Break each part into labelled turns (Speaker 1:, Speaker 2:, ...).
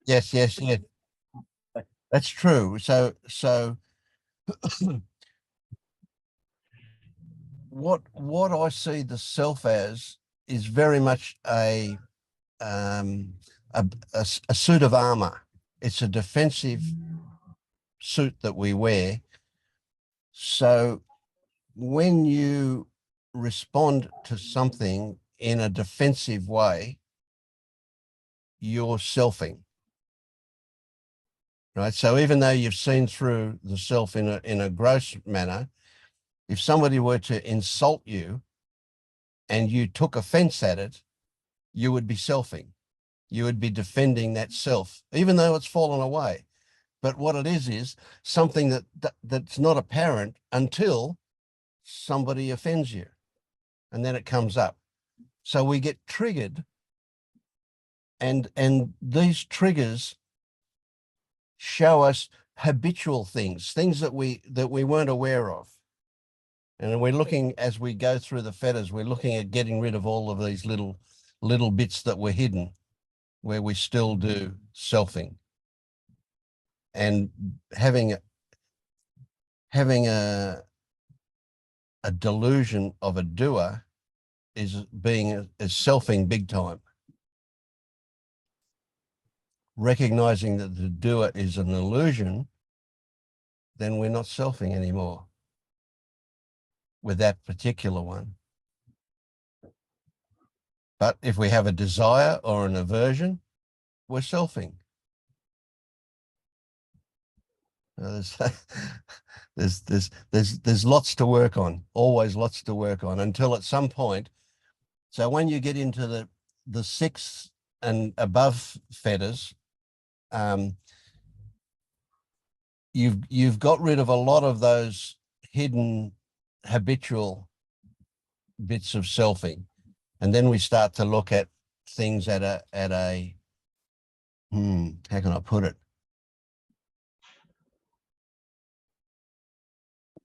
Speaker 1: Yes, yes, yes. That's true. So what I see the self as is very much um, a suit of armor. It's a defensive suit that we wear. So when you respond to something in a defensive way, you're selfing, right? So even though you've seen through the self in a gross manner, if somebody were to insult you and you took offense at it, you would be selfing. You would be defending that self, even though it's fallen away. But what it is something that's not apparent until somebody offends you, and then it comes up. So we get triggered, and these triggers show us habitual things that we weren't aware of. And we're looking, as we go through the fetters, we're looking at getting rid of all of these little bits that were hidden, where we still do selfing, and having a delusion of a doer is selfing big time. Recognizing that the doer is an illusion, then we're not selfing anymore with that particular one. But if we have a desire or an aversion, we're selfing. There's lots to work on, always lots to work on, until at some point. So when you get into the 6 and above fetters, you've got rid of a lot of those hidden habitual bits of selfing, and then we start to look at things at a how can I put it?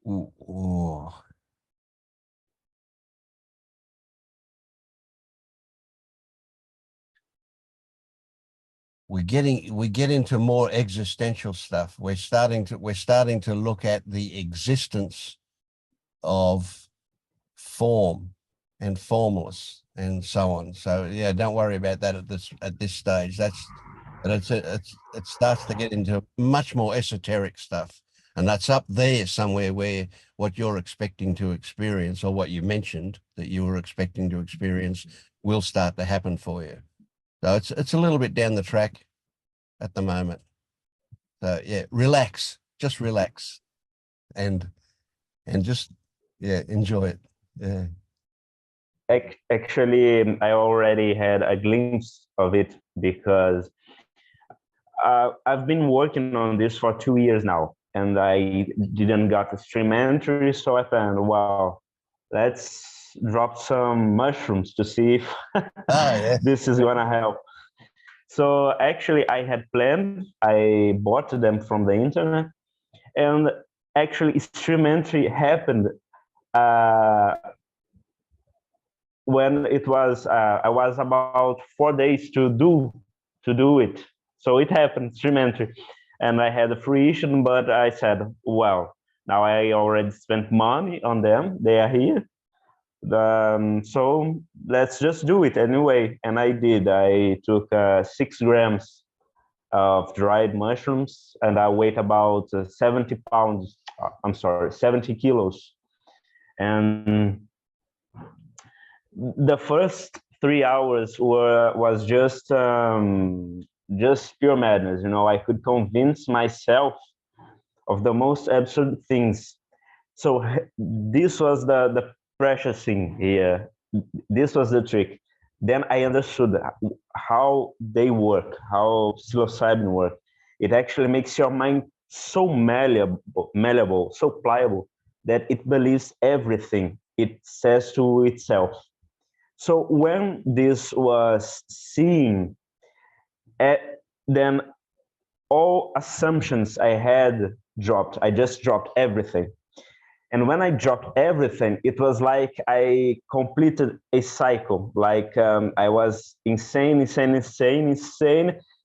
Speaker 1: Ooh. We get into more existential stuff. We're starting to look at the existence of form and formless and so on. So yeah, don't worry about that at this stage. But it starts to get into much more esoteric stuff, and that's up there somewhere where what you're expecting to experience, or what you mentioned that you were expecting to experience, will start to happen for you. So it's a little bit down the track at the moment. So yeah, just relax, and just enjoy it. Yeah.
Speaker 2: Actually, I already had a glimpse of it, because I've been working on this for 2 years now, and I didn't got a stream entry, so I thought, wow, let's drop some mushrooms to see if
Speaker 1: Yeah.
Speaker 2: this is gonna help. So actually, I had planned, I bought them from the internet, and actually stream entry happened when it was I was about 4 days to do it. So it happened, stream entry, and I had a free issue, but I said, well, now I already spent money on them, they are here, so let's just do it anyway. And I did. I took 6 grams of dried mushrooms, and I weighed about 70 pounds. I'm sorry, 70 kilos. And the first 3 hours was just pure madness. I could convince myself of the most absurd things. So this was the precious thing here. This was the trick. Then I understood how they work, how psilocybin work. It actually makes your mind so malleable, so pliable, that it believes everything it says to itself. So when this was seen, then all assumptions I had dropped. I just dropped everything. And when I dropped everything, it was like I completed a cycle. Like I was insane.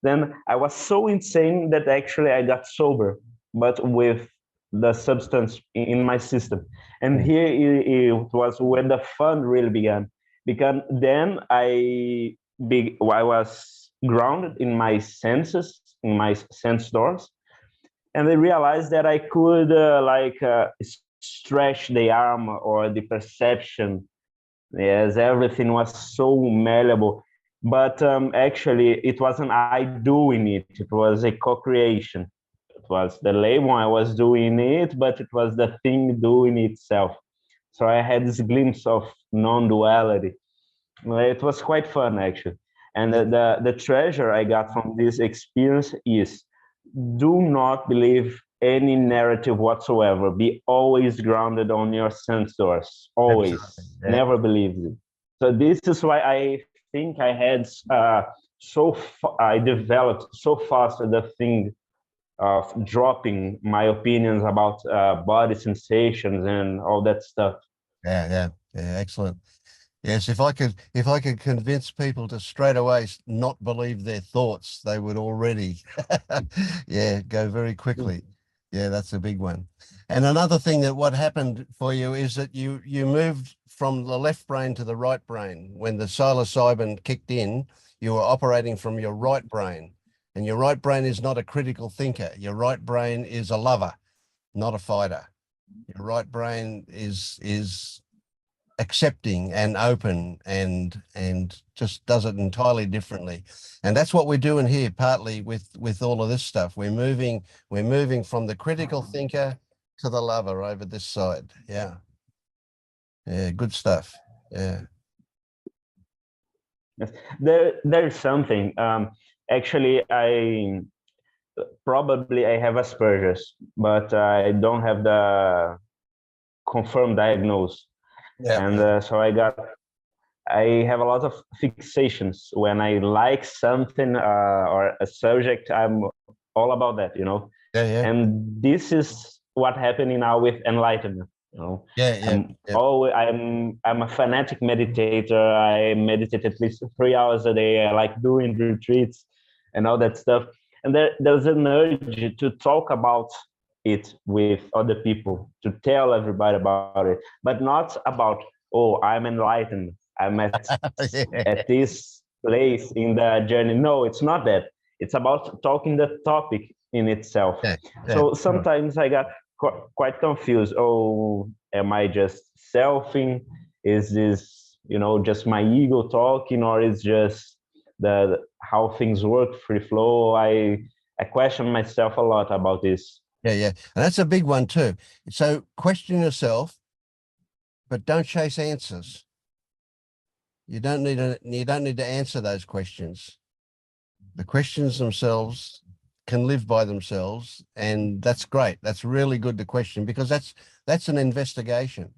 Speaker 2: Then I was so insane that actually I got sober, but with the substance in my system. And here it was when the fun really began, because then I was grounded in my senses, in my sense doors, and I realized that I could stretch the arm or the perception. Yes, everything was so malleable. But actually, it wasn't I doing it. It was a co-creation. It was the label, I was doing it, but it was the thing doing itself. So I had this glimpse of non-duality. It was quite fun, actually. And the treasure I got from this experience is, do not believe any narrative whatsoever. Be always grounded on your sense doors. Always.
Speaker 1: Absolutely. Yeah.
Speaker 2: Never believe it. So this is why I think I had I developed so fast the thing of dropping my opinions about body sensations and all that stuff.
Speaker 1: Yeah. Excellent. Yes, if I could convince people to straight away not believe their thoughts, they would already, yeah, go very quickly. Yeah, that's a big one. And another thing that what happened for you is that you moved from the left brain to the right brain. When the psilocybin kicked in, you were operating from your right brain, and your right brain is not a critical thinker. Your right brain is a lover, not a fighter. Your right brain is accepting and open and just does it entirely differently. And that's what we're doing here, partly with all of this stuff. We're moving from the critical thinker to the lover over this side. Yeah, good stuff. Yeah.
Speaker 2: Yes. There's something. Actually, I have Asperger's, but I don't have the confirmed diagnosis. And so I have a lot of fixations. When I like something or a subject, I'm all about that, you know.
Speaker 1: Yeah.
Speaker 2: And this is what happening now with enlightenment, you know. I'm a fanatic meditator. I meditate at least 3 hours a day. I like doing retreats and all that stuff. And there's an urge to talk about it with other people, to tell everybody about it, but not about, oh, I'm enlightened, I'm at this place in the journey. No, it's not that. It's about talking the topic in itself. So sometimes I got quite confused. Oh, am I just selfing? Is this, you know, just my ego talking, or is just the how things work, free flow? I question myself a lot about this.
Speaker 1: Yeah. And that's a big one too. So question yourself, but don't chase answers. You don't need to answer those questions. The questions themselves can live by themselves, and that's great. That's really good to question, because that's an investigation.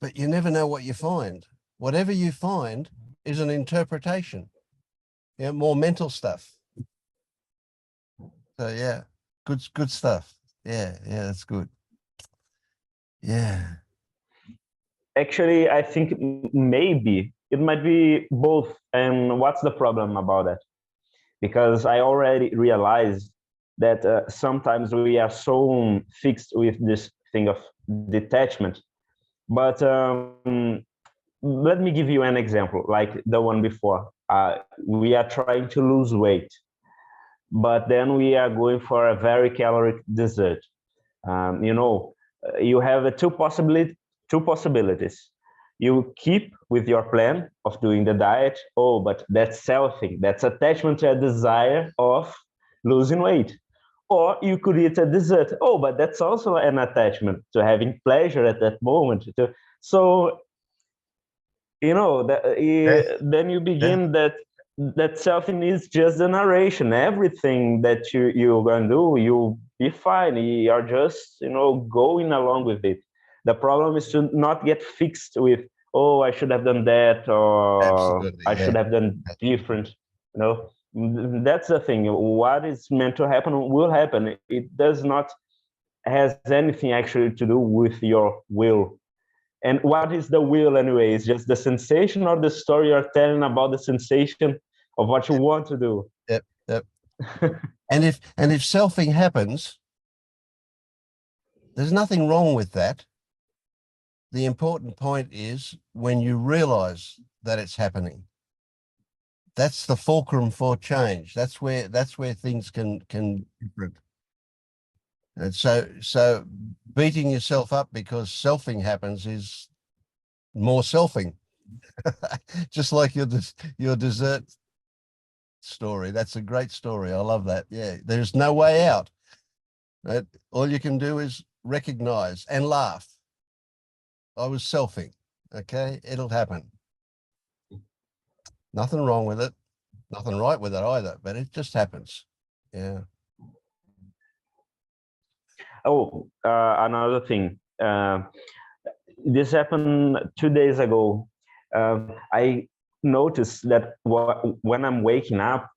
Speaker 1: But you never know what you find. Whatever you find is an interpretation. Yeah, more mental stuff. So yeah, good stuff. Yeah, that's good. Yeah.
Speaker 2: Actually, I think maybe it might be both. And what's the problem about that? Because I already realized that sometimes we are so fixed with this thing of detachment. But let me give you an example, like the one before. We are trying to lose weight, but then we are going for a very caloric dessert. You know, you have two possibilities. You keep with your plan of doing the diet. Oh, but that's selfing. That's attachment to a desire of losing weight. Or you could eat a dessert. Oh, but that's also an attachment to having pleasure at that moment. So, you know, then you begin that selfing is just a narration. Everything that you're going to do, you'll be fine. You're just, you know, going along with it. The problem is to not get fixed with, oh, I should have done that, or
Speaker 1: Absolutely,
Speaker 2: I should have done different. You know, that's the thing. What is meant to happen will happen. It does not has anything actually to do with your will. And what is the will anyway? Is just the sensation or the story you're telling about the sensation of what you want to do.
Speaker 1: Yep. And if selfing happens, there's nothing wrong with that. The important point is when you realize that it's happening. That's the fulcrum for change. That's where things can different. And so beating yourself up because selfing happens is more selfing. Just like your dessert story. That's a great story. I love that. Yeah, there's no way out. Right? All you can do is recognize and laugh. I was selfing. Okay, it'll happen. Nothing wrong with it. Nothing right with it either, but it just happens. Yeah.
Speaker 2: Oh, another thing. This happened 2 days ago. I noticed that when I'm waking up,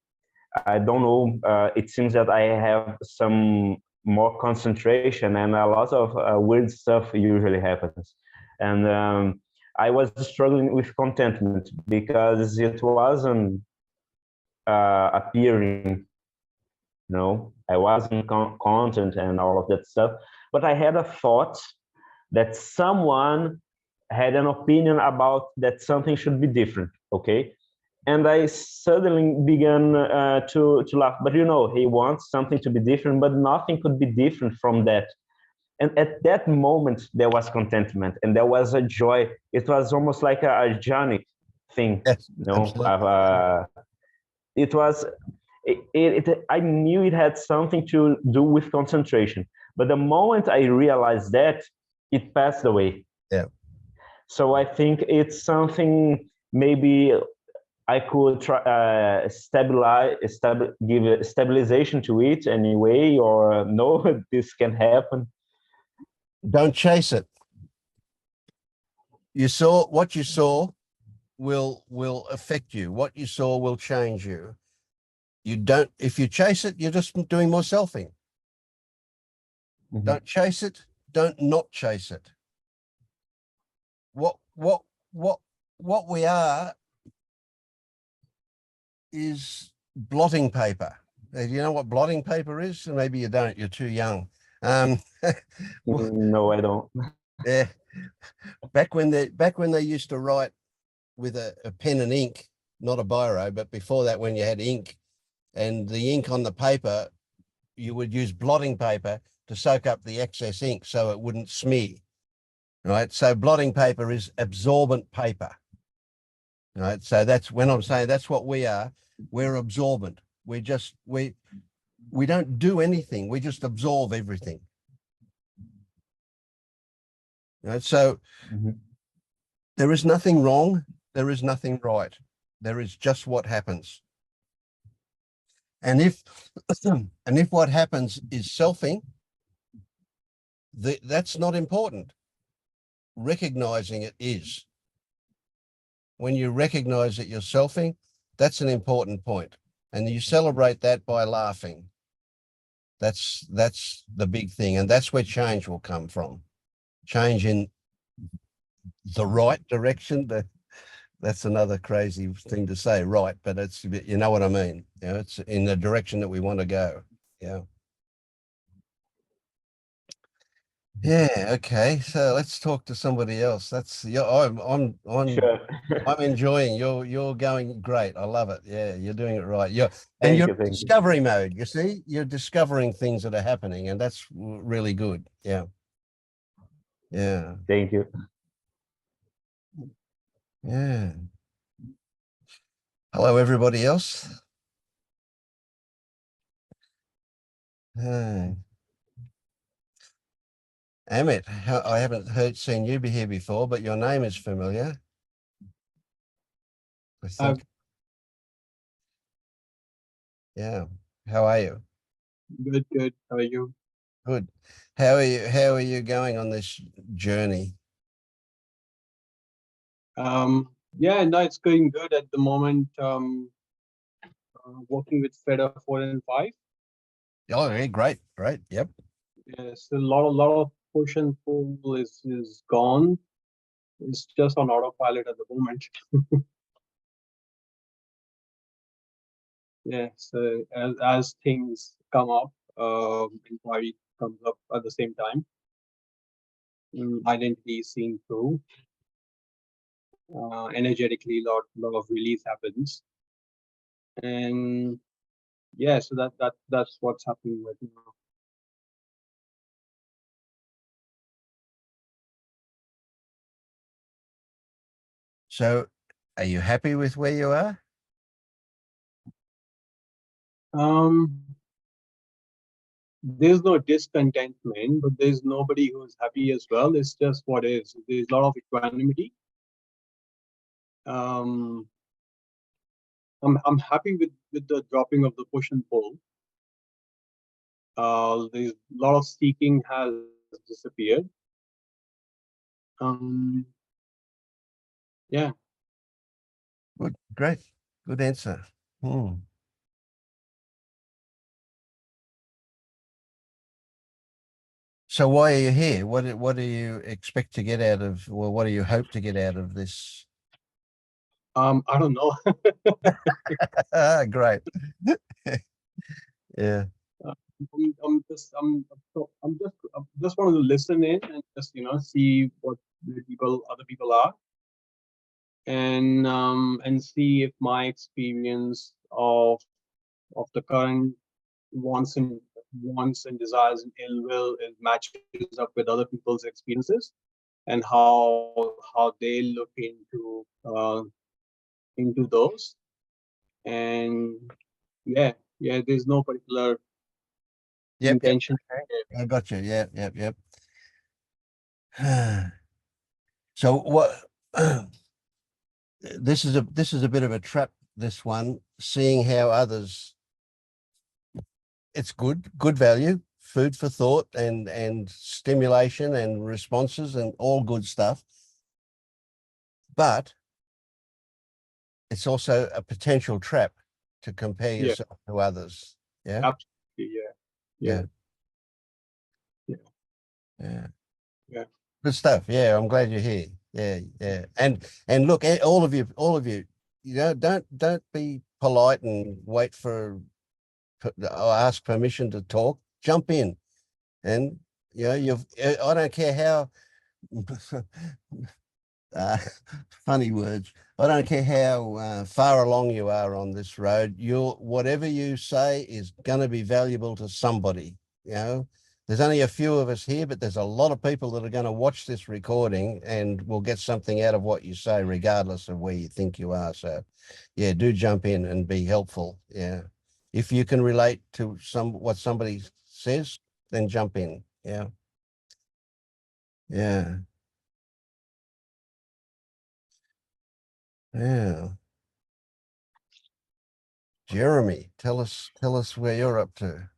Speaker 2: I don't know, it seems that I have some more concentration and a lot of weird stuff usually happens. And I was struggling with contentment because it wasn't appearing, I wasn't content and all of that stuff. But I had a thought that someone had an opinion about that something should be different, okay? And I suddenly began to laugh. But he wants something to be different, but nothing could be different from that. And at that moment, there was contentment and there was a joy. It was almost like a journey thing,
Speaker 1: Yes, absolutely.
Speaker 2: It was. I knew it had something to do with concentration, but the moment I realized that, it passed away.
Speaker 1: Yeah.
Speaker 2: So I think it's something maybe I could try give a stabilization to it anyway, or no, this can happen.
Speaker 1: Don't chase it. What you saw will affect you. What you saw will change you. If you chase it, you're just doing more selfing.
Speaker 2: Mhm.
Speaker 1: Don't chase it. Don't not chase it. What we are is blotting paper. Do you know what blotting paper is? Maybe you don't. You're too young.
Speaker 2: No, I don't.
Speaker 1: Yeah. Back when they used to write with a pen and ink, not a biro, but before that, when you had ink, and the ink on the paper, you would use blotting paper to soak up the excess ink so it wouldn't smear. Right. So blotting paper is absorbent paper. Right. So that's when I'm saying that's what we are. We're absorbent. We don't do anything. We just absorb everything. Right. So there is nothing wrong. There is nothing right. There is just what happens. And if what happens is selfing, that's not important. Recognizing it is. When you recognize that you're selfing, that's an important point. And you celebrate that by laughing. That's the big thing. And that's where change will come from. Change in the right direction. That's another crazy thing to say, right? But it's, you know what I mean? It's in the direction that we want to go. Yeah. Yeah. Okay. So let's talk to somebody else. I'm
Speaker 2: Sure.
Speaker 1: I'm enjoying. You're going great. I love it. Yeah, you're doing it right. You're
Speaker 2: Thank
Speaker 1: in
Speaker 2: you.
Speaker 1: discovery mode. You see, you're discovering things that are happening, and that's really good. Yeah. Yeah.
Speaker 2: Thank you.
Speaker 1: Yeah. Hello, everybody else. Hey. Amit, I haven't seen you be here before, but your name is familiar. I think. Yeah. How are you?
Speaker 3: Good. How are you?
Speaker 1: Good. How are you going on this journey?
Speaker 3: Yeah, no, it's going good at the moment. Working with FEDA 4 and 5.
Speaker 1: Oh, yeah, great. Yep.
Speaker 3: Yes, a lot of push and pull is gone. It's just on autopilot at the moment. Yeah. So as things come up, inquiry comes up at the same time. Identity is seen through. Energetically, lot of release happens, and yeah. So that's what's happening right now.
Speaker 1: So are you happy with where you are?
Speaker 3: There's no discontentment, but there's nobody who's happy as well. It's just what is. There's a lot of equanimity. I'm happy with the dropping of the push and pull. There's a lot of seeking has disappeared. Yeah.
Speaker 1: Good, great, good answer. So why are you here? What do you expect to get out of, well, what do you hope to get out of this?
Speaker 3: I don't know.
Speaker 1: Great. Yeah.
Speaker 3: I'm just wanted to listen in and just see what other people are, and see if my experience of the current wants and desires and ill will is matches up with other people's experiences, and how they look into those. And yeah, there's no particular
Speaker 1: Yep.
Speaker 3: intention.
Speaker 1: Okay. I got you. Yep. So what? This is a bit of a trap. This one, seeing how others. It's good value, food for thought, and stimulation and responses and all good stuff. But it's also a potential trap to compare
Speaker 3: Yeah,
Speaker 1: yourself to others. Yeah.
Speaker 3: absolutely. Yeah.
Speaker 1: Yeah.
Speaker 3: Yeah.
Speaker 1: Good stuff. Yeah, I'm glad you're here. Yeah. And look, all of you, don't be polite and wait for or ask permission to talk. Jump in, and I don't care how uh, funny words. I don't care how far along you are on this road. Whatever you say is going to be valuable to somebody. There's only a few of us here, but there's a lot of people that are going to watch this recording and will get something out of what you say, regardless of where you think you are. So, yeah, do jump in and be helpful. Yeah, if you can relate to what somebody says, then jump in. Yeah. Yeah. Jeremy, tell us where you're up to.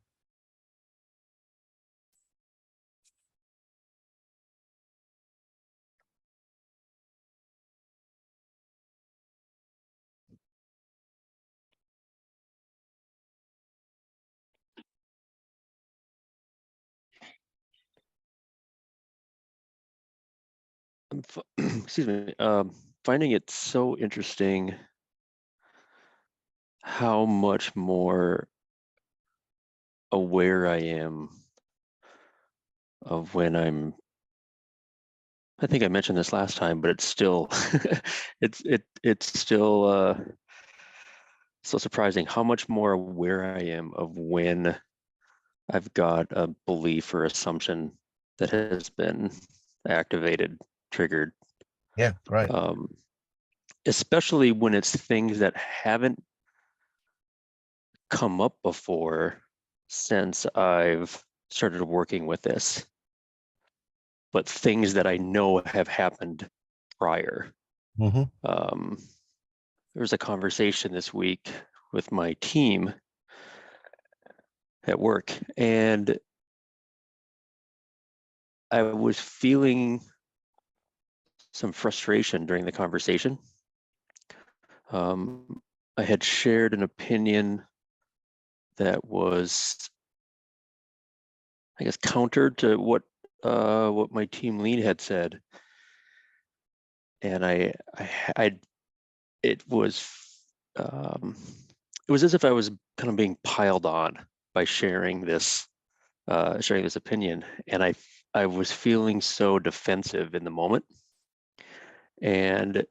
Speaker 4: Excuse me, finding it so interesting how much more aware I am of when I think I mentioned this last time, but it's still it's still so surprising how much more aware I am of when I've got a belief or assumption that has been activated, triggered.
Speaker 1: Yeah, great.
Speaker 4: Especially when it's things that haven't come up before since I've started working with this, but things that I know have happened prior.
Speaker 1: Mm-hmm.
Speaker 4: There was a conversation this week with my team at work, and I was feeling some frustration during the conversation. I had shared an opinion that was, I guess, counter to what my team lead had said, and it was it was as if I was kind of being piled on by sharing this opinion, and I was feeling so defensive in the moment, and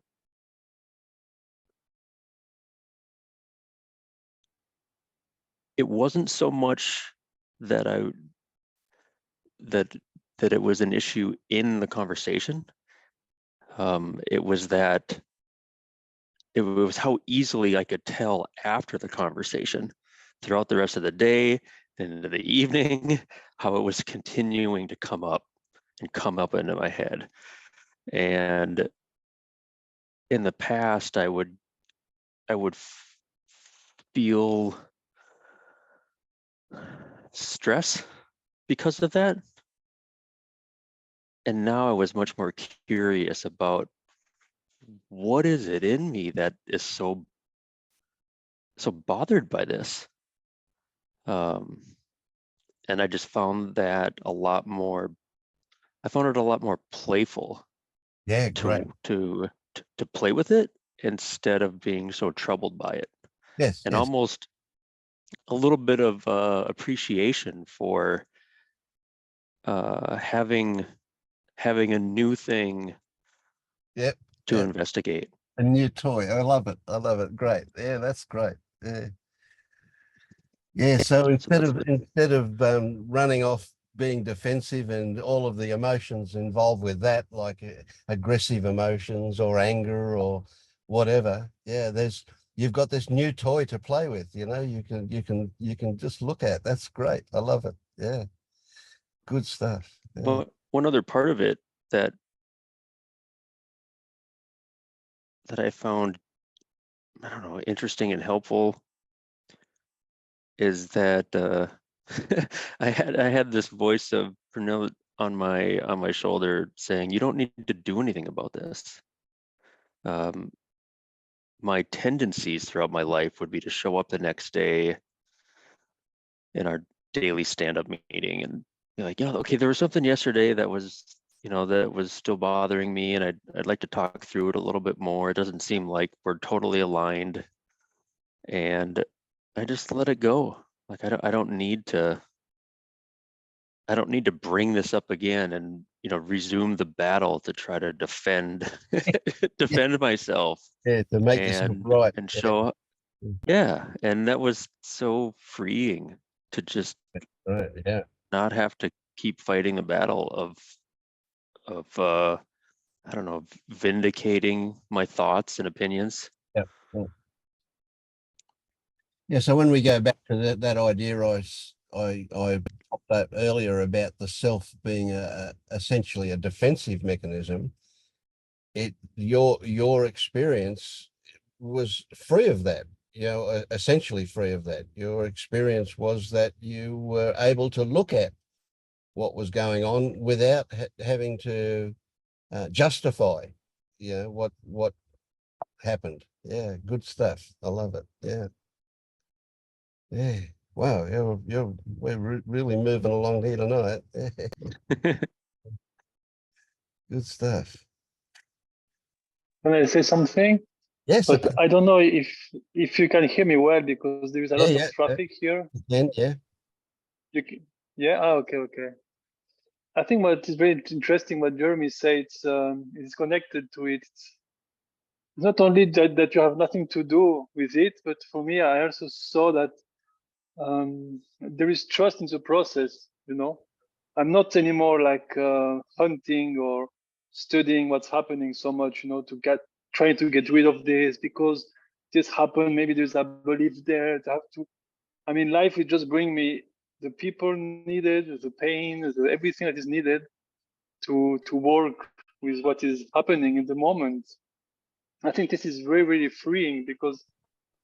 Speaker 4: it wasn't so much that that it was an issue in the conversation. It was that it was how easily I could tell after the conversation, throughout the rest of the day and into the evening, how it was continuing to come up into my head. And in the past, I would feel stress because of that. And now I was much more curious about what is it in me that is so bothered by this. And I just found that I found it a lot more playful
Speaker 1: Yeah, great.
Speaker 4: to play with it instead of being so troubled by it.
Speaker 1: Yes,
Speaker 4: And
Speaker 1: yes.
Speaker 4: almost a little bit of appreciation for having a new thing
Speaker 1: Yep.
Speaker 4: to
Speaker 1: Yep.
Speaker 4: investigate.
Speaker 1: A new toy. I love it. I love it. Great. Yeah, that's great. Yeah. Yeah. So instead of running off being defensive and all of the emotions involved with that, like aggressive emotions or anger or whatever, yeah, you've got this new toy to play with. You know, you can just look at. That's great. I love it. Yeah. Good stuff. Yeah.
Speaker 4: But one other part of it that I found, I don't know, interesting and helpful is that I had this voice of Pernille on my shoulder saying, "You don't need to do anything about this." My tendencies throughout my life would be to show up the next day in our daily stand-up meeting and be like, okay, there was something yesterday that was, that was still bothering me, and I'd like to talk through it a little bit more. It doesn't seem like we're totally aligned, and I just let it go. Like I don't need to bring this up again and resume the battle to try to defend myself
Speaker 1: Yeah, to make yourself
Speaker 4: and
Speaker 1: right. Yeah.
Speaker 4: show up. Yeah, and that was so freeing to just
Speaker 1: Right. Yeah.
Speaker 4: not have to keep fighting the battle of I don't know, vindicating my thoughts and opinions.
Speaker 1: Yeah. Yeah. So when we go back to that idea I popped up earlier about the self being essentially a defensive mechanism, your experience was free of that. Essentially free of that. Your experience was that you were able to look at what was going on without having to justify, what happened. Yeah, good stuff. I love it. Yeah, yeah. Wow, we're really moving along here tonight. Good stuff.
Speaker 5: Can I say something?
Speaker 1: Yes,
Speaker 5: But I don't know if you can hear me well because there is a lot of traffic here.
Speaker 1: Yeah.
Speaker 5: You can, yeah. Okay. I think what is very interesting what Jeremy said is connected to it. It's not only that you have nothing to do with it, but for me, I also saw that there is trust in the process. I'm not anymore like hunting or studying what's happening so much. Trying to get rid of this because this happened. Maybe there's a belief there to have to. I mean, life will just bring me the people needed, the pain, everything that is needed to work with what is happening in the moment. I think this is very, really freeing because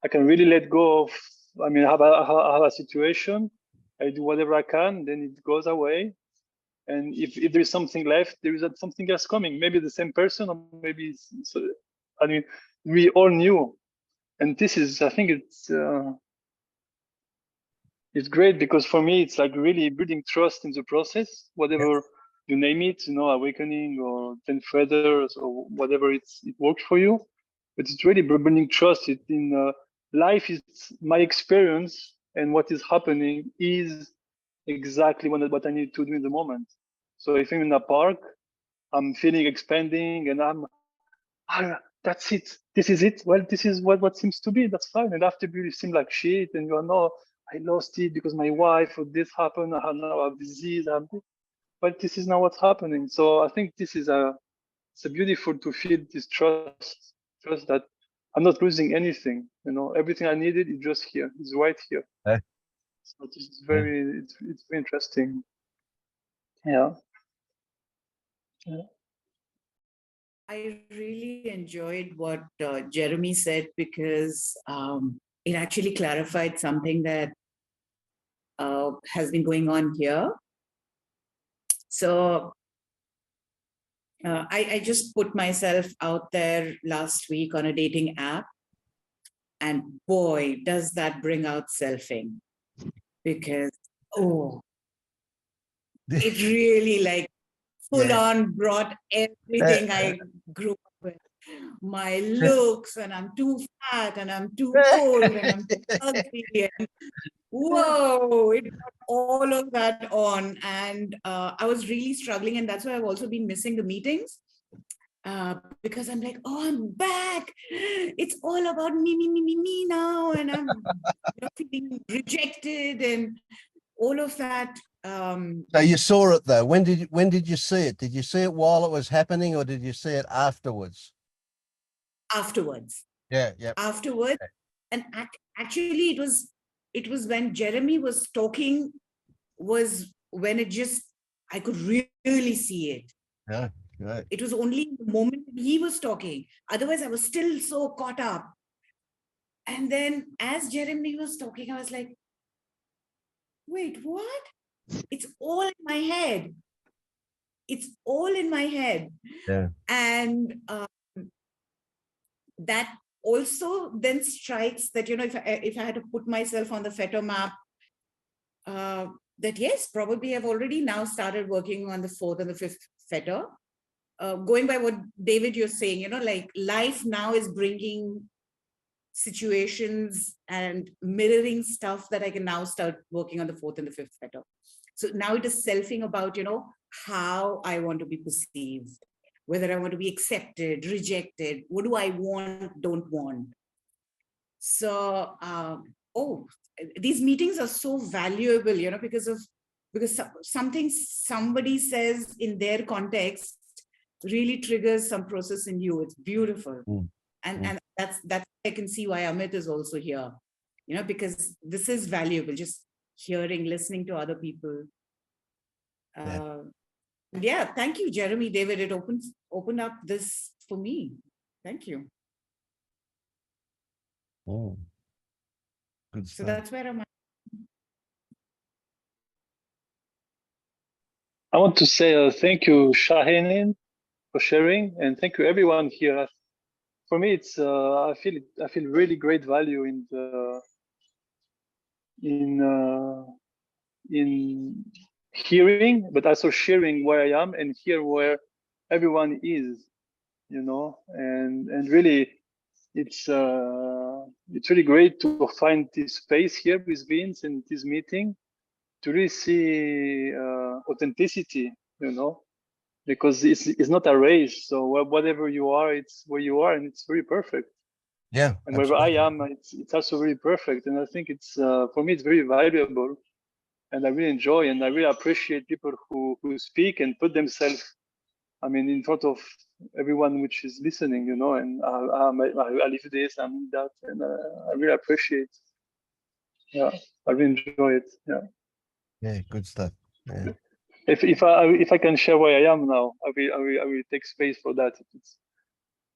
Speaker 5: I can really let go of. I mean, I have a situation. I do whatever I can, then it goes away. And if there is something left, there is something else coming. Maybe the same person, or maybe I mean, we all knew. And this is, I think it's great because for me, it's like really building trust in the process, whatever you name it, awakening or then further or whatever it works for you. But it's really building trust in life is my experience, and what is happening is exactly what I need to do in the moment. So if I'm in a park, I'm feeling expanding, and that's it. This is it. Well, this is what seems to be. That's fine. And after you seem like shit, and you are no, I lost it because my wife or this happened. I now have disease. But this is not what's happening. So I think this is it's a beautiful to feel this trust that I'm not losing anything. You know, everything I needed is just here. It's right here.
Speaker 1: Yeah.
Speaker 5: So this is it's very interesting. Yeah. Yeah.
Speaker 6: I really enjoyed what Jeremy said, because it actually clarified something that has been going on here. So I just put myself out there last week on a dating app, and boy, does that bring out selfing, because, it really like full
Speaker 1: Yeah.
Speaker 6: on brought everything I grew up with. My looks, and I'm too fat, and I'm too old, and I'm too ugly. And whoa, it got all of that on. And I was really struggling. And that's why I've also been missing the meetings. Because I'm like, oh, I'm back. It's all about me now. And I'm feeling rejected and all of that.
Speaker 1: So you saw it though. When did you see it? Did you see it while it was happening, or did you see it afterwards?
Speaker 6: Afterwards.
Speaker 1: Yeah, yeah.
Speaker 6: Afterwards. And actually it was when Jeremy was talking, was when I could really see it.
Speaker 1: Yeah, right.
Speaker 6: It was only the moment he was talking. Otherwise, I was still so caught up. And then as Jeremy was talking, I was like, wait, what? It's all in my head. It's all in my head.
Speaker 1: Yeah.
Speaker 6: And that also then strikes that, if I had to put myself on the fetter map, that yes, probably I've already now started working on the 4th and the 5th fetter. Going by what David, you're saying, like life now is bringing situations and mirroring stuff that I can now start working on the 4th and the 5th fetter. So now it is selfing about, how I want to be perceived, whether I want to be accepted, rejected, what do I want, don't want. So, these meetings are so valuable, because something somebody says in their context really triggers some process in you. It's beautiful. And that's I can see why Amit is also here, because this is valuable, just hearing, listening to other people. Yeah, thank you, Jeremy, David. It opened up this for me. Thank you.
Speaker 1: Oh, good
Speaker 6: So
Speaker 1: stuff.
Speaker 6: that's where I'm at.
Speaker 5: I want to say thank you, Shahinin, for sharing, and thank you everyone here. For me, it's I feel really great value in hearing, but also sharing where I am and here where everyone is, and really it's really great to find this space here with Vince and this meeting to really see authenticity, because it's not a race. So whatever you are, it's where you are, and it's very perfect.
Speaker 1: Yeah.
Speaker 5: And wherever I am, it's also really perfect. And I think it's for me, it's very valuable, and I really enjoy, and I really appreciate people who speak and put themselves, in front of everyone which is listening, and I live this, I'm that, and I really appreciate. Yeah, I really enjoy it. Yeah.
Speaker 1: Yeah, good stuff. Yeah.
Speaker 5: If I can share where I am now, I will take space for that.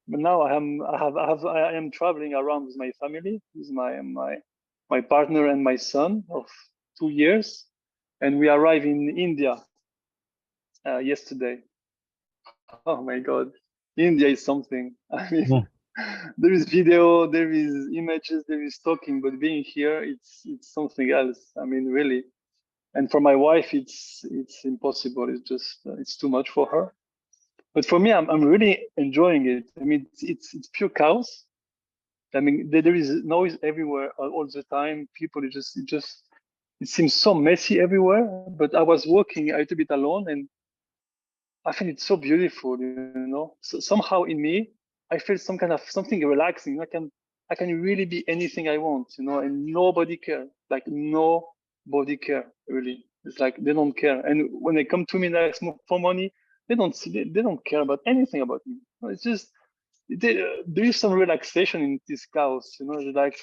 Speaker 5: But now I am traveling around with my family, with my partner and my son of 2 years, and we arrived in India yesterday. Oh my God, India is something. I mean, there is video, there is images, there is talking, but being here, it's something else. I mean, really. And for my wife, it's impossible. It's just it's too much for her. But for me, I'm really enjoying it. I mean, it's pure chaos, I mean, there is noise everywhere all the time. People, it seems so messy everywhere. But I was walking a little bit alone, and I find it so beautiful, you know. So somehow in me, I feel some kind of something relaxing. I can really be anything I want, you know, and nobody care. Like nobody care really. It's like they don't care. And when they come to me like for money, they don't care about anything about me. It's just there is some relaxation in this chaos, you know. It's like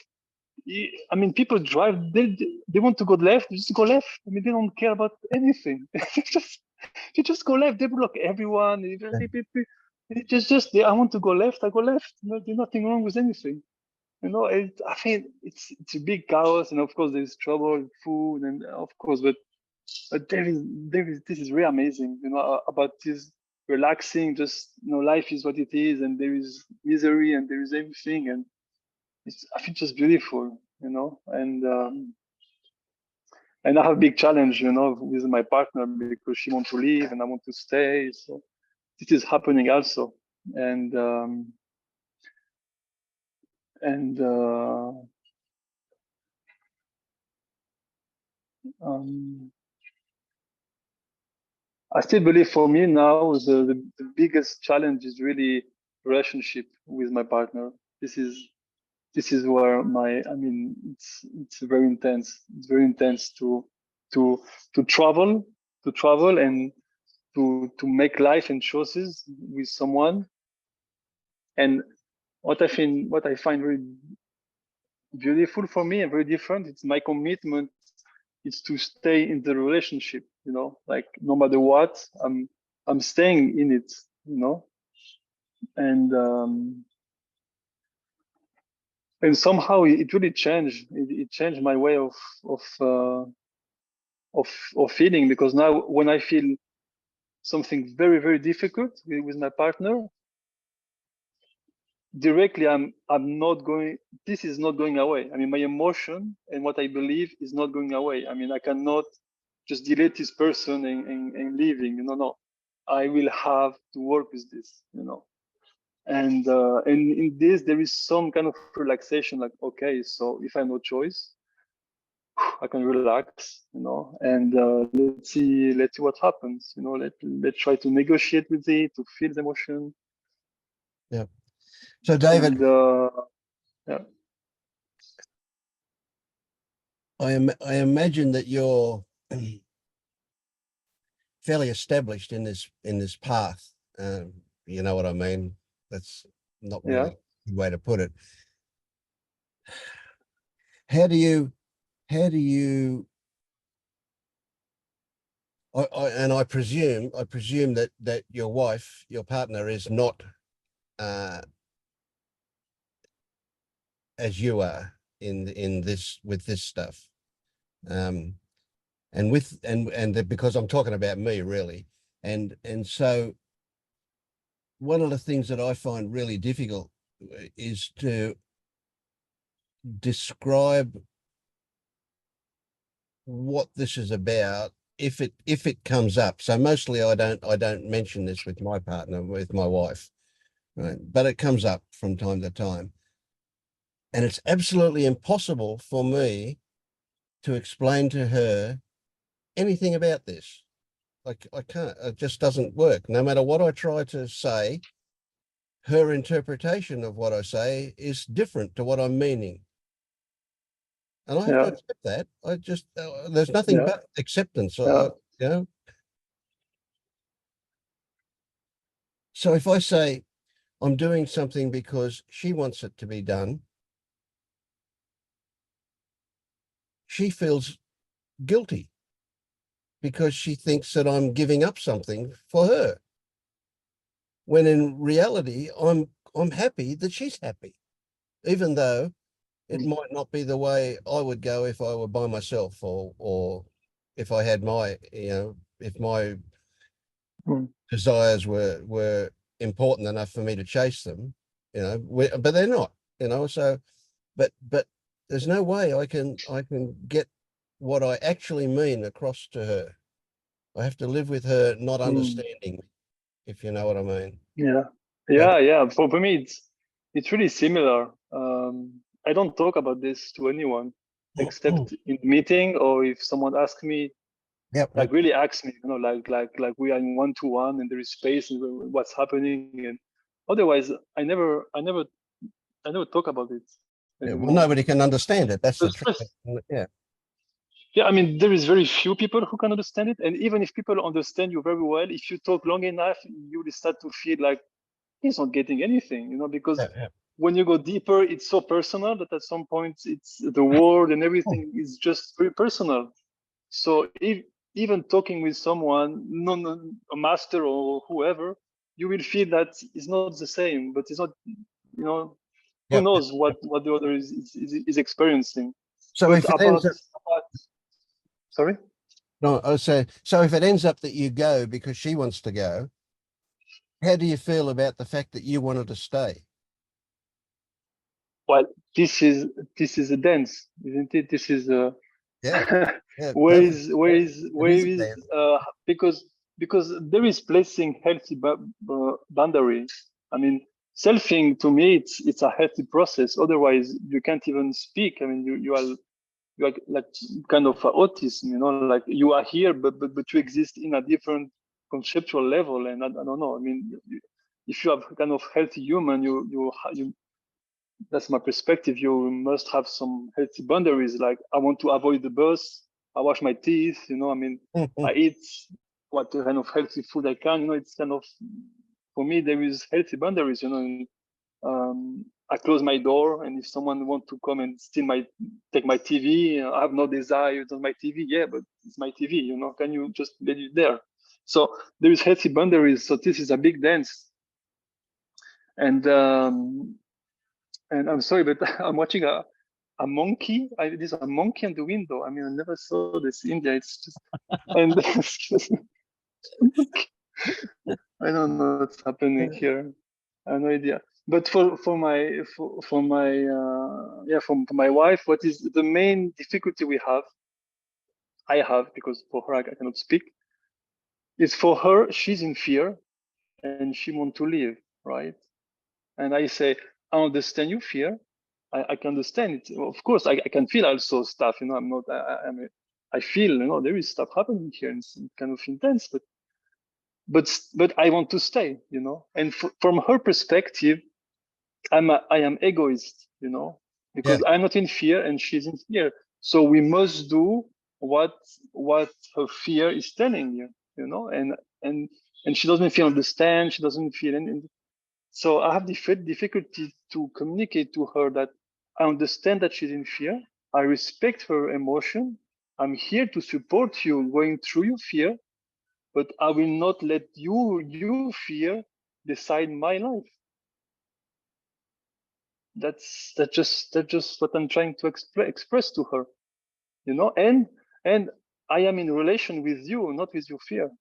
Speaker 5: I mean, people drive. They want to go left. They just go left. I mean, they don't care about anything. They just go left. They block everyone. It's just I want to go left. I go left. No, there's nothing wrong with anything. You know, I think it's a big chaos, and of course there's trouble, food, and of course, but there is this is really amazing. You know, about this relaxing. Just life is what it is, and there is misery, and there is everything, and I think just beautiful. You know, and I have a big challenge, with my partner because she wants to leave and I want to stay. So this is happening also, and I still believe for me now the biggest challenge is really relationship with my partner. This is where I mean it's very intense. It's very intense to travel and to make life and choices with someone. And what I find very beautiful for me and very different, it's my commitment is to stay in the relationship, like no matter what, I'm staying in it, and somehow it really changed. It changed my way of feeling, because now when I feel something very, very difficult with my partner, directly I'm not going, this is not going away. I mean, my emotion and what I believe is not going away. I mean, I cannot just delete this person and leaving, no. I will have to work with this, and in this there is some kind of relaxation, like, okay, so if I have no choice, I can relax, and let's see what happens, let's try to negotiate with it, to feel the emotion.
Speaker 1: Yeah. So David,
Speaker 5: and, yeah.
Speaker 1: I imagine that you're fairly established in this path. You know what I mean? That's not really a good way to put it. How do you I presume that your wife, your partner, is not as you are in this, with this stuff, and because I'm talking about me really, and so one of the things that I find really difficult is to describe what this is about if it comes up. So mostly I don't mention this with my partner, with my wife, right? But it comes up from time to time, and it's absolutely impossible for me to explain to her anything about this. Like, I can't. It just doesn't work. No matter what I try to say, her interpretation of what I say is different to what I'm meaning. And I have to accept that. I just, there's nothing but acceptance. So if I say I'm doing something because she wants it to be done, she feels guilty because she thinks that I'm giving up something for her. When in reality, I'm happy that she's happy, even though it might not be the way I would go if I were by myself, or if I had my, if my desires were important enough for me to chase them, but they're not, so, but there's no way I can get what I actually mean across to her. I have to live with her not understanding, if you know what I mean.
Speaker 5: Yeah. For me, it's really similar. I don't talk about this to anyone except in meeting, or if someone asks me,
Speaker 1: Yep.
Speaker 5: like really asks me, like we are in one-to-one and there is space and what's happening, and otherwise I never talk about it
Speaker 1: Yeah,
Speaker 5: anymore.
Speaker 1: well, nobody can understand it. That's the
Speaker 5: It's
Speaker 1: trick.
Speaker 5: just-
Speaker 1: Yeah.
Speaker 5: Yeah, I mean, there is very few people who can understand it, and even if people understand you very well, if you talk long enough, you will start to feel like he's not getting anything, because
Speaker 1: Yeah.
Speaker 5: when you go deeper, it's so personal that at some point it's the word and everything is just very personal. So if even talking with someone, a master or whoever, you will feel that it's not the same, but it's not, who
Speaker 1: Yep.
Speaker 5: knows what the other is experiencing.
Speaker 1: So
Speaker 5: But
Speaker 1: if it ends up,
Speaker 5: sorry?
Speaker 1: no, I say, so if it ends up that you go because she wants to go, how do you feel about the fact that you wanted to stay?
Speaker 5: Well, this is a dance, isn't it? This is a
Speaker 1: Yeah. Yeah.
Speaker 5: where
Speaker 1: Perfect.
Speaker 5: is because there is placing healthy boundaries. I mean, selfing to me it's a healthy process. Otherwise, you can't even speak. I mean, you are like kind of autism. Like you are here, but you exist in a different conceptual level. And I don't know. I mean, if you are kind of healthy human, you that's my perspective. You must have some healthy boundaries. Like I want to avoid the bus. I wash my teeth. I mean, I eat what kind of healthy food I can. It's kind of, for me, there is healthy boundaries. And, I close my door, and if someone want to come and take my TV, I have no desire on my TV. Yeah, but it's my TV. Can you just let it there? So there is healthy boundaries. So this is a big dance, and I'm sorry, but I'm watching a monkey. There's a monkey on the window. I mean, I never saw this in India. It's just, and excuse me. I don't know what's happening here. I have no idea. But for my wife, what is the main difficulty I have, because for her I cannot speak, is for her, she's in fear and she wants to leave, right? And I say, I understand your fear. I can understand it. Of course, I can feel also stuff. I'm not. I feel. There is stuff happening here, and it's kind of intense. But I want to stay. And from her perspective, I am egoist.
Speaker 1: Yeah.
Speaker 5: Because I'm not in fear and she's in fear. So we must do what her fear is telling you. And she doesn't feel understand. She doesn't feel anything. So I have difficulty to communicate to her that I understand that she's in fear. I respect her emotion. I'm here to support you going through your fear, but I will not let your fear decide my life. That's just what I'm trying to express to her, and I am in relation with you, not with your fear.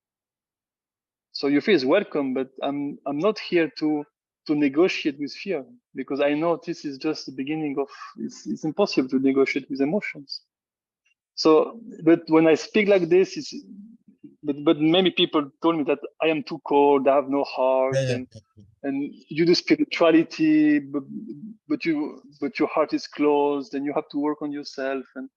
Speaker 5: So your fear is welcome, but I'm not here to negotiate with fear, because I know this is just the beginning of it's impossible to negotiate with emotions. So, but when I speak like this, but many people told me that I am too cold, I have no heart,
Speaker 1: Yeah.
Speaker 5: and you do spirituality, but your heart is closed, and you have to work on yourself. And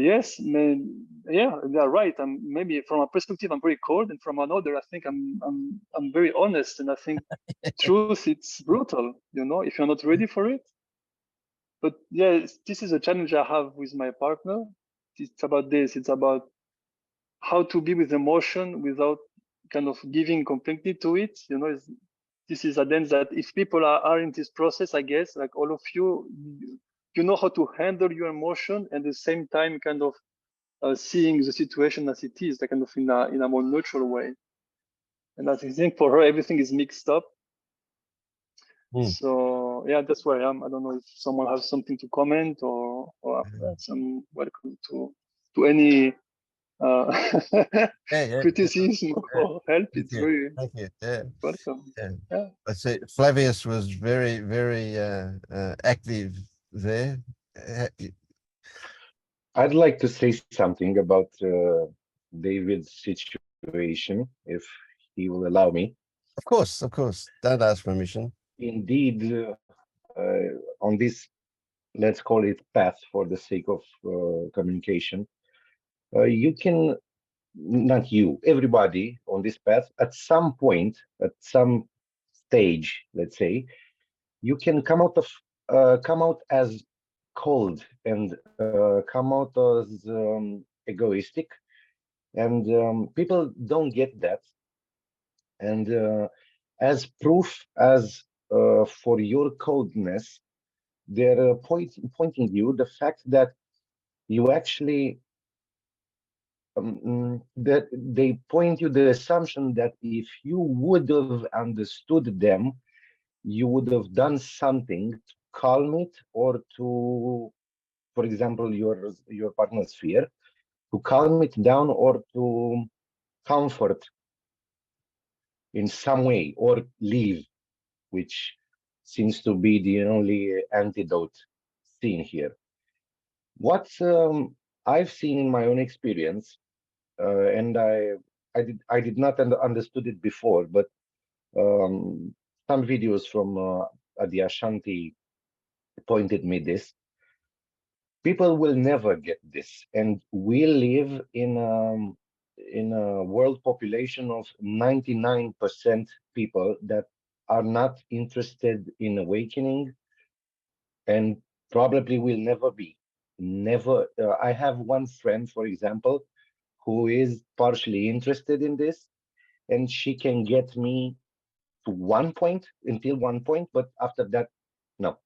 Speaker 5: yes, man, yeah, they're right. Maybe from a perspective, I'm very cold, and from another, I think I'm very honest, and I think truth, it's brutal, if you're not ready for it. But yeah, this is a challenge I have with my partner. It's about this. It's about how to be with emotion without kind of giving completely to it. This is a dance that if people are in this process, I guess, like all of you, you know how to handle your emotion and at the same time kind of seeing the situation as it is, like kind of in a more neutral way. And I think for her, everything is mixed up. So yeah, that's where I am. I don't know if someone has something to comment or after that, I'm welcome to any criticism or help. It's very
Speaker 1: Thank you. Yeah.
Speaker 5: welcome.
Speaker 1: Yeah. I see Flavius was very, very active there.
Speaker 7: I'd like to say something about David's situation, if he will allow me.
Speaker 1: Of course. Don't ask permission.
Speaker 7: Indeed, on this, let's call it path for the sake of communication, you can, not you, everybody on this path, at some point, at some stage, let's say, you can come out as cold and come out as egoistic, and people don't get that. And as proof, as for your coldness, they're pointing you the fact that you actually that they point you the assumption that if you would have understood them, you would have done something to calm it, or to, for example, your partner's fear, to calm it down or to comfort in some way, or leave, which seems to be the only antidote seen here. What I've seen in my own experience, and I did not understood it before, but some videos from Adi Ashanti pointed me this. People will never get this, and we live in a world population of 99% people that are not interested in awakening, and probably will never be. Never. I have one friend, for example, who is partially interested in this, and she can get me to one point, until one point, but after that, no.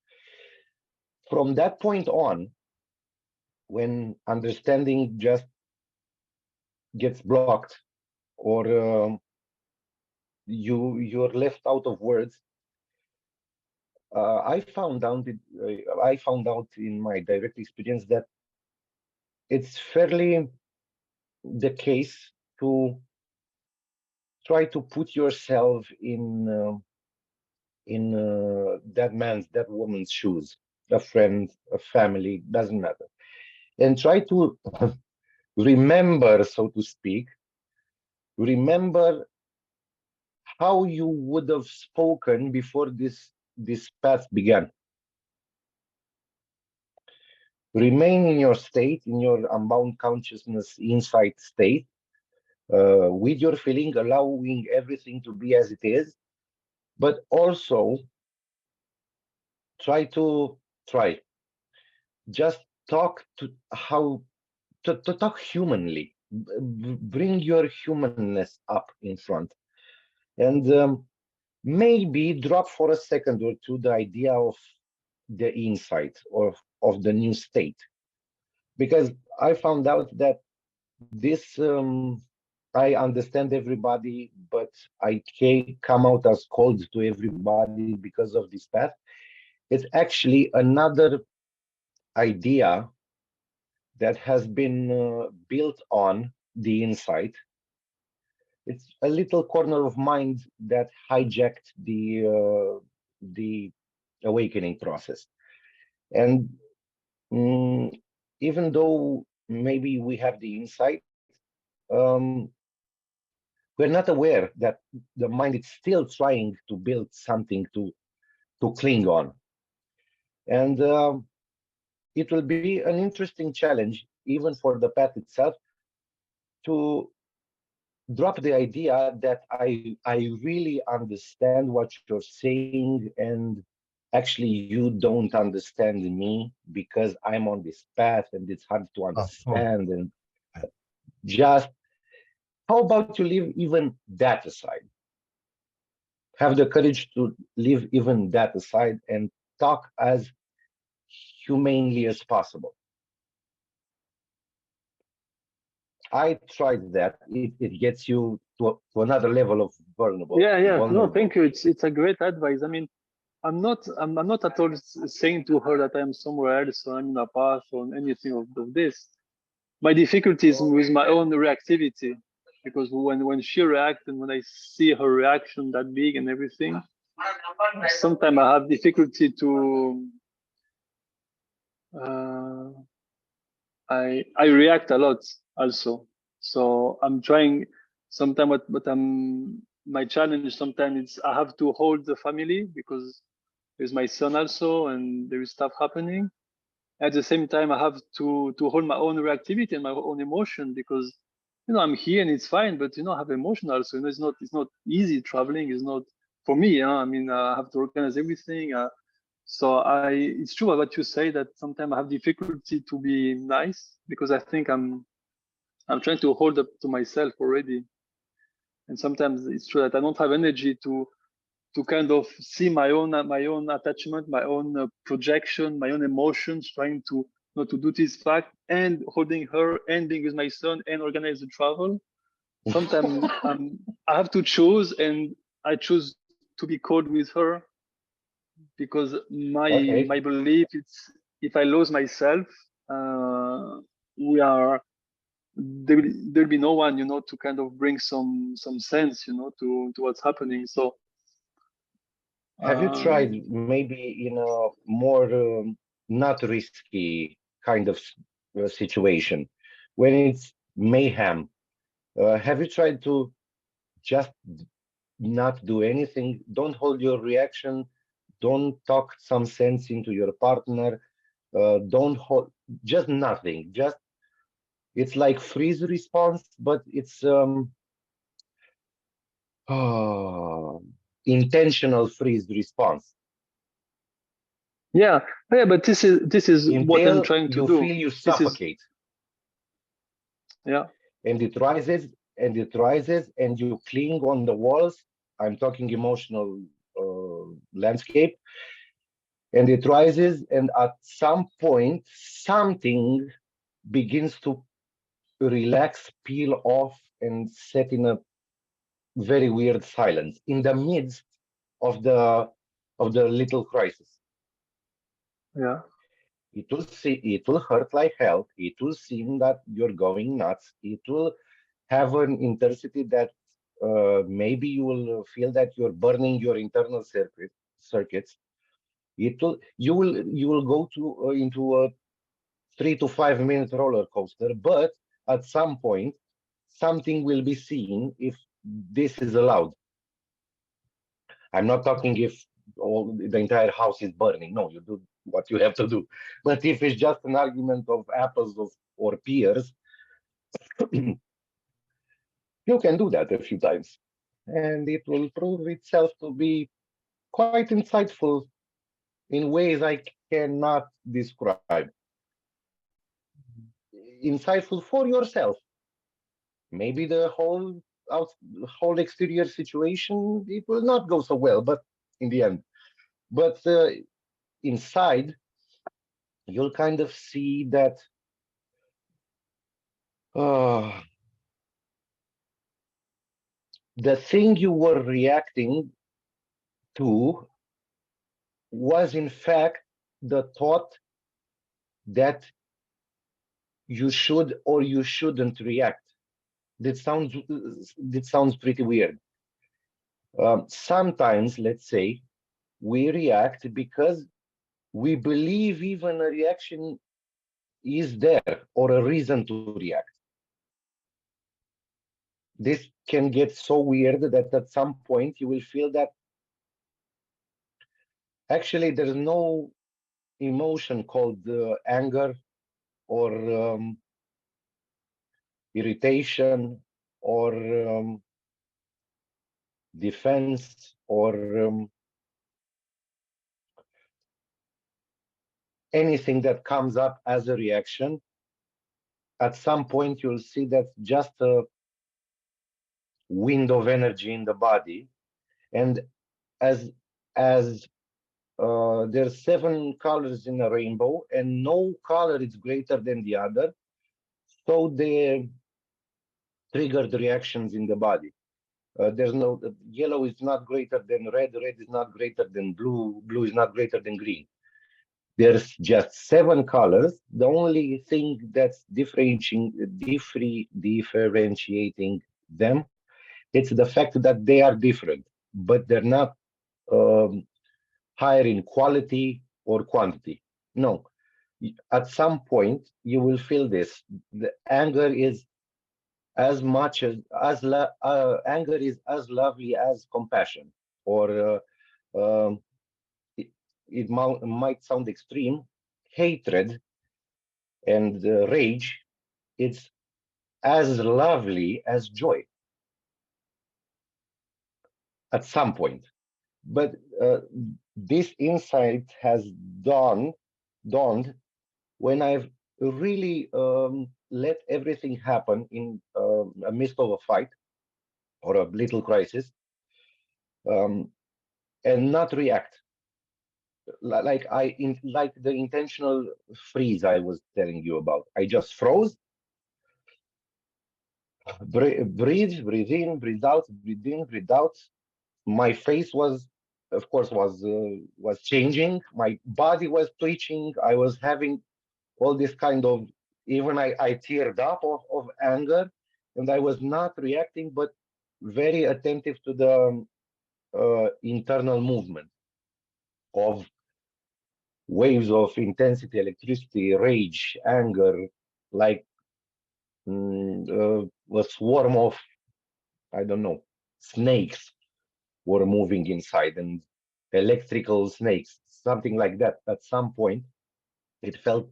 Speaker 7: From that point on, when understanding just gets blocked, or you're left out of words, I found out in my direct experience that it's fairly the case to try to put yourself in that woman's shoes, a friend, a family, doesn't matter, and try to remember, so to speak, remember how you would have spoken before this path began. Remain in your state, in your unbound consciousness insight state, with your feeling, allowing everything to be as it is, but also just talk to talk humanly. Bring your humanness up in front, and maybe drop for a second or two the idea of the insight, or of the new state, because I found out that this I understand everybody, but I can't come out as cold to everybody because of this path. It's actually another idea that has been built on the insight. It's a little corner of mind that hijacked the awakening process. And even though maybe we have the insight, we're not aware that the mind is still trying to build something to cling on. And it will be an interesting challenge, even for the path itself, to drop the idea that I really understand what you're saying, and actually you don't understand me because I'm on this path and it's hard to understand. And just, how about you leave even that aside? Have the courage to leave even that aside and talk as humanely as possible. I tried that. It gets you to another level of vulnerable.
Speaker 5: Yeah. No, thank you. It's a great advice. I mean, I'm not at all saying to her that I'm somewhere else, or I'm in a path, or anything of this. My difficulty is with my own reactivity, because when she reacts, and when I see her reaction that big and everything, sometimes I have difficulty to I react a lot also. So I'm trying sometimes, but my challenge sometimes is I have to hold the family, because with my son also, and there is stuff happening. At the same time, I have to hold my own reactivity and my own emotion, because I'm here and it's fine, but I have emotion also. It's not easy. Traveling is not for me. I mean, I have to organize everything. So it's true what you say, that sometimes I have difficulty to be nice, because I think I'm trying to hold up to myself already, and sometimes it's true that I don't have energy to kind of see my own attachment, my own projection, my own emotions, trying to to do this fact and holding her and being with my son and organize the travel. Sometimes I have to choose, and I choose to be cold with her, because
Speaker 7: Okay.
Speaker 5: my belief it's, if I lose myself, we are there'll be no one to kind of bring some sense to what's happening. So
Speaker 7: Have you tried maybe in a more not risky kind of situation when it's mayhem? Have you tried to just not do anything? Don't hold your reaction. Don't talk some sense into your partner. Don't hold just nothing. Just it's like freeze response, but it's intentional freeze response.
Speaker 5: yeah, yeah, but this is what I'm
Speaker 7: Until
Speaker 5: trying to
Speaker 7: you
Speaker 5: do.
Speaker 7: feel you
Speaker 5: This is,
Speaker 7: suffocate.
Speaker 5: yeah,
Speaker 7: And it rises and it rises and you cling on the walls. I'm talking emotional landscape. And it rises, and at some point something begins to relax, peel off, and set in a very weird silence in the midst of the little crisis.
Speaker 5: yeah,
Speaker 7: It will hurt like hell. It will seem that you're going nuts. It will have an intensity that maybe you will feel that you're burning your internal circuits. You will go to into a 3 to 5 minute roller coaster, but at some point something will be seen if this is allowed. I'm not talking if all the entire house is burning. No, you do what you have to do. But if it's just an argument of apples or pears, you can do that a few times. And it will prove itself to be quite insightful in ways I cannot describe. Insightful for yourself. Maybe the out, whole exterior situation, it will not go so well, but in the end. But inside, you'll kind of see that uh, the thing you were reacting to was in fact the thought that you should or you shouldn't react. That sounds pretty weird. Sometimes, let's say, we react because we believe even a reaction is there or a reason to react. This can get so weird that at some point you will feel that actually there's no emotion called anger or irritation or defense or anything that comes up as a reaction. At some point you'll see that just a wind of energy in the body, and as there's 7 colors in a rainbow and no color is greater than the other, so they triggered reactions in the body. There's no yellow is not greater than red, red is not greater than blue, blue is not greater than green. There's just 7 colors. The only thing that's differentiating them, it's the fact that they are different, but they're not higher in quality or quantity. No, at some point you will feel this. The anger is as much anger is as lovely as compassion, or um, it might sound extreme, hatred and rage, it's as lovely as joy at some point. But this insight has dawned when I've really let everything happen in a midst of a fight or a little crisis, and not react. Like like the intentional freeze I was telling you about. I just froze, breathe in, breathe out, breathe in, breathe out. My face was, of course, was changing. My body was twitching. I was having all this kind of, even I teared up of anger, and I was not reacting, but very attentive to the internal movement of waves of intensity, rage, anger, like a swarm of, I don't know, snakes were moving inside, and electrical snakes, something like that. At some point, it felt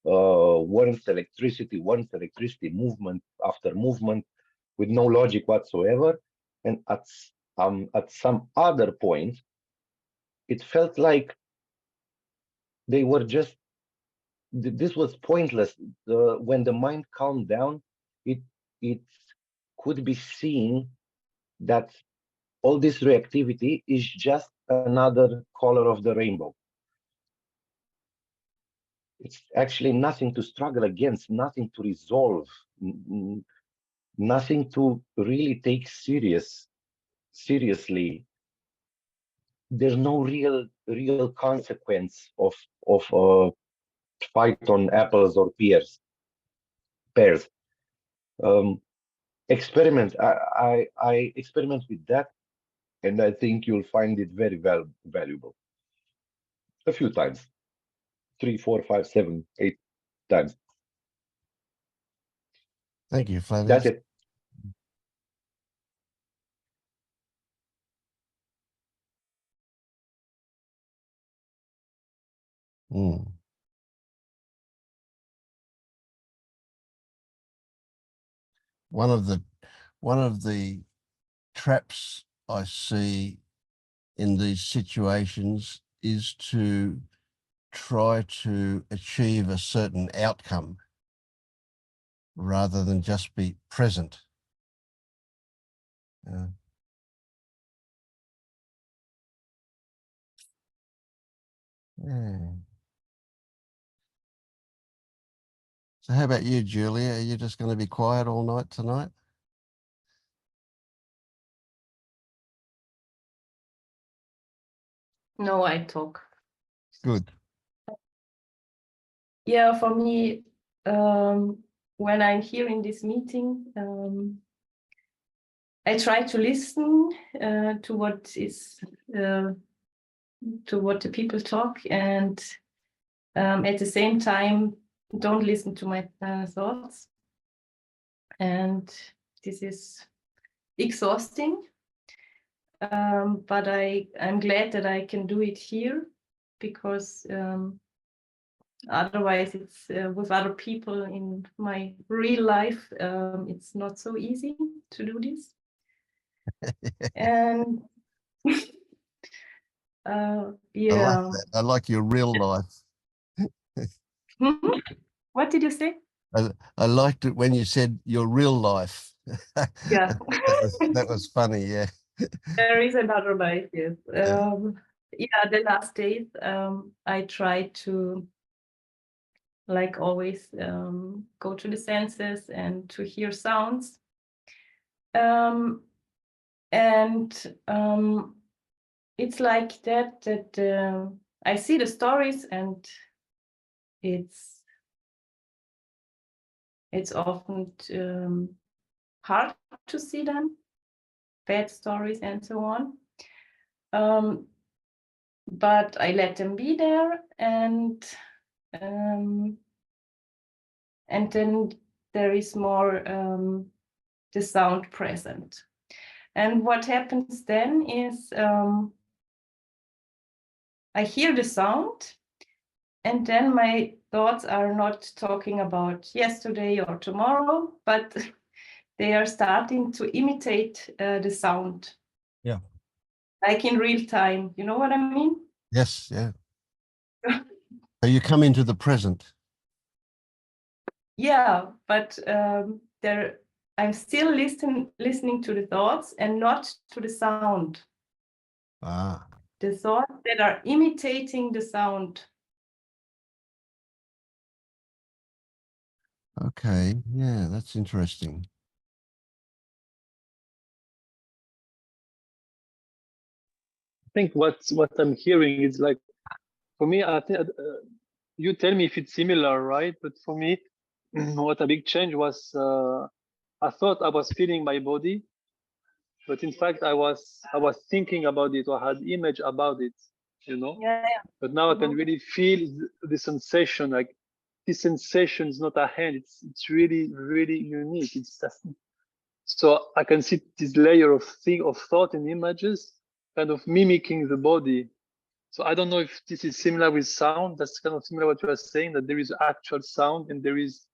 Speaker 7: warmth, electricity, movement after movement, with no logic whatsoever. And at some other point, it felt like they were just, this was pointless. When the mind calmed down, it could be seen that all this reactivity is just another color of the rainbow. It's actually nothing to struggle against, nothing to resolve, nothing to really take seriously. There's no real consequence of fight on apples or pears. Experiment. I experiment with that, and I think you'll find it very valuable. A few times, 3, 4, 5, 7, 8 times.
Speaker 1: Thank you, Flavius.
Speaker 7: That's it.
Speaker 1: Mm. One of the traps I see in these situations is to try to achieve a certain outcome rather than just be present. Yeah. So how about you, Julia? Are you just going to be quiet all night tonight?
Speaker 8: No, I talk.
Speaker 1: Good.
Speaker 8: Yeah, for me, when I'm here in this meeting, I try to listen to what is to what the people talk, and at the same time, don't listen to my thoughts. And this is exhausting, but I'm glad that I can do it here, because otherwise it's with other people in my real life, it's not so easy to do this. And yeah.
Speaker 1: I like that. I like your real life.
Speaker 8: What did you say?
Speaker 1: I liked it when you said your real life.
Speaker 8: Yeah.
Speaker 1: that was funny. Yeah.
Speaker 8: There is another life, yes. Yeah, the last days I try to, like always, go to the senses and to hear sounds. And it's like that I see the stories, and it's often hard to see them, bad stories and so on. But I let them be there, and then there is more the sound present. And what happens then is I hear the sound, and then my thoughts are not talking about yesterday or tomorrow, but they are starting to imitate the sound.
Speaker 1: Yeah.
Speaker 8: Like in real time. You know what I mean?
Speaker 1: Yes, yeah. So you come into the present.
Speaker 8: Yeah, but I'm still listening to the thoughts and not to the sound.
Speaker 1: Ah,
Speaker 8: The thoughts that are imitating the sound.
Speaker 1: okay. Yeah, that's interesting.
Speaker 5: I think what I'm hearing is like, for me, I think you tell me if it's similar, right? But for me, what a big change was, I thought I was feeling my body, but in fact I was thinking about it, or had image about it, you know.
Speaker 8: Yeah.
Speaker 5: But now I can
Speaker 8: Mhm.
Speaker 5: really feel the sensation. Like, this sensation is not a hand. It's really unique. It's just, so I can see this layer of thought and images kind of mimicking the body. So I don't know if this is similar with sound. That's kind of similar what you are saying, that there is actual sound and there is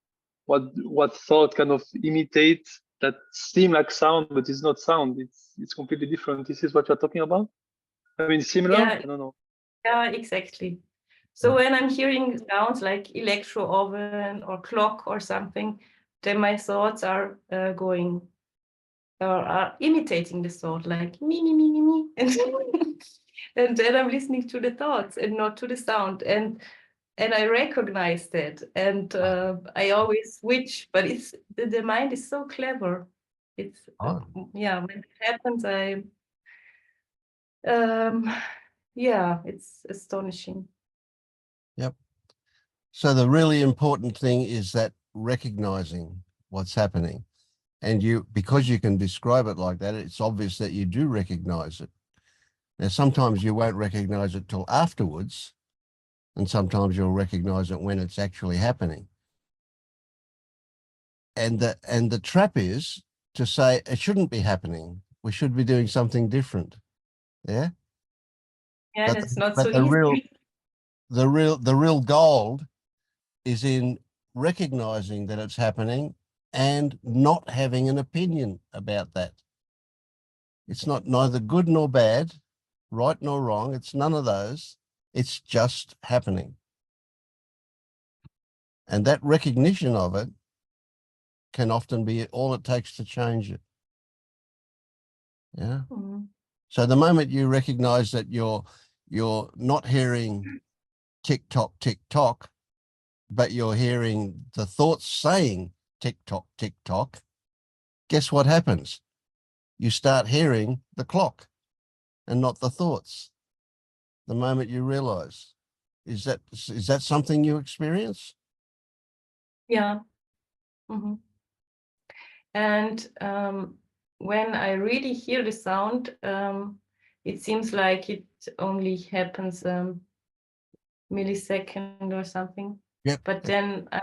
Speaker 5: what thought kind of imitate that seem like sound, but it's not sound. It's completely different. This is what you're talking about? I mean, similar?
Speaker 8: Yeah,
Speaker 5: I don't know.
Speaker 8: yeah, exactly. So when I'm hearing sounds like electro oven or clock or something, then my thoughts are going or are imitating the thought, like me, and then I'm listening to the thoughts and not to the sound, and I recognize that, and I always switch, but it's the mind is so clever. It's yeah, when it happens, yeah, it's astonishing.
Speaker 1: Yep. So the really important thing is that recognizing what's happening. And because you can describe it like that, it's obvious that you do recognize it. Now, sometimes you won't recognize it till afterwards, and sometimes you'll recognize it when it's actually happening. And the trap is to say it shouldn't be happening. We should be doing something different. Yeah.
Speaker 8: Yeah,
Speaker 1: But
Speaker 8: and it's not
Speaker 1: but
Speaker 8: so easy.
Speaker 1: the real gold is in recognizing that it's happening and not having an opinion about that. It's not neither good nor bad, right nor wrong. It's none of those. It's just happening. And that recognition of it can often be all it takes to change it. Yeah.
Speaker 8: Mhm.
Speaker 1: So the moment you recognize that you're not hearing tick tock, but you're hearing the thoughts saying tick tock, guess what happens? You start hearing the clock and not the thoughts. The moment you realize, is that something you experience?
Speaker 8: Yeah. Mhm. And when I really hear the sound, it seems like it only happens millisecond or something.
Speaker 1: Yep.
Speaker 8: But then I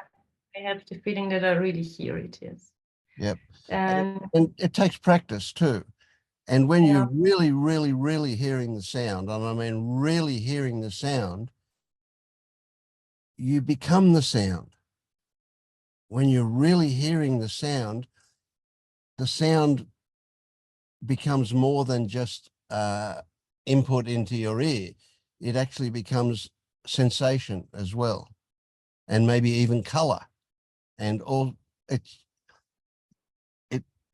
Speaker 8: have the feeling that I really hear it. Yes.
Speaker 1: Yep.
Speaker 8: And
Speaker 1: it takes practice too. And when
Speaker 8: yeah.
Speaker 1: you're really hearing the sound, and I mean really hearing the sound, you become the sound. When you're really hearing the sound becomes more than just input into your ear. It actually becomes sensation as well, and maybe even color, and all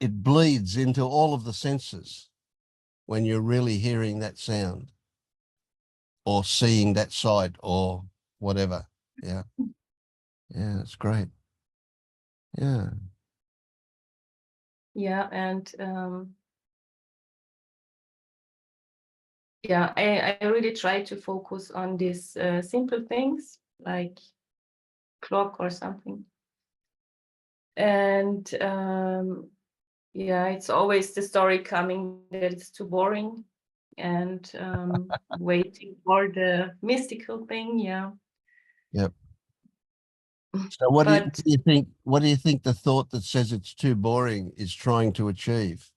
Speaker 1: it bleeds into all of the senses when you're really hearing that sound or seeing that sight or whatever. Yeah. Yeah, it's great. Yeah.
Speaker 8: Yeah, and yeah, I really try to focus on these simple things like clock or something. And yeah, it's always the story coming that it's too boring, and waiting for the mystical thing. Yeah.
Speaker 1: Yep. So what
Speaker 8: But
Speaker 1: do you think? What do you think the thought that says it's too boring is trying to achieve?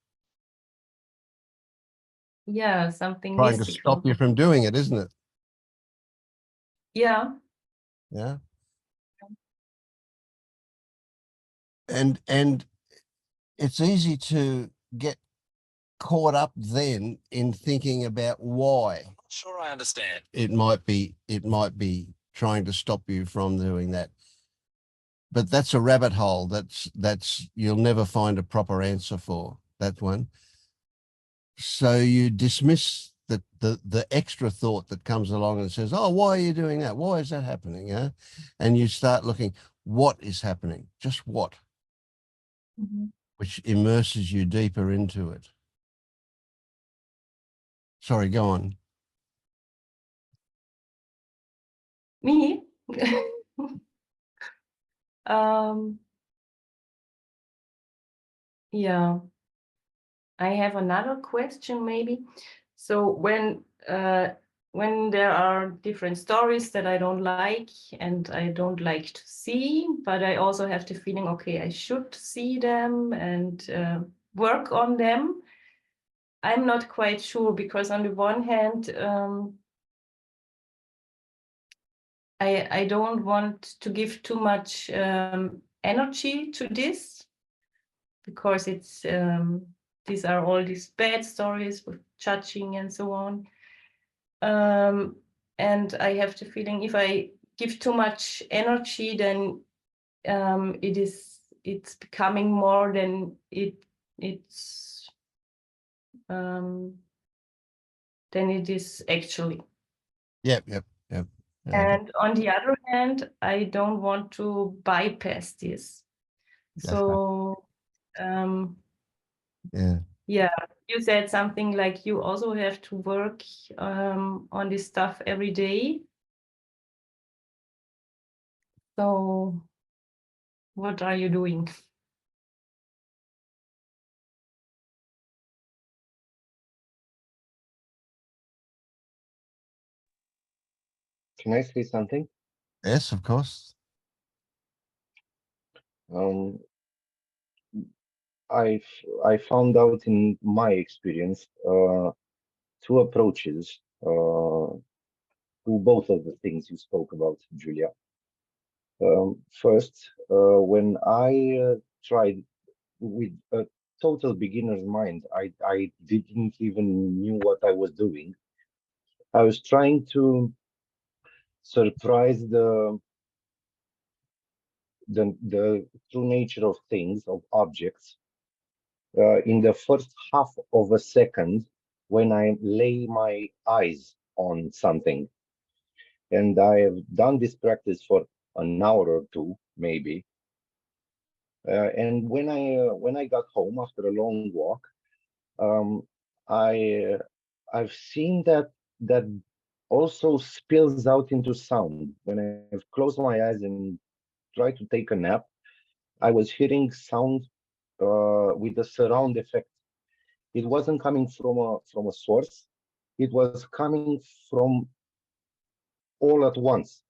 Speaker 8: yeah, something
Speaker 1: Trying to
Speaker 8: mystical.
Speaker 1: stop you from doing it, isn't it?
Speaker 8: Yeah.
Speaker 1: Yeah. And it's easy to get caught up then in thinking about why.
Speaker 9: Sure, I understand.
Speaker 1: It might be trying to stop you from doing that. But that's a rabbit hole. That's you'll never find a proper answer for that one. So you dismiss the extra thought that comes along and says, oh, why are you doing that? Why is that happening? Yeah. And you start looking, what is happening? Just what? Which immerses you deeper into it. Sorry, go on.
Speaker 8: Me? Yeah, I have another question maybe. So when there are different stories that I don't like and I don't like to see, but I also have the feeling, okay, I should see them and work on them. I'm not quite sure, because on the one hand, I don't want to give too much energy to this, because it's these are all these bad stories with judging and so on. And I have the feeling if I give too much energy, then it's becoming more than it's than it is actually.
Speaker 1: Yep.
Speaker 8: And on the other hand, I don't want to bypass this. So yeah, you said something like you also have to work on this stuff every day. So what are you doing?
Speaker 7: Can I say something?
Speaker 1: Yes, of course.
Speaker 7: I found out in my experience two approaches to both of the things you spoke about, Julia. First, when I tried with a total beginner's mind, I didn't even knew what I was doing. I was trying to surprise the true nature of things, of objects, in the first half of a second when I lay my eyes on something. And I have done this practice for an hour or two, maybe. And when I got home after a long walk, um, I've seen that also spills out into sound. When I've closed my eyes and tried to take a nap, I was hearing sound with a surround effect. It wasn't coming from a source. It was coming from all at once.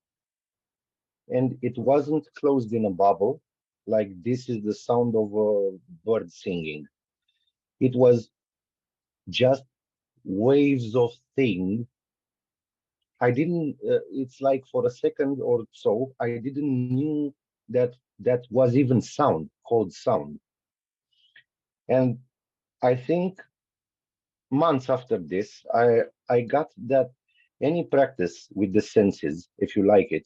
Speaker 7: And it wasn't closed in a bubble, like this is the sound of a bird singing. It was just waves of thing. I didn't, it's like for a second or so, I didn't knew that that was even sound, called sound. And I think months after this, I got that any practice with the senses, if you like it,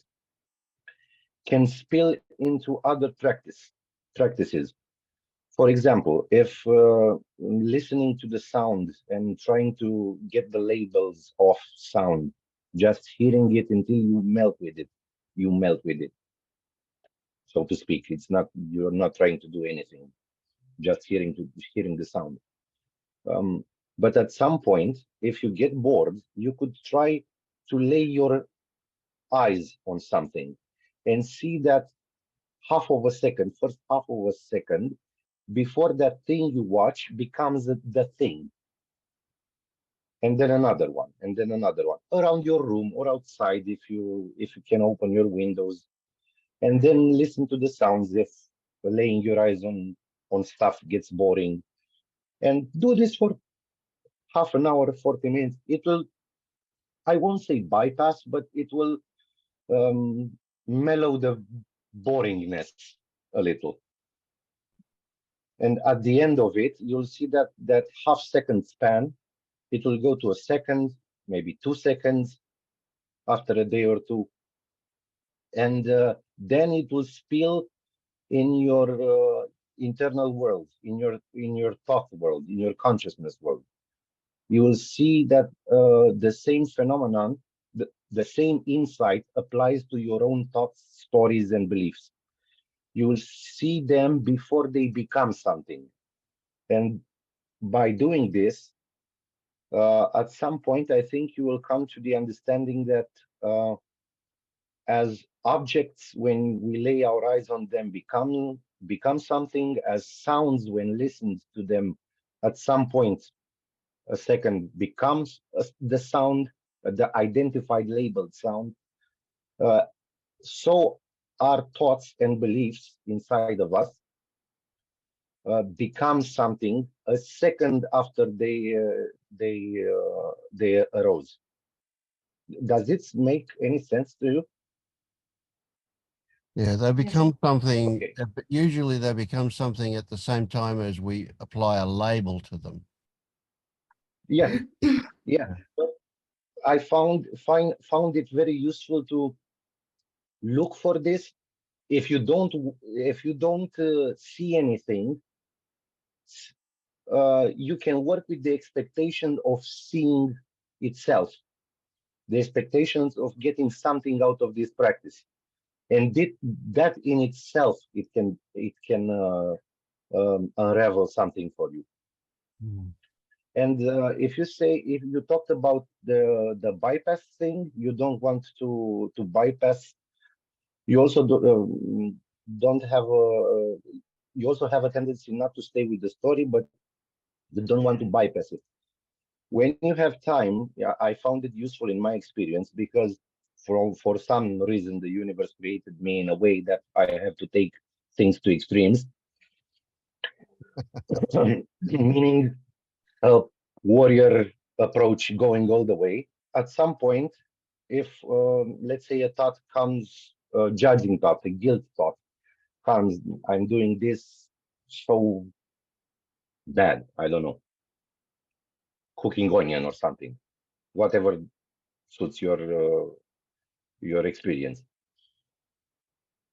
Speaker 7: can spill into other practices. For example, if listening to the sound and trying to get the labels of sound, just hearing it until you melt with it, so to speak. It's not, you're not trying to do anything, just hearing the sound. But at some point, if you get bored, you could try to lay your eyes on something and see that first half of a second before that thing you watch becomes the thing. And then another one, and then another one around your room or outside if you can open your windows, and then listen to the sounds if laying your eyes on stuff gets boring. And do this for half an hour, 40 minutes. It will, I won't say bypass, but it will mellow the boringness a little. And at the end of it, you'll see that that half-second span, it will go to a second, maybe 2 seconds after a day or two. And then it will spill in your internal world, in your thought world, in your consciousness world. You will see that the same phenomenon, the same insight applies to your own thoughts, stories, and beliefs. You will see them before they become something. And by doing this, at some point, I think you will come to the understanding that as objects, when we lay our eyes on them, become something, as sounds, when listened to them, at some point, a second becomes the sound, the identified labeled sound. So our thoughts and beliefs inside of us become something a second after they arose. Does it make any sense to you?
Speaker 1: Yeah, they become something,
Speaker 7: Okay.
Speaker 1: but usually they become something at the same time as we apply a label to them.
Speaker 7: Yeah, yeah. But I found it very useful to look for this. If you don't see anything, you can work with the expectation of seeing itself, the expectations of getting something out of this practice, and that in itself, it can unravel something for you. And if you talked about the bypass thing, you don't want to bypass. You also don't have a. You also have a tendency not to stay with the story, but you don't want to bypass it. When you have time, yeah, I found it useful in my experience, because for some reason the universe created me in a way that I have to take things to extremes. Meaning a warrior approach, going all the way. At some point, if let's say a thought comes, judging thought, a guilt thought comes, I'm doing this so bad, I don't know, cooking onion or something, whatever suits your experience.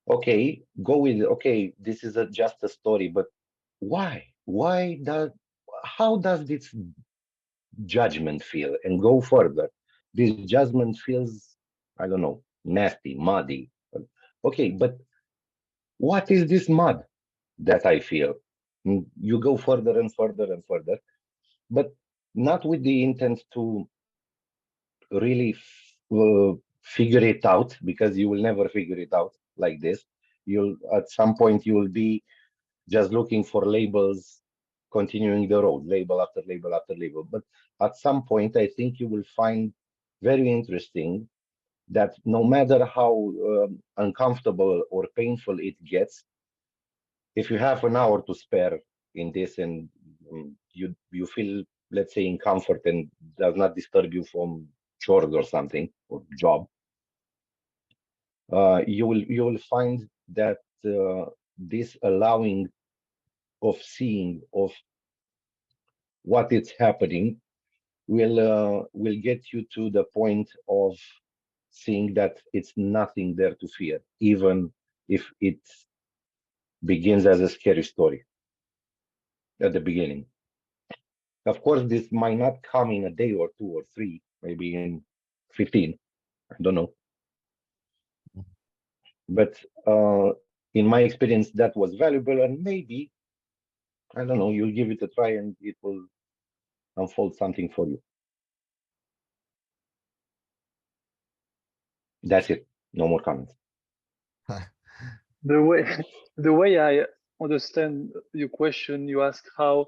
Speaker 7: Okay, go with it. Okay, this is just a story, but why? How does this judgment feel? And go further. This judgment feels, I don't know, nasty, muddy. Okay, but what is this mud that I feel? You go further and further and further, but not with the intent to really figure it out, because you will never figure it out like this. You'll at some point you will be just looking for labels, continuing the road, label after label after label. But at some point, I think you will find very interesting that no matter how uncomfortable or painful it gets, if you have an hour to spare in this, and you feel, let's say, in comfort and does not disturb you from chores or something, or job, you will find that this allowing of seeing of what is happening will get you to the point of seeing that it's nothing there to fear, even if it begins as a scary story at the beginning. Of course, this might not come in a day or two or three, maybe in 15, I don't know. But in my experience, that was valuable, and maybe, I don't know, you'll give it a try and it will unfold something for you. That's it. No more comments.
Speaker 5: The way I understand your question, you ask how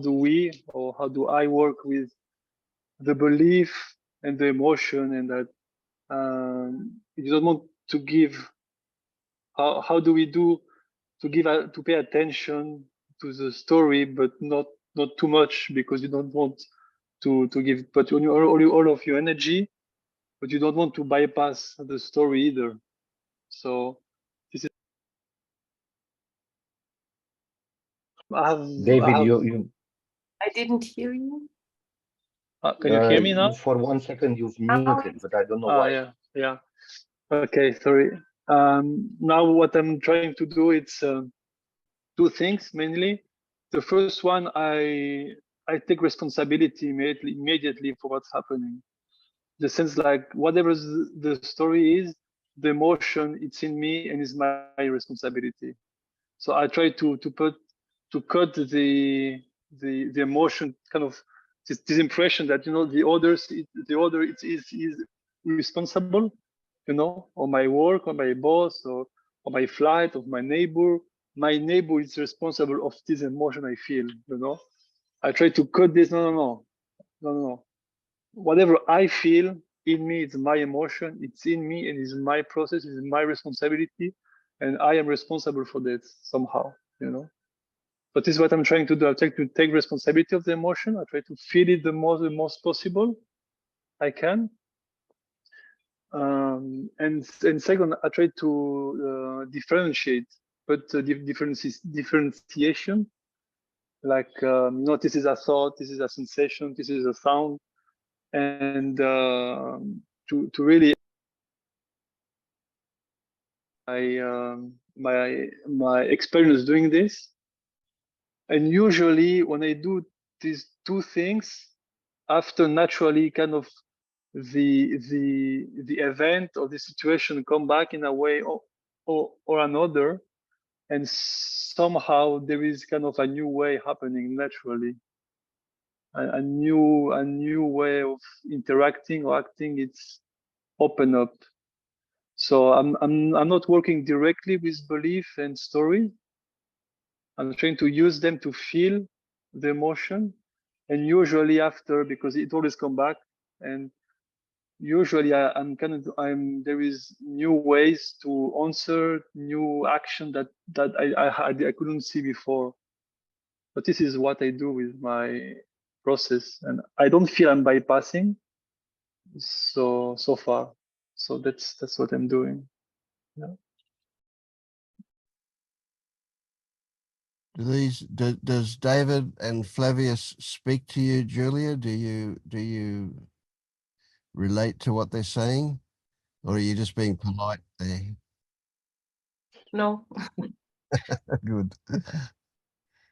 Speaker 5: do we, or how do I work with the belief and the emotion, and that you don't want to give. How do we do to give to pay attention to the story, but not too much, because you don't want to give, but all of your energy, but you don't want to bypass the story either. So this is
Speaker 7: David, you
Speaker 8: I didn't hear you.
Speaker 5: can you hear me now?
Speaker 7: for 1 second you've muted, but I don't know why.
Speaker 5: Yeah. Okay, sorry. Now what I'm trying to do, it's two things mainly. The first one, I take responsibility immediately for what's happening. The sense like whatever the story is, the emotion, it's in me and is my responsibility. So I try to cut the emotion, kind of this impression that, you know, the other is responsible, you know, or my work, or my boss, or my flight, of my neighbor. My neighbor is responsible of this emotion I feel, you know. I try to cut this. No. Whatever I feel in me, it's my emotion. It's in me, and it's my process. It's my responsibility, and I am responsible for that somehow, you know. But this is what I'm trying to do. I try to take responsibility of the emotion. I try to feel it the most possible I can. And second, I try to differentiate, but differentiation. Like, you know, this is a thought, this is a sensation, this is a sound, and to really my experience doing this. And usually when I do these two things, after naturally kind of the event or the situation come back in a way or another, and somehow there is kind of a new way happening naturally, a new way of interacting or acting. It's open up. So I'm not working directly with belief and story. I'm trying to use them to feel the emotion, and usually after, because it always come back, and usually there is new ways to answer, new action that I couldn't see before. But this is what I do with my process, and I don't feel I'm bypassing so far. So that's what I'm doing. Yeah.
Speaker 1: Does David and Flavius speak to you, Julia? Do you relate to what they're saying, or are you just being polite there?
Speaker 8: No.
Speaker 1: Good.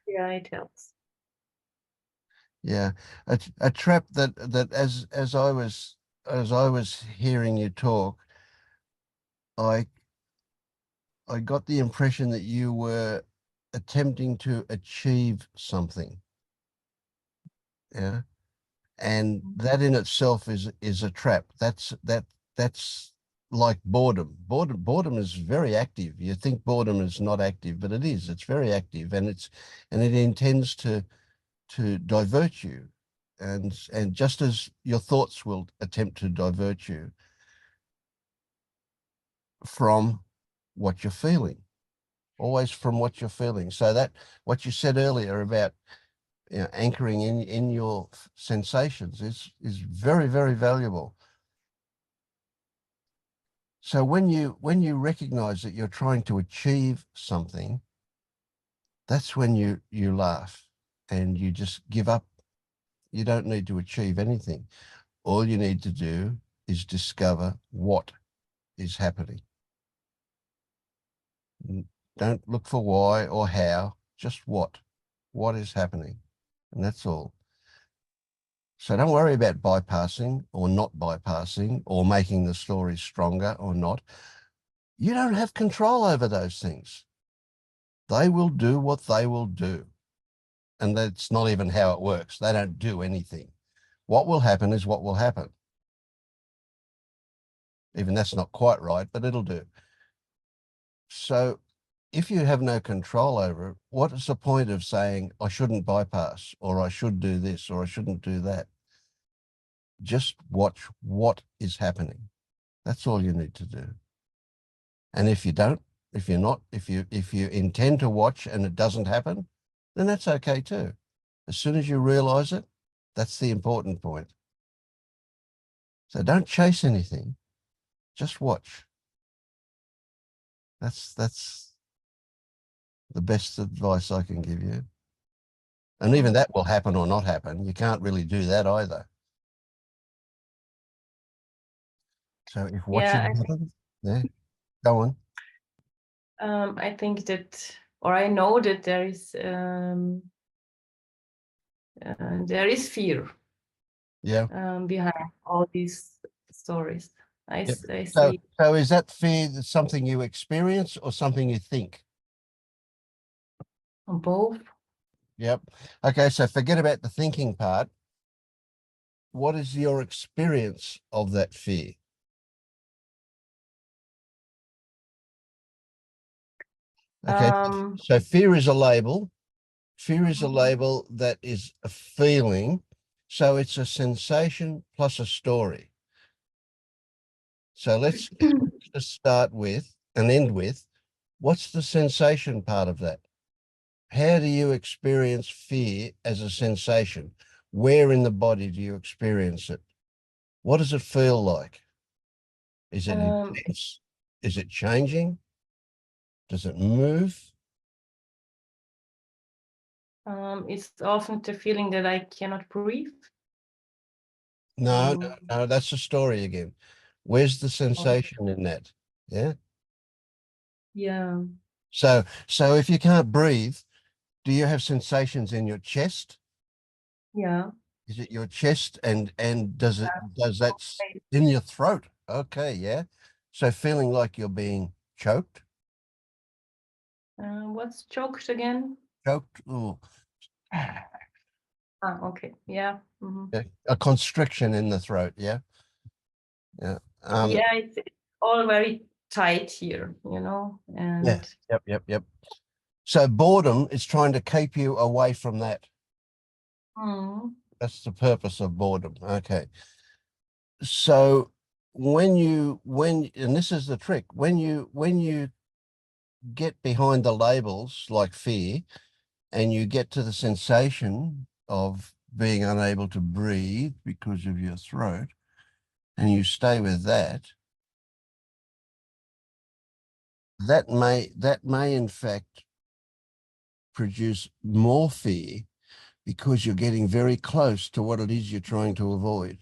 Speaker 8: Yeah, it helps.
Speaker 1: Yeah, a trap that as I was hearing you talk, I got the impression that you were attempting to achieve something. Yeah. And that in itself is a trap. That's like boredom. Boredom is very active. You think boredom is not active, but it is. It's very active, and it intends to divert you, and just as your thoughts will attempt to divert you from what you're feeling, always from what you're feeling. So that what you said earlier about, you know, anchoring in your sensations is very, very valuable. So when you recognize that you're trying to achieve something, that's when you laugh and you just give up. You don't need to achieve anything. All you need to do is discover what is happening. Don't look for why or how, just what is happening. And that's all. So don't worry about bypassing or not bypassing or making the story stronger or not. You don't have control over those things. They will do what they will do. And that's not even how it works. They don't do anything. What will happen is what will happen. Even that's not quite right, but it'll do. So if you have no control over it, what is the point of saying, I shouldn't bypass, or I should do this, or I shouldn't do that? Just watch what is happening. That's all you need to do. And if you intend to watch and it doesn't happen, then that's okay too. As soon as you realize it, that's the important point. So don't chase anything. Just watch. That's the best advice I can give you. And even that will happen or not happen. You can't really do that either. So if watching
Speaker 8: Yeah,
Speaker 1: happens, yeah, go on.
Speaker 8: I think that, or I know that there is fear
Speaker 1: Yeah.
Speaker 8: behind all these stories. I
Speaker 1: Yep.
Speaker 8: I
Speaker 1: So,
Speaker 8: see.
Speaker 1: so is that fear something you experience or something you think?
Speaker 8: Both.
Speaker 1: Yep. Okay. So forget about the thinking part. What is your experience of that fear? Okay. So fear is a label. Fear is a label that is a feeling. So it's a sensation plus a story. So let's just start with and end with, what's the sensation part of that? How do you experience fear as a sensation? Where in the body do you experience it? What does it feel like? Is it intense? Is it changing? Does it move?
Speaker 8: It's often the feeling that I cannot breathe.
Speaker 1: No, no, that's a story again. Where's the sensation in that? Yeah.
Speaker 8: Yeah.
Speaker 1: So if you can't breathe, do you have sensations in your chest?
Speaker 8: Yeah.
Speaker 1: Is it your chest and does that in your throat? Okay, yeah. So feeling like you're being choked?
Speaker 8: What's choked again?
Speaker 1: Choked? Oh,
Speaker 8: Okay. Yeah.
Speaker 1: yeah. A constriction in the throat, yeah. Yeah.
Speaker 8: Yeah, it's all very tight here, and
Speaker 1: Yeah. Yep. So boredom is trying to keep you away from that. That's the purpose of boredom. Okay. So and this is the trick, when you get behind the labels like fear and you get to the sensation of being unable to breathe because of your throat and you stay with that, that may in fact produce more fear because you're getting very close to what it is you're trying to avoid.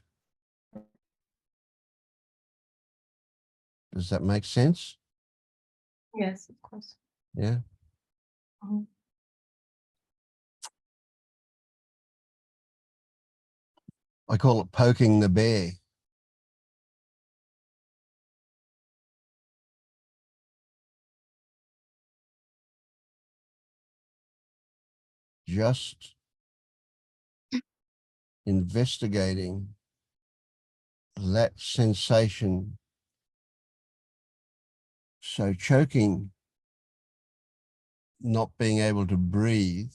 Speaker 1: Does that make sense?
Speaker 8: yes, of course.
Speaker 1: Yeah. I call it poking the bear. Just investigating that sensation. So choking, not being able to breathe,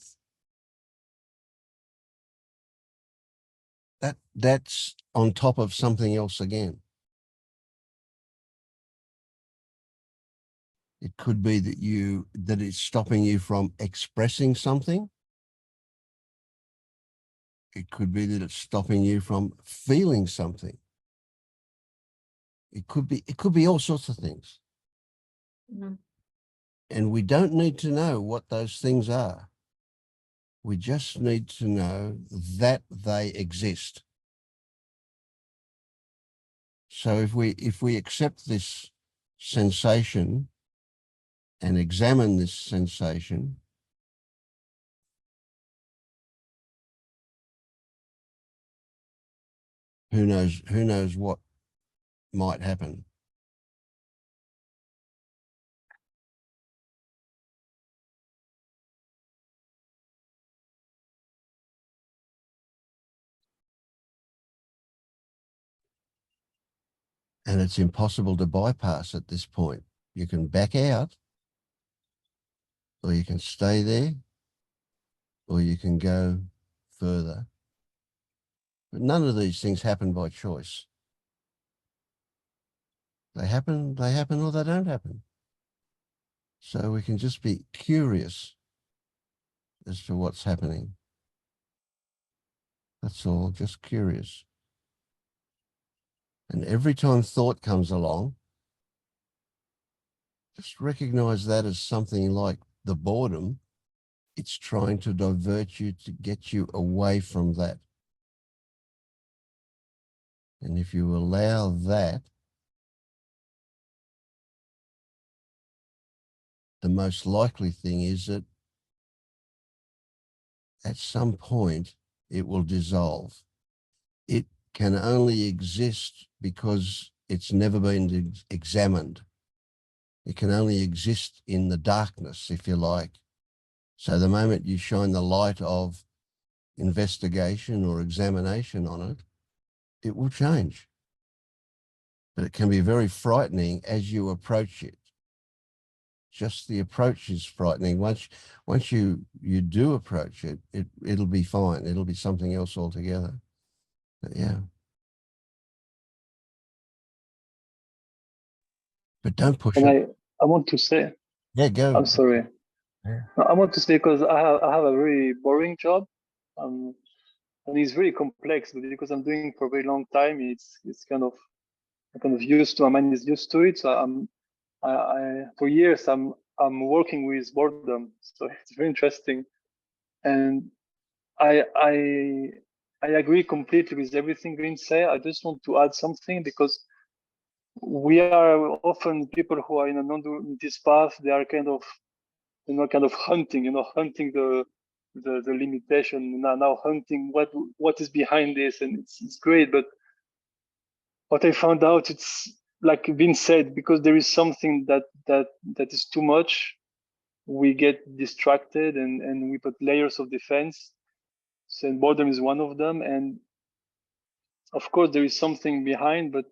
Speaker 1: that's on top of something else again. It could be that it's stopping you from expressing something. It could be that it's stopping you from feeling something. It could be all sorts of things. And we don't need to know what those things are. We just need to know that they exist. So if we accept this sensation and examine this sensation, who knows what might happen. And it's impossible to bypass at this point. You can back out, or you can stay there, or you can go further. But none of these things happen by choice. They happen, or they don't happen. So we can just be curious as to what's happening. That's all, just curious. And every time thought comes along, just recognize that as something like the boredom. It's trying to divert you, to get you away from that. And if you allow that, the most likely thing is that at some point it will dissolve. It can only exist because it's never been examined. It can only exist in the darkness, if you like. So the moment you shine the light of investigation or examination on it, it will change. But it can be very frightening as you approach it. Just the approach is frightening. Once you do approach it, it'll be fine. It'll be something else altogether. But yeah. But don't push
Speaker 5: And
Speaker 1: it.
Speaker 5: I want to say,
Speaker 1: Yeah, go.
Speaker 5: I'm sorry.
Speaker 1: Yeah.
Speaker 5: No, I want to say because I have a very boring job, and it's very complex. But because I'm doing for a very long time, it's kind of I'm kind of used to. My mind is used to it. So I for years I'm working with boredom. So it's very interesting, and I I I agree completely with everything Green said. I just want to add something because we are often people who are in a non-this path. They are kind of kind of hunting, hunting the limitation, now hunting what is behind this, and it's great. But what I found out, it's like Vince said, because there is something that is too much, we get distracted and we put layers of defense. So boredom is one of them, and of course there is something behind, but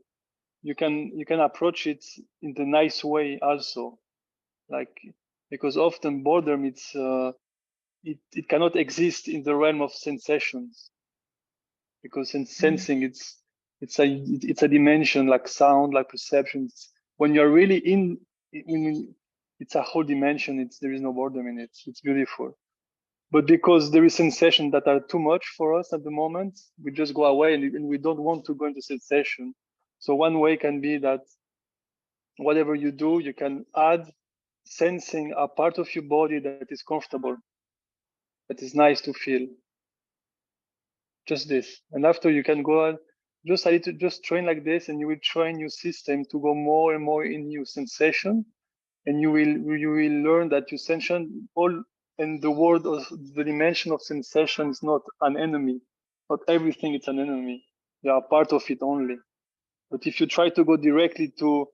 Speaker 5: you can approach it in the nice way also, like because often boredom it cannot exist in the realm of sensations, because in sensing it's a dimension like sound, like perceptions. When you're really it's a whole dimension. There is no boredom in it. It's beautiful. But because there is sensations that are too much for us at the moment, we just go away and we don't want to go into sensation. So one way can be that whatever you do, you can add sensing a part of your body that is comfortable, that is nice to feel. Just this. And after you can go on, just a little, just train like this, and you will train your system to go more and more in your sensation. And you will learn that your sensation all and the world of the dimension of sensation is not an enemy. Not everything is an enemy. They are part of it only. But if you try to go directly to,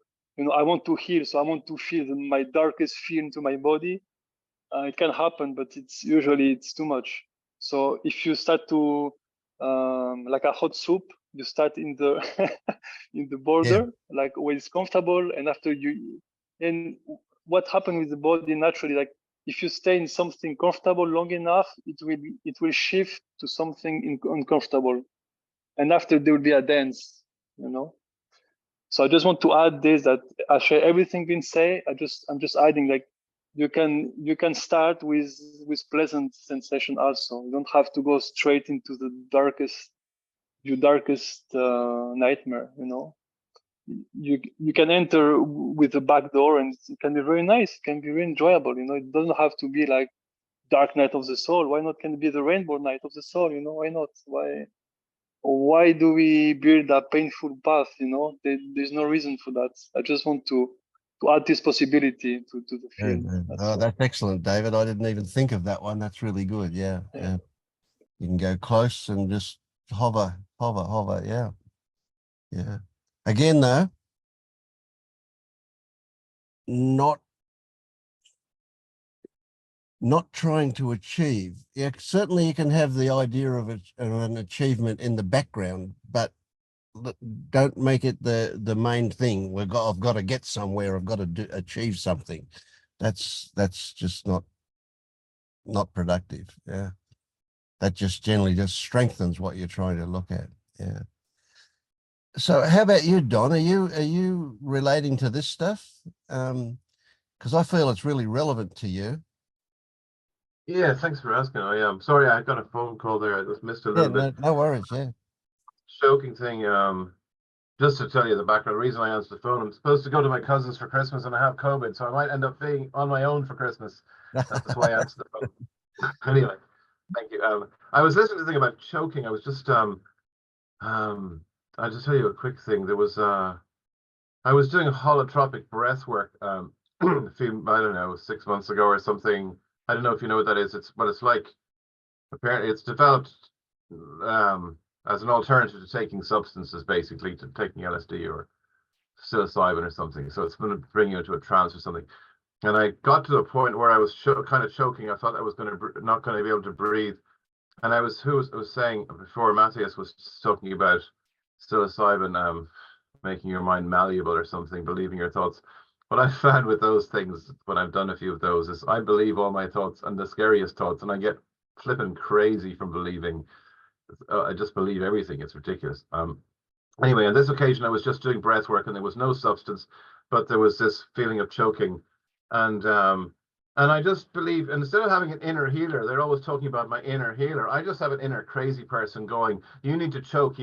Speaker 5: I want to heal, so I want to feel my darkest fear into my body, it can happen, but it's too much. So if you start to like a hot soup, you start in the in the border, like where it's comfortable, and after and what happens with the body naturally, like if you stay in something comfortable long enough, it will shift to something uncomfortable, and after there will be a dance, So I just want to add this, that I share everything Vince say. I'm just adding, like you can start with pleasant sensation also. You don't have to go straight into the your darkest nightmare. You can enter with the back door, and it can be very nice. It can be very enjoyable. It doesn't have to be like dark night of the soul. Why not? Can it be the rainbow night of the soul? Why not? Why do we build a painful path? There's no reason for that. I just want to add this possibility to the film.
Speaker 1: That's excellent, David. I didn't even think of that one. That's really good. Yeah. You can go close and just hover. Yeah. Again, though, not trying to achieve. Yeah, certainly you can have the idea of an achievement in the background, but don't make it the main thing. I've got to get somewhere. I've got to achieve something. That's just not productive. Yeah, that just generally just strengthens what you're trying to look at. Yeah. So how about you, Don? Are you relating to this stuff? Because I feel it's really relevant to you.
Speaker 9: Yeah, thanks for asking. I am sorry I got a phone call there. I just missed a little bit.
Speaker 1: No worries. Yeah.
Speaker 9: Choking thing. just to tell you the background, the reason I answered the phone, I'm supposed to go to my cousin's for Christmas and I have COVID, so I might end up being on my own for Christmas. That's why I answered the phone. Anyway, thank you. I was listening to the thing about choking. I was just I'll just tell you a quick thing. There was I was doing holotropic breath work a few, I don't know, 6 months ago or something. I don't know if you know what that is. It's like, apparently it's developed as an alternative to taking substances, basically to taking LSD or psilocybin or something. So it's going to bring you into a trance or something. And I got to the point where I was kind of choking. I thought I was not going to be able to breathe. And I was saying before, Matthias was talking about psilocybin making your mind malleable or something, believing your thoughts. What I found with those things, when I've done a few of those, is I believe all my thoughts and the scariest thoughts, and I get flipping crazy from believing. I just believe everything. It's ridiculous. Anyway, on this occasion, I was just doing breath work, and there was no substance, but there was this feeling of choking, and I just believe, instead of having an inner healer, they're always talking about my inner healer. I just have an inner crazy person going, you need to choke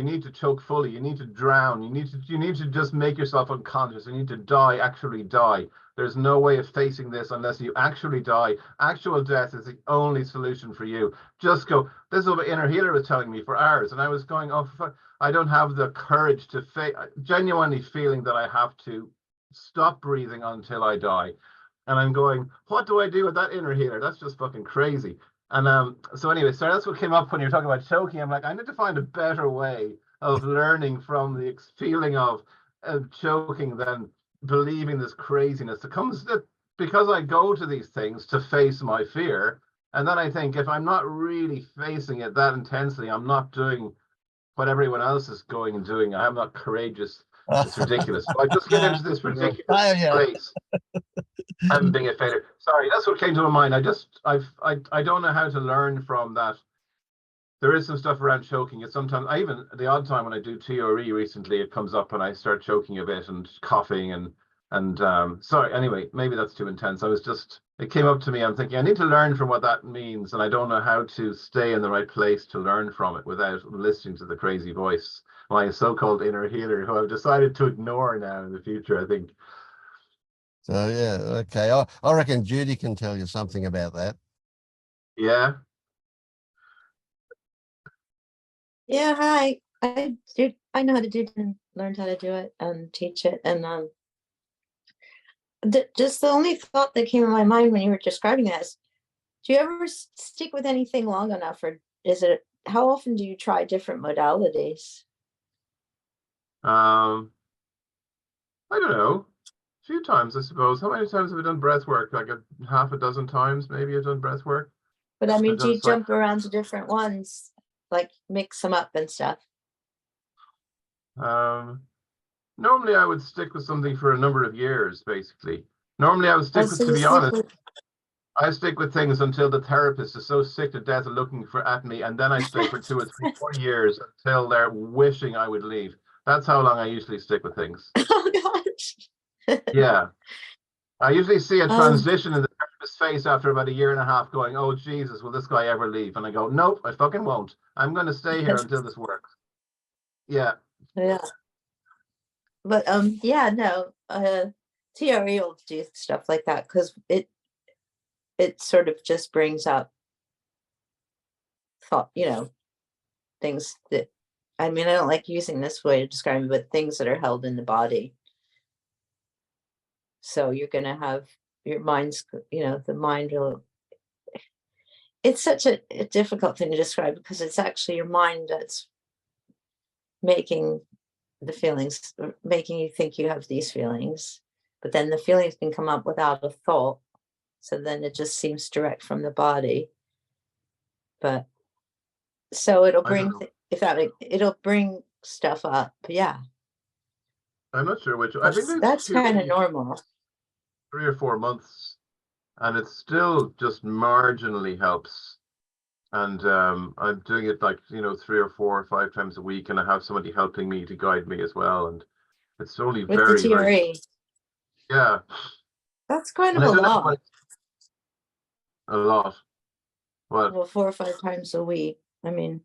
Speaker 9: fully, you need to drown, you need to just make yourself unconscious, you need to die, actually die. There's no way of facing this unless you actually die. Actual death is the only solution for you. Just go. This is what my inner healer was telling me for hours, and I was going, oh, fuck. I don't have the courage to genuinely feeling that I have to stop breathing until I die. And I'm going, what do I do with that inner healer? That's just fucking crazy. And so anyway, so that's what came up when you're talking about choking. I'm like, I need to find a better way of learning from the feeling of choking than believing this craziness. It comes because I go to these things to face my fear. And then I think if I'm not really facing it that intensely, I'm not doing what everyone else is going and doing. I'm not courageous. It's ridiculous. So I just get into this ridiculous place. I'm being a failure. Sorry, that's what came to my mind. I don't know how to learn from that. There is some stuff around choking. It's sometimes even the odd time when I do TRE recently, it comes up and I start choking a bit and coughing and sorry. Anyway, maybe that's too intense. It came up to me. I'm thinking I need to learn from what that means, and I don't know how to stay in the right place to learn from it without listening to the crazy voice, my so-called inner healer, who I've decided to ignore now in the future, I think.
Speaker 1: So yeah, okay. I reckon Judy can tell you something about that.
Speaker 9: Yeah.
Speaker 10: Yeah, hi. I know how to do it and learned how to do it and teach it. And just the only thought that came in my mind when you were describing this, do you ever stick with anything long enough, or how often do you try different modalities?
Speaker 9: I don't know. A few times, I suppose. How many times have I done breath work? Like half a dozen times, maybe I've done breath work.
Speaker 10: But I mean, do you jump around to different ones, like mix them up and stuff?
Speaker 9: Normally I would stick with something for a number of years, basically. Normally I would stick with, to be honest, I stick with things until the therapist is so sick to death of looking at me, and then I stay for 2 or 3, 4 years until they're wishing I would leave. That's how long I usually stick with things.
Speaker 10: Oh gosh.
Speaker 9: Yeah. I usually see a transition in the therapist's face after about 1.5 years going, oh Jesus, will this guy ever leave? And I go, nope, I fucking won't. I'm going to stay here until this works. Yeah.
Speaker 10: Yeah. But yeah, no, TRE will do stuff like that because it sort of just brings up thought, things that, I mean, I don't like using this way to describe it, but things that are held in the body. So you're going to have your mind's, the mind will, it's such a difficult thing to describe because it's actually your mind that's making the feelings, making you think you have these feelings, but then the feelings can come up without a thought. So then it just seems direct from the body. But so it'll bring, it'll bring stuff up. Yeah.
Speaker 9: I'm not sure which. I think
Speaker 10: that's kind of normal.
Speaker 9: 3 or 4 months, and it still just marginally helps. And I'm doing it like 3 or 4 or 5 times a week, and I have somebody helping me to guide me as well. And it's only
Speaker 10: with
Speaker 9: very,
Speaker 10: the TRE.
Speaker 9: very, yeah.
Speaker 10: That's kind of a lot.
Speaker 9: A lot. What?
Speaker 10: Well, 4 or 5 times a week. I mean,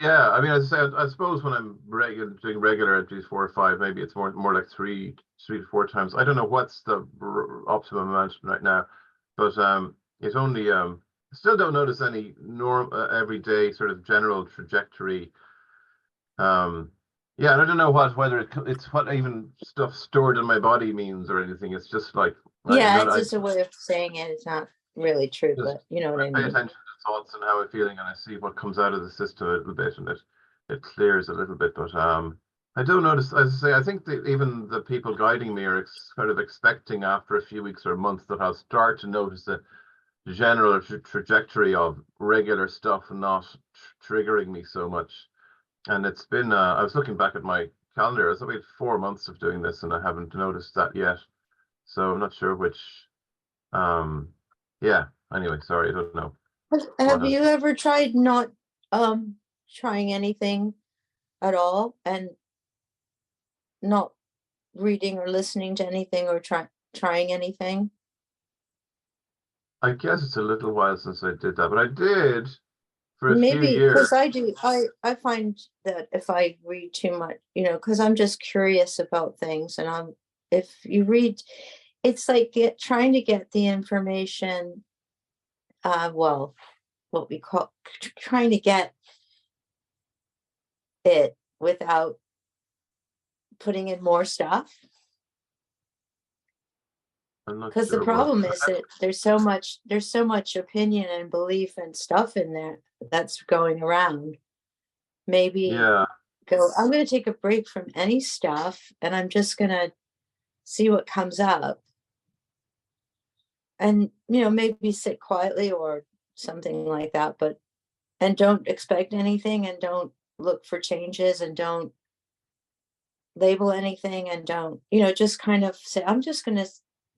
Speaker 9: Yeah, I mean, as I say, I suppose when I'm doing regular entries, 4 or 5, maybe it's more like three to 4 times. I don't know what's the optimum amount right now, but it's only I still don't notice any everyday sort of general trajectory. Yeah, and I don't know whether it's what even stuff stored in my body means or anything. It's just like
Speaker 10: Yeah, it's just a way of saying it. It's not really true,
Speaker 9: just
Speaker 10: but you know what I
Speaker 9: pay
Speaker 10: mean.
Speaker 9: attention to thoughts and how I'm feeling, and I see what comes out of the system a little bit, and it clears a little bit. But I don't notice. As I say, I think that even the people guiding me are kind of expecting after a few weeks or a month that I'll start to notice the general trajectory of regular stuff not triggering me so much. And it's been. I was looking back at my calendar. It's about 4 months of doing this, and I haven't noticed that yet. So I'm not sure which. Yeah. Anyway, sorry, I don't know.
Speaker 10: Have you ever tried not trying anything at all and not reading or listening to anything or trying anything?
Speaker 9: I guess it's a little while since I did that, but I did for a few
Speaker 10: Maybe
Speaker 9: years.
Speaker 10: because I find that if I read too much, you know, because I'm just curious about things, and if you read, it's like trying to get the information, well, what we call trying to get it without putting in more stuff.
Speaker 9: I'm not
Speaker 10: Because the
Speaker 9: sure
Speaker 10: problem
Speaker 9: what.
Speaker 10: is that there's so much opinion and belief and stuff in there that's going around. Maybe
Speaker 9: Yeah,
Speaker 10: I'm going to take a break from any stuff and I'm just going to see what comes up. And, you know, maybe sit quietly or something like that, and don't expect anything and don't look for changes and don't label anything and don't, you know, just kind of say, I'm just going to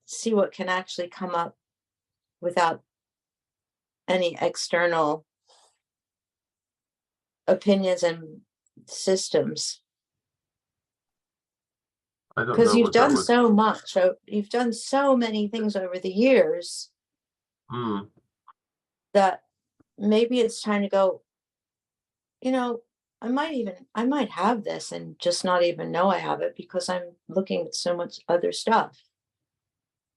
Speaker 10: see what can actually come up without any external opinions and systems.
Speaker 9: I don't
Speaker 10: Because
Speaker 9: know
Speaker 10: you've
Speaker 9: what that
Speaker 10: done
Speaker 9: would.
Speaker 10: so much, you've done so many things over the years that maybe it's time to go, you know, I might have this and just not even know I have it because I'm looking at so much other stuff.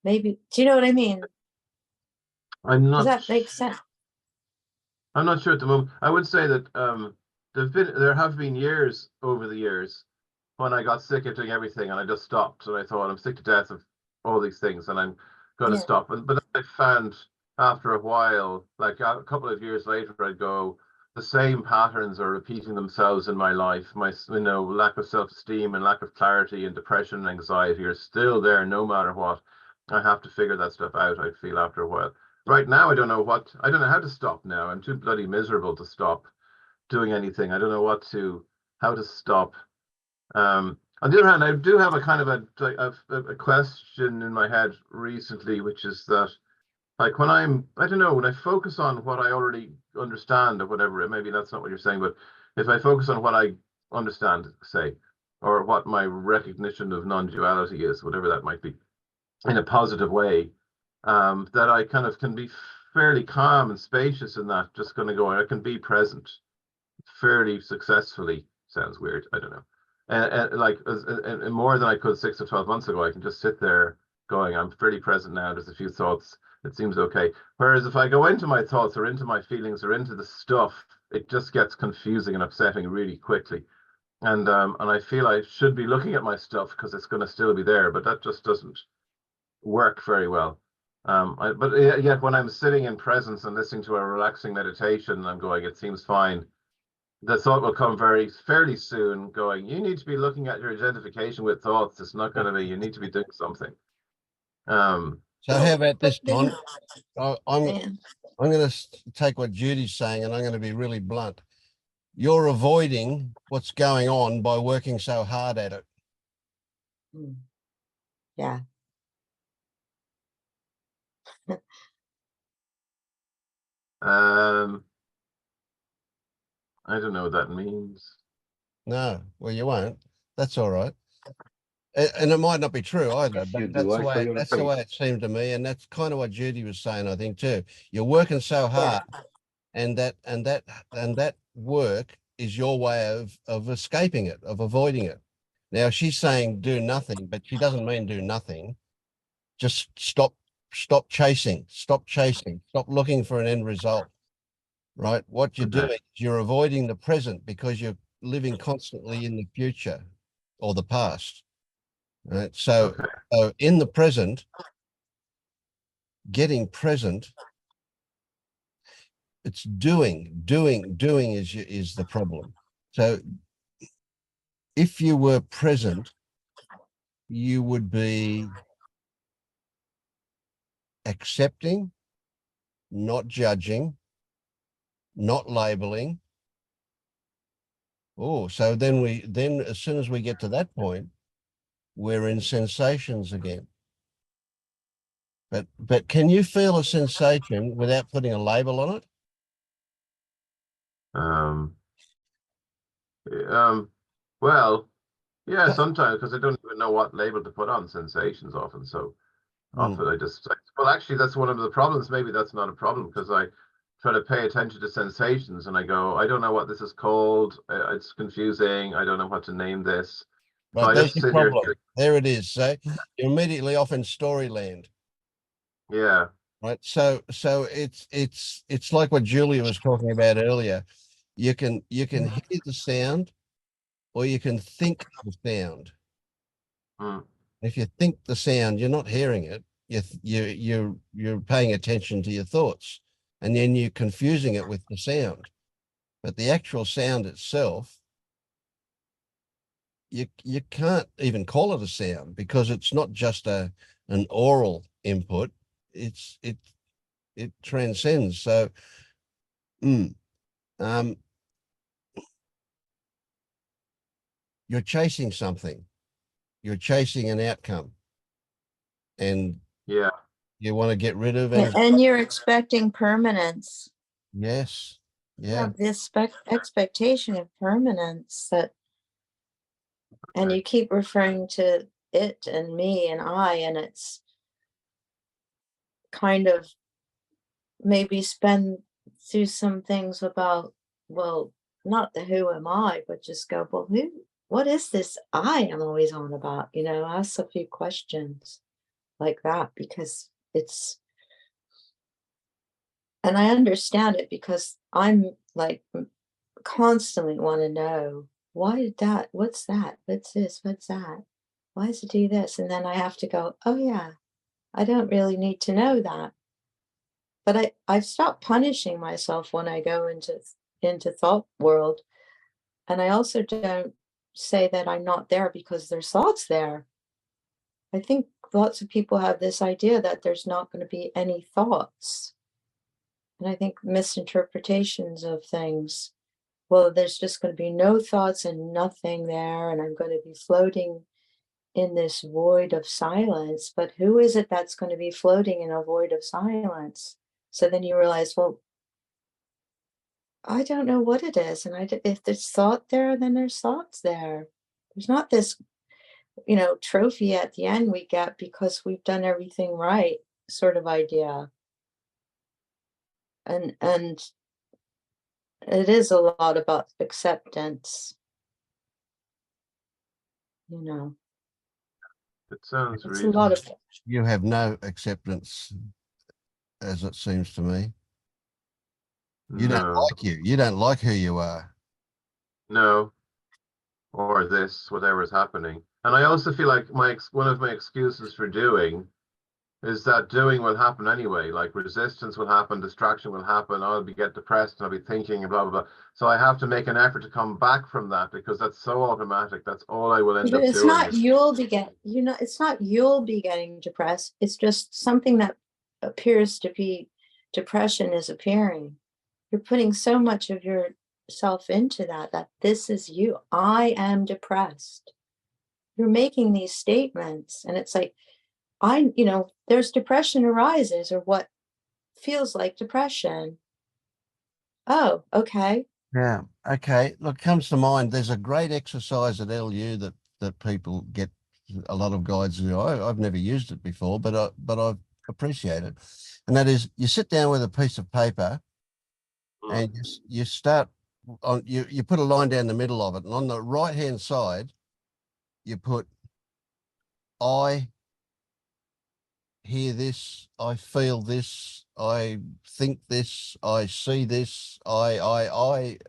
Speaker 10: Maybe, do you know what I mean?
Speaker 9: I'm
Speaker 10: Does
Speaker 9: not.
Speaker 10: that make sense?
Speaker 9: I'm not sure at the moment. I would say that there have been years over the years when I got sick of doing everything and I just stopped and I thought I'm sick to death of all these things and I'm going to
Speaker 10: Yeah.
Speaker 9: stop. But I found after a while, like a couple of years later, I'd go, the same patterns are repeating themselves in my life. My lack of self-esteem and lack of clarity and depression and anxiety are still there no matter what. I have to figure that stuff out, I feel, after a while. Right now, I don't know how to stop now. I'm too bloody miserable to stop doing anything. I don't know how to stop. On the other hand, I do have a kind of a question in my head recently, which is that, like, when I don't know, when I focus on what I already understand or whatever, maybe that's not what you're saying, but if I focus on what I understand, say, or what my recognition of non-duality is, whatever that might be, in a positive way, that I kind of can be fairly calm and spacious in that, just going to go, I can be present fairly successfully. Sounds weird, I don't know. And more than I could 6 to 12 months ago, I can just sit there going, I'm fairly present now. There's a few thoughts. It seems okay. Whereas if I go into my thoughts or into my feelings or into the stuff, it just gets confusing and upsetting really quickly. And I feel I should be looking at my stuff because it's going to still be there, but that just doesn't work very well. But yet when I'm sitting in presence and listening to a relaxing meditation, I'm going, it seems fine. The thought will come fairly soon, going, you need to be looking at your identification with thoughts. It's not going to be, you need to be doing something.
Speaker 1: So how about this, Don? I'm
Speaker 10: Yeah.
Speaker 1: going to take what Judy's saying, and I'm going to be really blunt. You're avoiding what's going on by working so hard at it.
Speaker 10: Yeah.
Speaker 9: I don't know what that means.
Speaker 1: No, well, you won't. That's all right. And it might not be true either,
Speaker 7: Yes, you
Speaker 1: but
Speaker 7: do. I saw your
Speaker 1: that's the
Speaker 7: face.
Speaker 1: way it seemed to me, and that's kind of what Judy was saying, I think, too. You're working so hard, and that work is your way of escaping it, of avoiding it. Now she's saying do nothing, but she doesn't mean do nothing. Just stop chasing, stop looking for an end result, right? What you're doing is you're avoiding the present because you're living constantly in the future or the past, right? So in the present, getting present, it's doing is the problem. So if you were present, you would be accepting, not judging, not labeling. Oh, so then as soon as we get to that point, we're in sensations again. But can you feel a sensation without putting a label on it?
Speaker 9: Well, yeah, sometimes, because I don't even know what label to put on sensations often. So often I just, well, actually, that's one of the problems. Maybe that's not a problem, because I try to pay attention to sensations and I go, I don't know what this is called. It's confusing. I don't know what to name this. So
Speaker 1: Right,
Speaker 9: I
Speaker 1: there's
Speaker 9: just
Speaker 1: your
Speaker 9: sit here.
Speaker 1: problem. There it is. So you're immediately off in storyland.
Speaker 9: Yeah.
Speaker 1: Right. So it's like what Julia was talking about earlier. You can hear the sound, or you can think the sound. If you think the sound, you're not hearing it. You're paying attention to your thoughts, and then you're confusing it with the sound. But the actual sound itself, you can't even call it a sound, because it's not just an oral input. It transcends. So, you're chasing something. You're chasing an outcome, and
Speaker 9: yeah,
Speaker 1: you want to get rid of
Speaker 10: And you're expecting permanence.
Speaker 1: Yes.
Speaker 10: You
Speaker 1: Yeah.
Speaker 10: have this expectation of permanence that, and you keep referring to it and me and I, and it's kind of maybe spend through some things about, well, not the who am I, but just go, well, what is this I am always on about? Ask a few questions like that, because it's, and I understand it, because I'm like constantly want to know, why did that, what's that, what's this, what's that, why does it do this? And then I have to go, oh yeah, I don't really need to know that. But I've stopped punishing myself when I go into thought world. And I also don't say that I'm not there because there's thoughts there. I think lots of people have this idea that there's not going to be any thoughts. And I think misinterpretations of things. Well, there's just going to be no thoughts and nothing there, and I'm going to be floating in this void of silence. But who is it that's going to be floating in a void of silence? So then you realize, well, I don't know what it is. And if there's thought there, then there's thoughts there. There's not this, trophy at the end we get because we've done everything right sort of idea. And it is a lot about acceptance.
Speaker 9: It sounds
Speaker 10: It's
Speaker 9: reasonable.
Speaker 10: a lot of,
Speaker 1: You have no acceptance, as it seems to me. You don't like you. You don't like who you are.
Speaker 9: No. Or this, whatever is happening. And I also feel like one of my excuses for doing is that doing will happen anyway. Like resistance will happen, distraction will happen. I'll get depressed and I'll be thinking and blah, blah, blah. So I have to make an effort to come back from that, because that's so automatic. That's all I will end up doing.
Speaker 10: It's not you'll be getting depressed. It's just something that appears to be depression is appearing. You're putting so much of yourself into that this is you. I am depressed. You're making these statements, and it's like, there's depression arises, or what feels like depression. Oh, okay.
Speaker 1: Yeah. Okay. Look, comes to mind, there's a great exercise at LU that people get a lot of guides to do. I've never used it before, but I appreciate it. And that is, you sit down with a piece of paper and you start you put a line down the middle of it, and on the right hand side, you put I hear this, I feel this, I think this, I see this, everything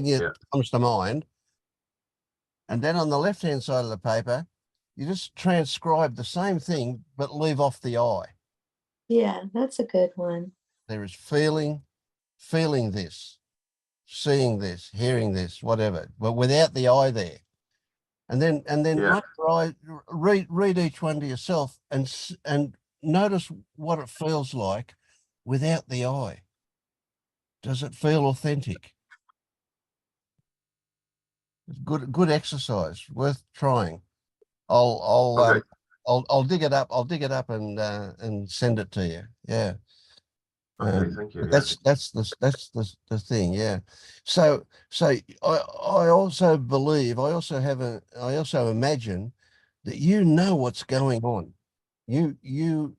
Speaker 1: that
Speaker 9: Yeah.
Speaker 1: comes to mind. And then on the left hand side of the paper, you just transcribe the same thing, but leave off the I.
Speaker 10: Yeah, that's a good one.
Speaker 1: There is feeling this, seeing this, hearing this, whatever, but without the I there. And then
Speaker 9: Yeah.
Speaker 1: read each one to yourself and notice what it feels like without the I. Does it feel authentic? Good exercise, worth trying.
Speaker 9: Okay.
Speaker 1: I'll dig it up. I'll dig it up and send it to you. Yeah.
Speaker 9: Okay. Thank you.
Speaker 1: But
Speaker 9: Yeah.
Speaker 1: that's the thing. Yeah. So I also believe, I also imagine that you know what's going on. Do you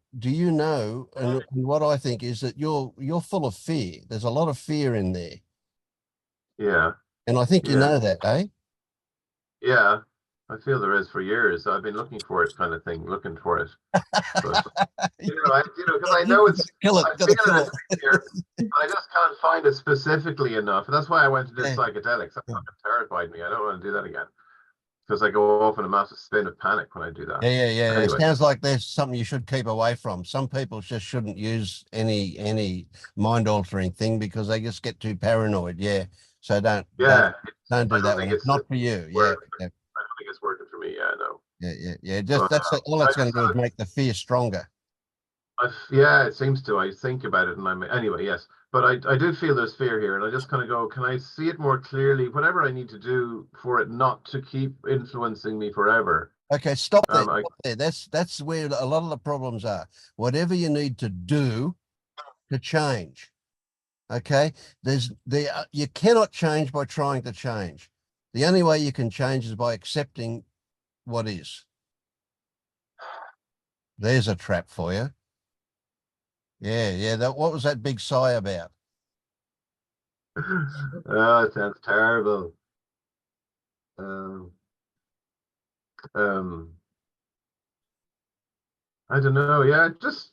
Speaker 1: know? And what I think is that you're full of fear. There's a lot of fear in there,
Speaker 9: Yeah.
Speaker 1: and I think you
Speaker 9: Yeah.
Speaker 1: know that, eh?
Speaker 9: Yeah. I feel there is for years. I've been looking for it, kind of thing, looking for it. But because I know it's,
Speaker 1: Kill it.
Speaker 9: I
Speaker 1: Got
Speaker 9: feel
Speaker 1: to kill
Speaker 9: it's here, but I just can't find it specifically enough. And that's why I went to do
Speaker 1: Yeah.
Speaker 9: psychedelics. That
Speaker 1: Yeah.
Speaker 9: fucking terrified me. I don't want to do that again because I go off in a massive spin of panic when I do that.
Speaker 1: Yeah.
Speaker 9: Anyway.
Speaker 1: It sounds like there's something you should keep away from. Some people just shouldn't use any mind altering thing because they just get too paranoid. Yeah. So don't do
Speaker 9: I
Speaker 1: that
Speaker 9: don't
Speaker 1: one.
Speaker 9: think
Speaker 1: It's not for you. Yeah.
Speaker 9: I don't think it's working for me. Yeah, no.
Speaker 1: Yeah. Just
Speaker 9: But,
Speaker 1: all that's going to do is make the fear stronger.
Speaker 9: yeah, it seems to. I think about it, and anyway. Yes, but I do feel there's fear here, and I just kind of go, can I see it more clearly? Whatever I need to do for it not to keep influencing me forever.
Speaker 1: Okay, stop there.
Speaker 9: I,
Speaker 1: Stop there. That's where a lot of the problems are. Whatever you need to do to change. Okay, you cannot change by trying to change. The only way you can change is by accepting what is. There's a trap for you. Yeah. What was that big sigh about?
Speaker 9: oh, it sounds terrible. I don't know. Yeah, just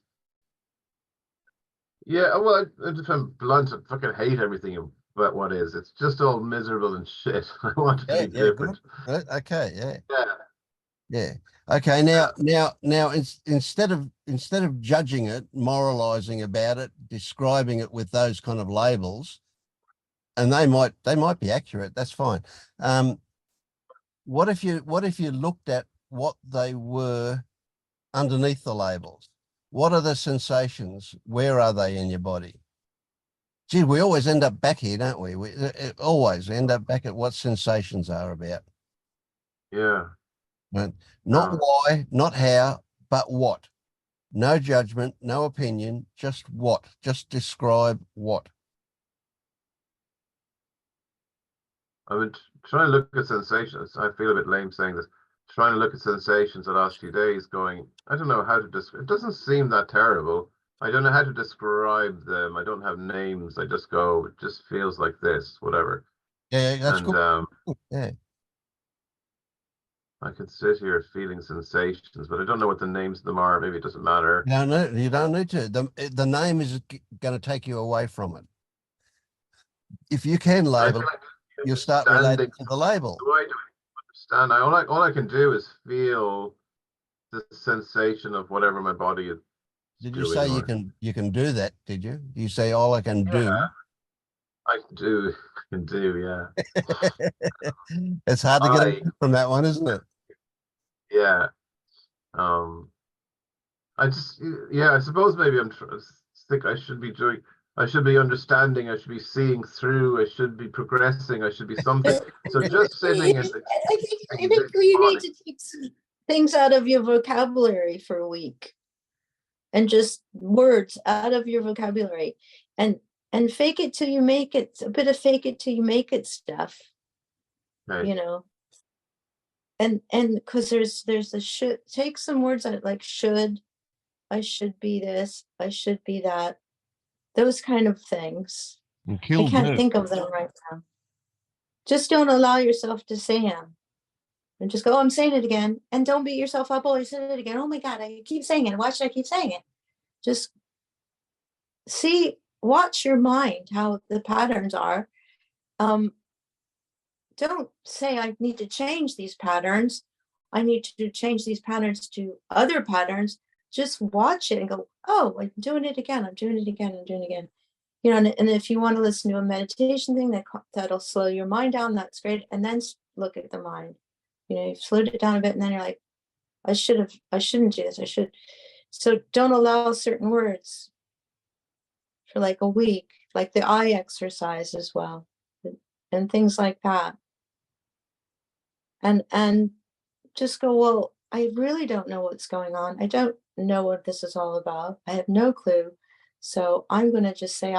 Speaker 9: well, if I'm blunt, I fucking hate everything about what is. It's just all miserable and shit. I want it to be different.
Speaker 1: Good. Okay, yeah.
Speaker 9: Yeah.
Speaker 1: Okay, now instead of judging it, moralizing about it, describing it with those kind of labels, and they might be accurate, that's fine. What if you looked at what they were underneath the labels? What are the sensations? Where are they in your body? Gee, we always end up back here, don't we? We always end up back at what sensations are about.
Speaker 9: Yeah.
Speaker 1: Right? Not why, not how, but what. No judgment, no opinion, just what. Just describe what.
Speaker 9: I've been trying to look at sensations. I feel a bit lame saying this. Trying to look at sensations the last few days, going, I don't know how to describe. It doesn't seem that terrible. I don't know how to describe them. I don't have names. I just go, it just feels like this, whatever.
Speaker 1: Yeah, that's cool. Yeah.
Speaker 9: I could sit here feeling sensations, but I don't know what the names of them are. Maybe it doesn't matter.
Speaker 1: You don't need to. The name is going to take you away from it. If you can label, you'll start relating to the label.
Speaker 9: I don't understand. All I can do is feel the sensation of whatever my body is.
Speaker 1: Did you say you can do that? Did you? You say all I can do?
Speaker 9: I can do, yeah.
Speaker 1: It's hard to get away from that one, isn't it?
Speaker 9: Yeah. I suppose maybe I should be doing. I should be understanding. I should be seeing through. I should be progressing. I should be something. So just sitting and.
Speaker 10: I think you need to take some things out of your vocabulary for a week, and just words out of your vocabulary, and fake it till you make it. A bit of fake it till you make it stuff.
Speaker 9: Okay.
Speaker 10: You know. And because there's a should. Take some words out like should. I should be this. I should be that. Those kind of things.
Speaker 1: And
Speaker 10: I
Speaker 1: kill
Speaker 10: can't
Speaker 1: do.
Speaker 10: think of them right now. Just don't allow yourself to say them. And just go, oh, I'm saying it again. And don't beat yourself up. Oh, I said it again. Oh my God, I keep saying it. Why should I keep saying it? Just watch your mind, how the patterns are. Don't say I need to change these patterns. I need to change these patterns to other patterns. Just watch it and go, oh, I'm doing it again. I'm doing it again. I'm doing it again. You know, and if you want to listen to a meditation thing that'll slow your mind down, that's great. And then look at the mind. You know, you've slowed it down a bit, and then you're like, I shouldn't do this. I should. So don't allow certain words for like a week, like the eye exercise as well, and things like that. And just go, well, I really don't know what's going on. I don't know what this is all about. I have no clue. So I'm going to just say,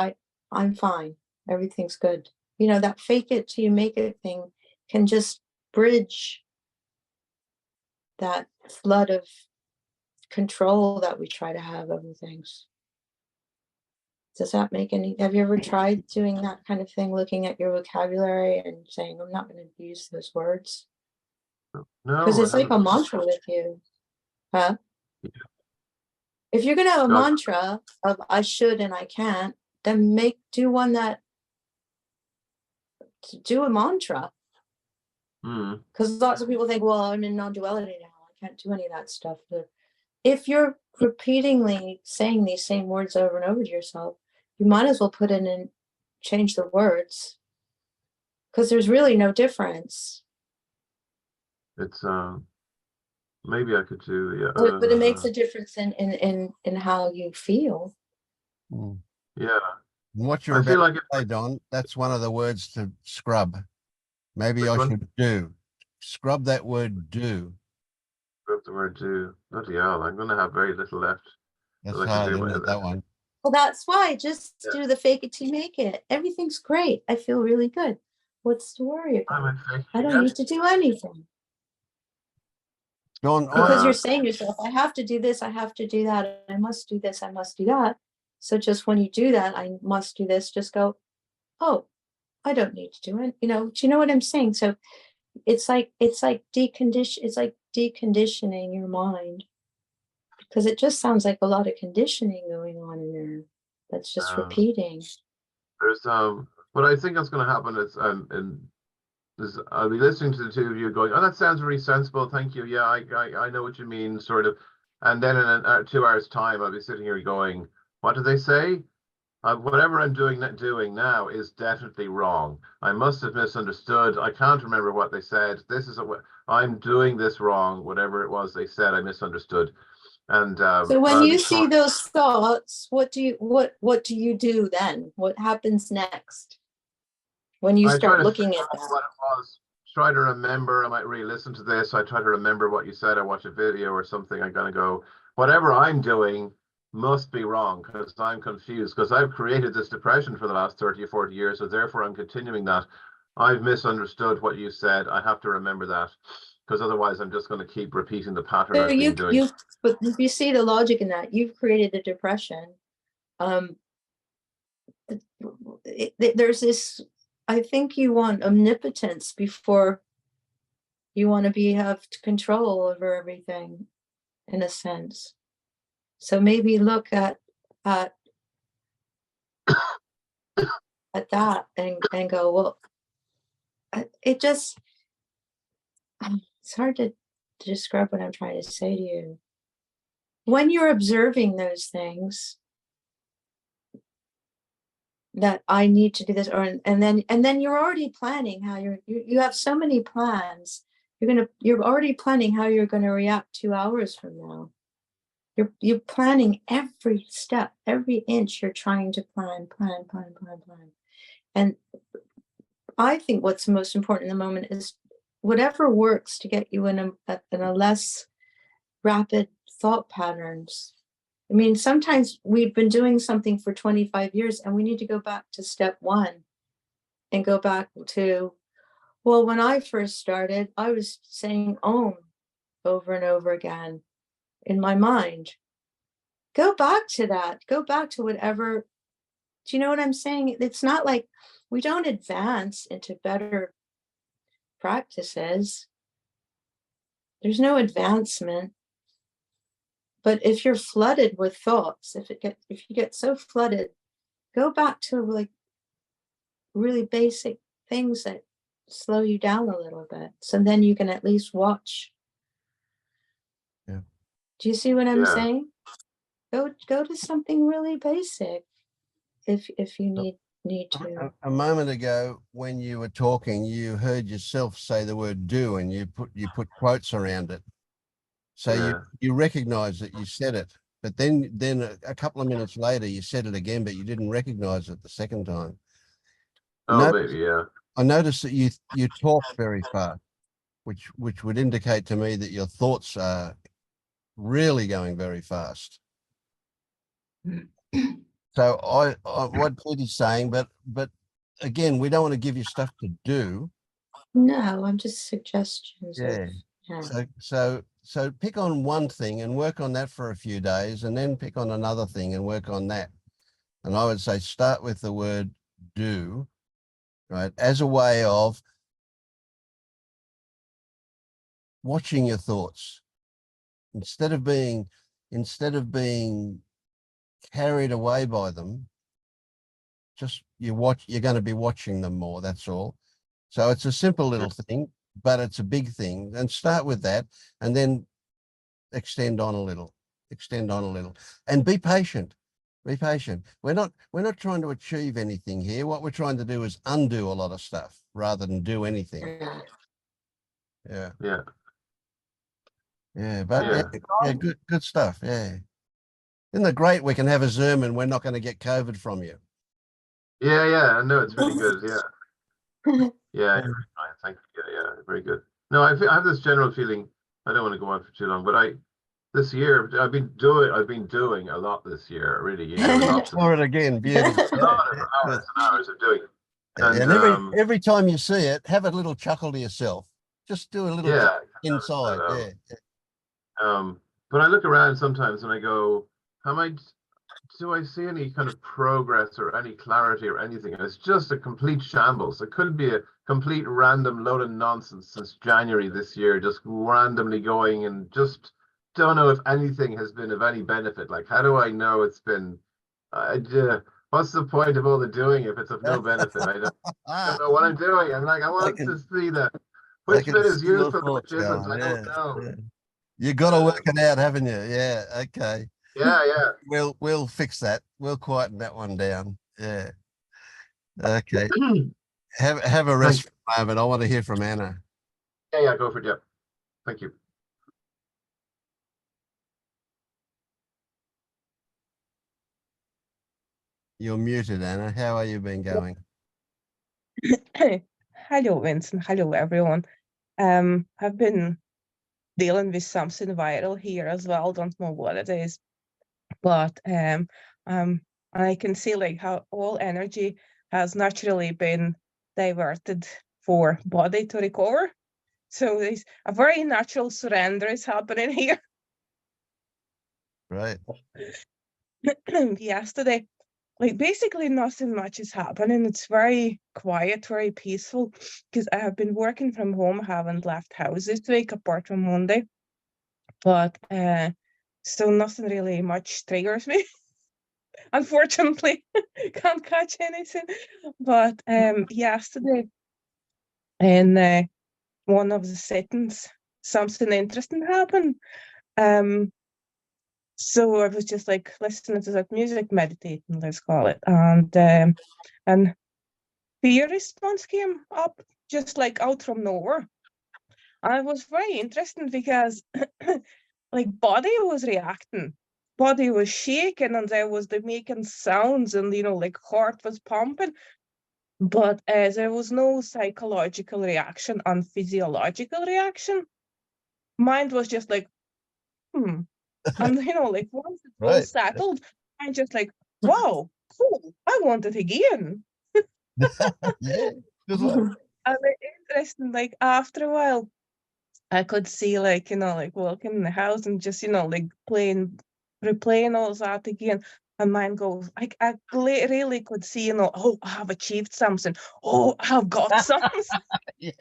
Speaker 10: I'm fine. Everything's good. You know, that fake it till you make it thing can just bridge that flood of control that we try to have over things. Does that make any, have you ever tried doing that kind of thing, looking at your vocabulary and saying, I'm not going to use those words?
Speaker 9: No,
Speaker 10: Because it's
Speaker 9: I
Speaker 10: like a
Speaker 9: haven't.
Speaker 10: mantra with you. Huh?
Speaker 9: Yeah.
Speaker 10: If you're going to have a
Speaker 9: God.
Speaker 10: mantra of I should and I can't, then do one that, do a mantra.
Speaker 9: Mm.
Speaker 10: Because lots of people think, well, I'm in non-duality now. I can't do any of that stuff. But if you're repeatedly saying these same words over and over to yourself, you might as well put in and change the words. Because there's really no difference.
Speaker 9: It's maybe I could do, yeah.
Speaker 10: But it makes a difference in how you feel.
Speaker 1: Mm.
Speaker 9: Yeah.
Speaker 1: And what you're
Speaker 9: I
Speaker 1: about
Speaker 9: feel like
Speaker 1: to say, Don, that's one of the words to scrub. Maybe
Speaker 9: Which
Speaker 1: I
Speaker 9: one?
Speaker 1: should do. Scrub that word do.
Speaker 9: Scrub the word do. Bloody hell, I'm going to have very little left.
Speaker 1: That's
Speaker 9: that I can
Speaker 1: hard,
Speaker 9: do
Speaker 1: isn't it, that one?
Speaker 10: Well, that's why. Just
Speaker 9: Yeah.
Speaker 10: do the fake it till you make it. Everything's great. I feel really good. What's to worry
Speaker 9: I'm
Speaker 10: about?
Speaker 9: in fake
Speaker 10: I don't
Speaker 9: again.
Speaker 10: need to do anything.
Speaker 1: Don,
Speaker 10: Because
Speaker 1: I,
Speaker 10: you're saying to yourself, I have to do this, I have to do that, I must do this, I must do that. So just when you do that, I must do this, just go, oh, I don't need to do it. You know, do you know what I'm saying? So it's like deconditioning your mind, because it just sounds like a lot of conditioning going on in there. That's just repeating.
Speaker 9: There's what I think is going to happen is I'll be listening to the two of you going, oh, that sounds really sensible, thank you, yeah, I know what you mean, sort of. And then in 2 hours time I'll be sitting here going, what do they say? Whatever I'm doing now is definitely wrong. I must have misunderstood. I can't remember what they said. I'm doing this wrong. Whatever it was they said, I misunderstood. And
Speaker 10: so when you see those thoughts, what do you do then? What happens next when you start looking at that?
Speaker 9: What it was. Try to remember. I might re-listen to this. I try to remember what you said. I watch a video or something. I'm gonna go, whatever I'm doing must be wrong because I'm confused, because I've created this depression for the last 30 or 40 years, so therefore I'm continuing that. I've misunderstood what you said. I have to remember that, because otherwise I'm just going to keep repeating the pattern
Speaker 10: So
Speaker 9: I've been doing.
Speaker 10: but if you see the logic in that, you've created a depression. There's this, I think you want omnipotence before you want to have control over everything, in a sense. So maybe look at that and go, well, it's hard to describe what I'm trying to say to you. When you're observing those things, that I need to do this, and then you're already planning how you have so many plans. You're already planning how you're going to react 2 hours from now. You're planning every step, every inch. You're trying to plan. And I think what's most important in the moment is whatever works to get you in a less rapid thought patterns. I mean, sometimes we've been doing something for 25 years and we need to go back to step one and go back to, well, when I first started, I was saying Om over and over again in my mind. Go back to that. Go back to whatever Do you know what I'm saying? It's not like we don't advance into better practices. There's no advancement. But if you're flooded with thoughts, if you get so flooded, go back to like really basic things that slow you down a little bit. So then you can at least watch.
Speaker 1: Yeah.
Speaker 10: Do you see what I'm
Speaker 9: Yeah.
Speaker 10: saying? Go to something really basic if you need to.
Speaker 1: A moment ago, when you were talking, you heard yourself say the word "do," and you put quotes around it. So
Speaker 9: Yeah.
Speaker 1: you recognize that you said it, but then a couple of minutes later you said it again, but you didn't recognize it the second time.
Speaker 9: Oh, maybe, yeah.
Speaker 1: I noticed that you talk very fast, which would indicate to me that your thoughts are really going very fast. So I what Kitty's saying, but again, we don't want to give you stuff to do.
Speaker 10: No, I'm just suggestions.
Speaker 1: Yeah. So pick on one thing and work on that for a few days, and then pick on another thing and work on that. And I would say start with the word "do," right, as a way of watching your thoughts instead of being carried away by them. Just you're going to be watching them more. That's all. So it's a simple little thing, but it's a big thing. And start with that, and then extend on a little, and be patient. Be patient. We're not trying to achieve anything here. What we're trying to do is undo a lot of stuff rather than do anything. Yeah.
Speaker 9: Yeah.
Speaker 1: Yeah. But
Speaker 9: Yeah.
Speaker 1: yeah, good stuff. Yeah. Isn't it great we can have a Zoom and we're not going to get COVID from you?
Speaker 9: Yeah, yeah. No, it's really good. Yeah. Yeah, you're right. Thank you. Yeah, very good. No, I have this general feeling. I don't want to go on for too long, but this year I've been doing a lot this year. Really, lots of
Speaker 1: For it again, beautiful.
Speaker 9: a lot of hours and hours of doing.
Speaker 1: And every time you see it, have a little chuckle to yourself. Just do a little chuckle inside.
Speaker 9: But I look around sometimes and I go, do I see any kind of progress or any clarity or anything? And it's just a complete shambles. It could be a complete random load of nonsense since January this year, just randomly going, and just don't know if anything has been of any benefit. Like, how do I know it's been? What's the point of all the doing if it's of no benefit? I don't know what I'm doing. I'm like, I want to see that. Which bit is useful, which isn't? I don't know.
Speaker 1: Yeah. You got to work it out, haven't you? Yeah. Okay.
Speaker 9: Yeah, yeah.
Speaker 1: We'll fix that. We'll quieten that one down. Yeah. Okay. Have a rest for a moment. I want to hear from Anna.
Speaker 9: Yeah, go for it. Yeah. Thank you.
Speaker 1: You're muted, Anna. How are you been going?
Speaker 11: Hello, Vincent. Hello, everyone. I've been dealing with something viral here as well. Don't know what it is, but I can see like how all energy has naturally been diverted for body to recover. So there's a very natural surrender is happening here.
Speaker 1: Right.
Speaker 11: Yesterday, like basically nothing much is happening. It's very quiet, very peaceful, because I have been working from home, haven't left house this week apart from Monday. But so nothing really much triggers me. Unfortunately, can't catch anything. But yesterday in one of the settings, something interesting happened. So I was just like listening to that music, meditating, let's call it, and fear response came up just like out from nowhere. And it was very interesting because like body was reacting, body was shaking, and there was the making sounds, and like heart was pumping, but there was no psychological reaction and physiological reaction. Mind was just like, and like once it's all settled, I'm just like, wow, cool, I want it again.
Speaker 1: Yeah, good luck.
Speaker 11: And it's interesting, like after a while I could see like like walking in the house and just like replaying all that again. And mine goes, I really could see, you know, oh, I have achieved something. Oh, I have got something.
Speaker 1: Yeah,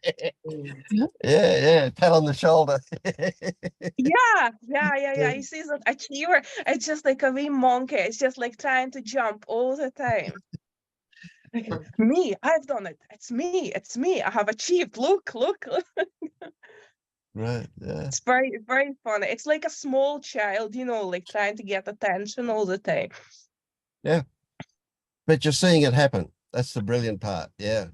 Speaker 10: Mm.
Speaker 1: yeah. Pat on the shoulder.
Speaker 11: Yeah. He sees an achiever. It's just like a wee monkey. It's just like trying to jump all the time. Like, me, I've done it. It's me. It's me. I have achieved. Look.
Speaker 1: Right. Yeah.
Speaker 11: It's very, very funny. It's like a small child, you know, like trying to get attention all the time.
Speaker 1: Yeah. But you're seeing it happen. That's the brilliant part. Yeah.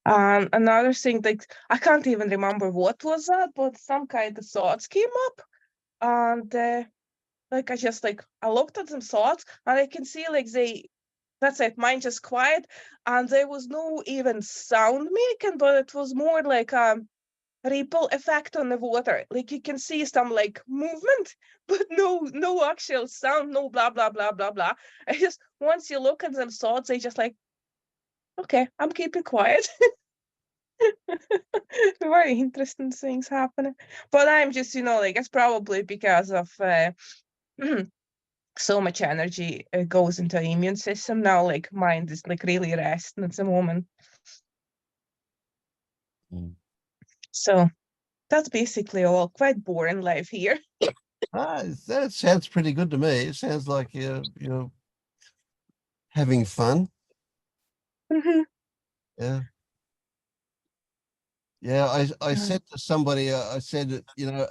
Speaker 11: Another thing, like I can't even remember what was that, but some kind of thoughts came up, and like I looked at them thoughts, and I can see like that's it, mine just quiet, and there was no even sound making, but it was more like ripple effect on the water. Like you can see some like movement, but no actual sound, no blah blah blah blah blah. I just once you look at them thoughts, they just like, okay, I'm keeping quiet. Very interesting things happening. But I'm just, you know, like it's probably because of so much energy goes into the immune system now. Like mind is like really resting at the moment.
Speaker 1: Mm.
Speaker 11: So that's basically all. Quite boring life here.
Speaker 1: That sounds pretty good to me. It sounds like you're having fun.
Speaker 11: Mhm.
Speaker 1: Yeah. Yeah. I said to somebody, I said, you know,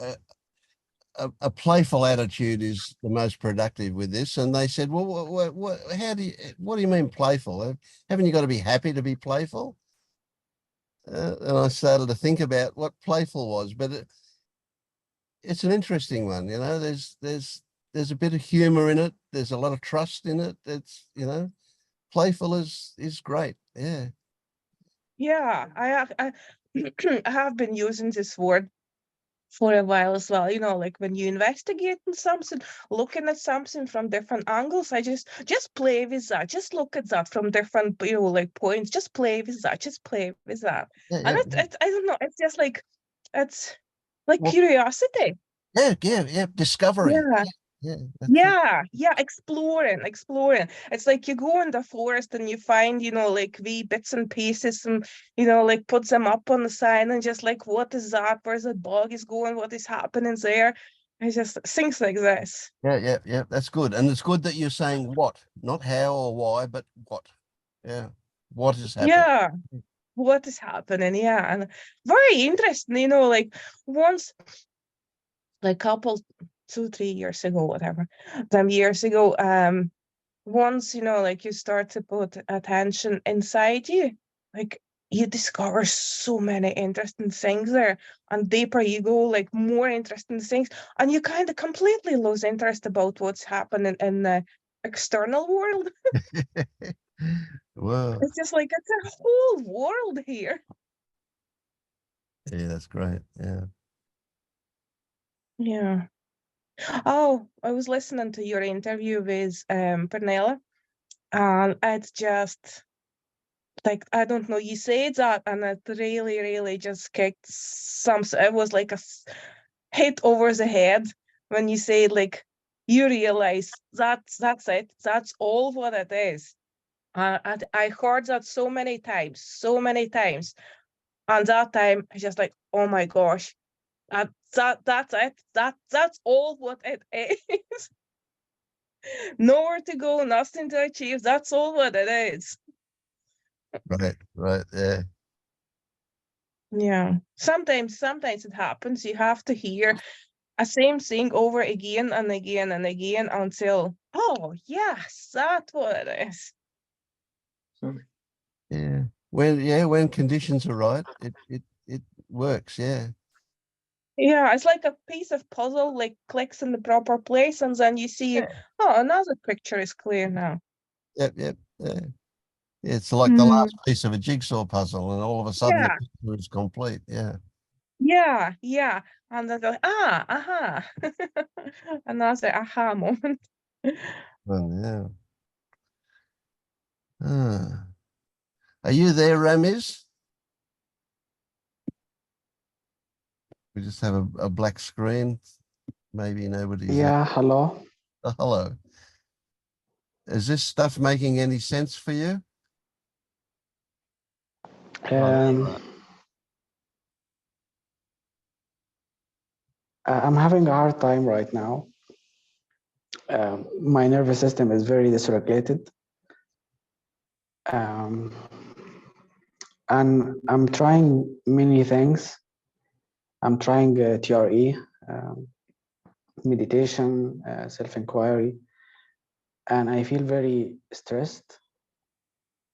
Speaker 1: a playful attitude is the most productive with this. And they said, well, what do you mean playful? Haven't you got to be happy to be playful? And I started to think about what playful was, but it's an interesting one. You know, there's a bit of humor in it. There's a lot of trust in it. It's, you know, playful is great. Yeah.
Speaker 11: Yeah, I I have been using this word for a while as well. You know, like when you investigate in something, looking at something from different angles, I just play with that. Just look at that from different, you know, like points. Just play with that. Just play with that.
Speaker 1: Yeah.
Speaker 11: And
Speaker 1: Yeah.
Speaker 11: I don't know. It's just like it's like
Speaker 1: Well,
Speaker 11: curiosity.
Speaker 1: yeah. Discovery.
Speaker 11: Yeah.
Speaker 1: Yeah. That's it.
Speaker 11: Yeah, exploring. It's like you go in the forest and you find, you know, like wee bits and pieces and, you know, like put them up on the sign and just like, what is that? Where's the bug is going? What is happening there? It's just things like this.
Speaker 1: Yeah. That's good. And it's good that you're saying what, not how or why, but what. Yeah. What is happening?
Speaker 11: Yeah, what is happening? Yeah, and very interesting, you know, like once, like couple, 2-3 years ago, whatever, some years ago, once, you know, like you start to put attention inside you, like you discover so many interesting things there, and deeper you go, like more interesting things, and you kind of completely lose interest about what's happening in the external world.
Speaker 1: Well,
Speaker 11: It's just like it's a whole world here.
Speaker 1: yeah, that's great. Yeah.
Speaker 11: Yeah. Oh, I was listening to your interview with Pernilla, and it's just like, I don't know, you say that and it really just kicked some, it was like a hit over the head when you say like you realize that's it, that's all what it is. And I heard that so many times, and that time I just like, oh my gosh, that's it, that's all what it is. Nowhere to go, nothing to achieve, that's all what it is.
Speaker 1: Right. Yeah.
Speaker 11: Yeah, sometimes it happens. You have to hear a same thing over again and again and again until, oh yes, that's what it is.
Speaker 1: Yeah. When conditions are right, it works. Yeah.
Speaker 11: Yeah, it's like a piece of puzzle like clicks in the proper place, and then you see,
Speaker 1: Yeah.
Speaker 11: oh, another picture is clear now.
Speaker 1: Yep. Yeah. It's like the
Speaker 11: Mm,
Speaker 1: last piece of a jigsaw puzzle, and all of a sudden the
Speaker 11: yeah,
Speaker 1: picture is complete. Yeah.
Speaker 11: yeah, and then like, aha, another aha moment.
Speaker 1: Yeah. Ah. Are you there, Ramiz? We just have a black screen. Maybe nobody's there.
Speaker 12: Yeah, hello.
Speaker 1: Oh, hello. Is this stuff making any sense for you?
Speaker 12: I'm having a hard time right now. My nervous system is very dysregulated. And I'm trying many things. I'm trying TRE, meditation, self-inquiry, and I feel very stressed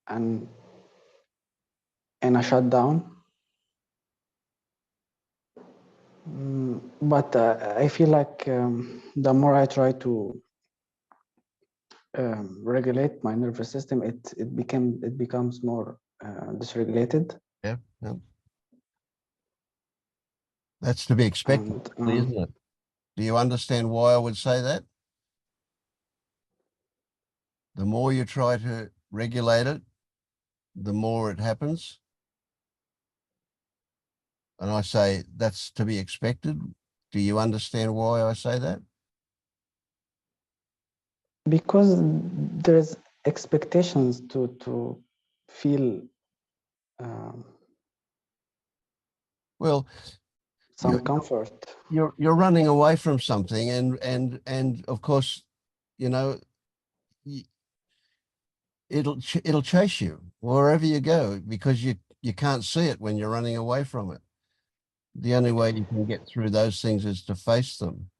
Speaker 12: and in a shutdown. But I feel like the more I try to regulate my nervous system, it becomes more dysregulated.
Speaker 1: Yeah. That's to be expected, isn't it? Do you understand why I would say that? The more you try to regulate it, the more it happens. And I say that's to be expected. Do you understand why I say that?
Speaker 12: Because there's expectations to feel
Speaker 1: well,
Speaker 12: some comfort.
Speaker 1: You're running away from something, and of course, you know, it'll chase you wherever you go because you can't see it when you're running away from it. The only way you can get through those things is to face them.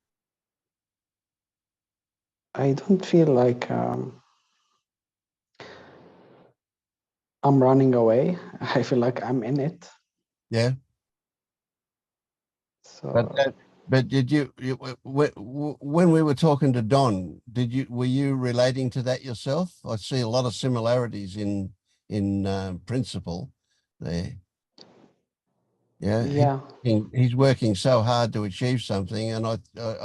Speaker 12: I don't feel like I'm running away. I feel like I'm in it.
Speaker 1: Yeah.
Speaker 12: So,
Speaker 1: but did you when we were talking to Don, were you relating to that yourself? I see a lot of similarities in principle there. Yeah.
Speaker 12: yeah.
Speaker 1: He's working so hard to achieve something, and I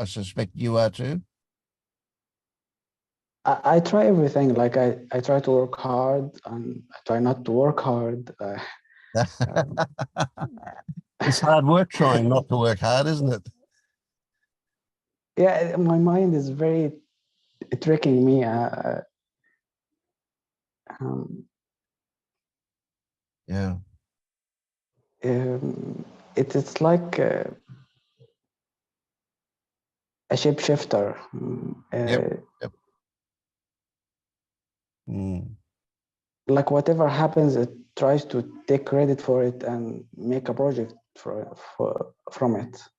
Speaker 1: suspect you are too.
Speaker 12: I try everything. Like I try to work hard and I try not to work hard.
Speaker 1: It's hard work trying not to work hard, isn't it?
Speaker 12: Yeah, my mind is very tricking me.
Speaker 1: Yeah.
Speaker 12: It's like a shapeshifter.
Speaker 1: Yep.
Speaker 12: Like whatever happens, it tries to take credit for it and make a project from it.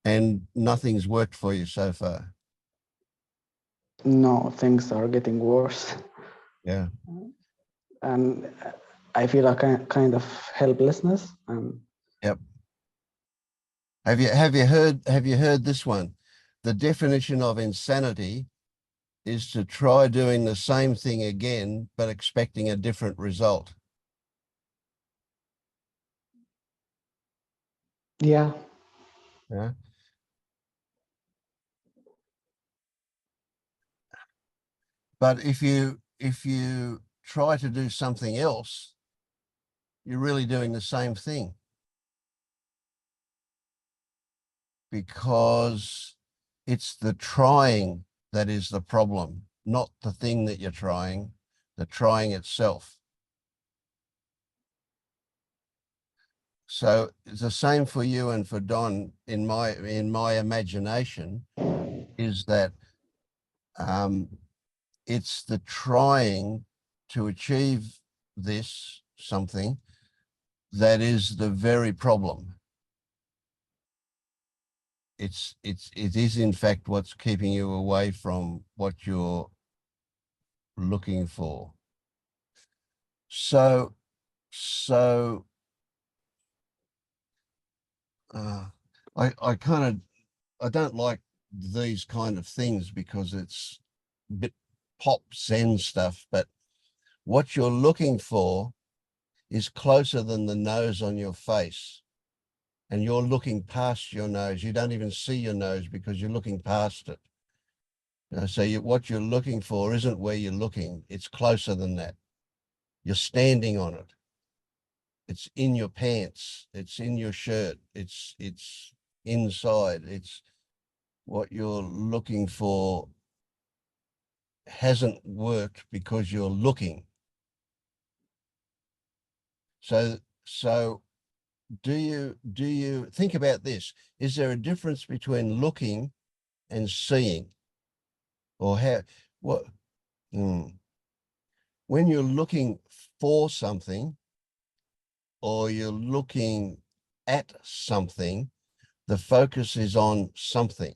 Speaker 1: And nothing's worked for you so far.
Speaker 12: No, things are getting worse.
Speaker 1: Yeah.
Speaker 12: And I feel a kind of helplessness.
Speaker 1: Yep. Have you heard this one? The definition of insanity is to try doing the same thing again, but expecting a different result.
Speaker 12: Yeah.
Speaker 1: Yeah. But if you try to do something else, you're really doing the same thing. Because it's the trying that is the problem, not the thing that you're trying, the trying itself. So it's the same for you and for Don. In my imagination, is that it's the trying to achieve this something that is the very problem. It is in fact what's keeping you away from what you're looking for. So I don't like these kind of things because it's a bit pop zen stuff, but what you're looking for is closer than the nose on your face. And you're looking past your nose. You don't even see your nose because you're looking past it. So what you're looking for isn't where you're looking. It's closer than that. You're standing on it. It's in your pants. It's in your shirt. It's inside. It's what you're looking for hasn't worked because you're looking. So do you think about this? Is there a difference between looking and seeing? Or when you're looking for something or you're looking at something, the focus is on something.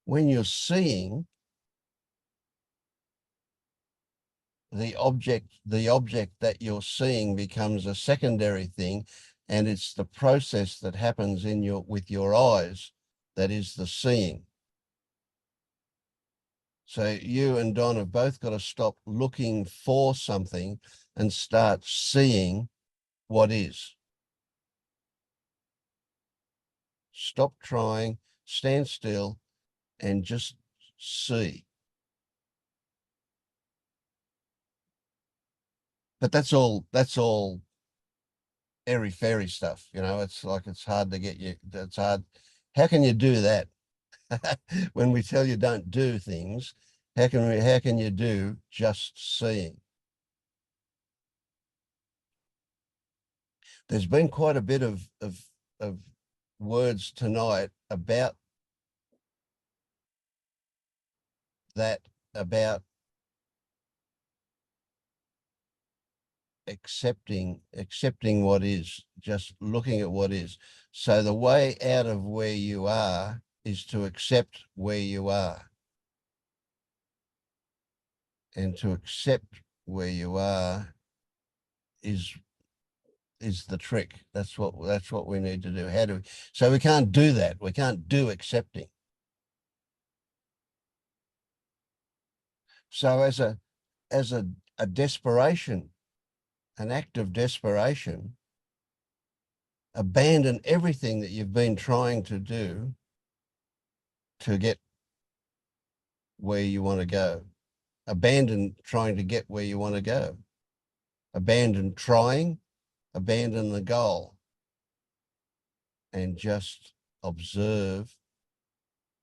Speaker 1: When you're seeing, the object that you're seeing becomes a secondary thing, and it's the process that happens with your eyes that is the seeing. So you and Don have both got to stop looking for something and start seeing what is. Stop trying, stand still, and just see. But that's all airy-fairy stuff, you know. It's like it's hard to get you. It's hard. How can you do that? When we tell you don't do things, how can you do just seeing? There's been quite a bit of words tonight about that, about accepting what is, just looking at what is. So the way out of where you are is to accept where you are. And to accept where you are is the trick. That's what we need to do. So we can't do that. We can't do accepting. So as a desperation, an act of desperation, abandon everything that you've been trying to do to get where you want to go. Abandon trying to get where you want to go. Abandon trying, abandon the goal, and just observe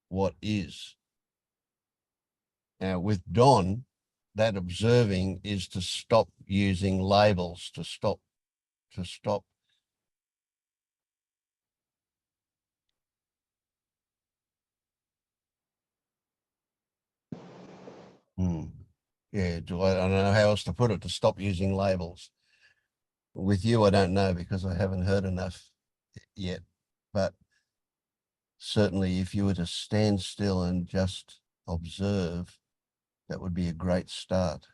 Speaker 1: what is. Now with Don, that observing is to stop using labels, to stop. Yeah, I don't know how else to put it, to stop using labels. With you, I don't know, because I haven't heard enough yet. But certainly if you were to stand still and just observe, that would be a great start.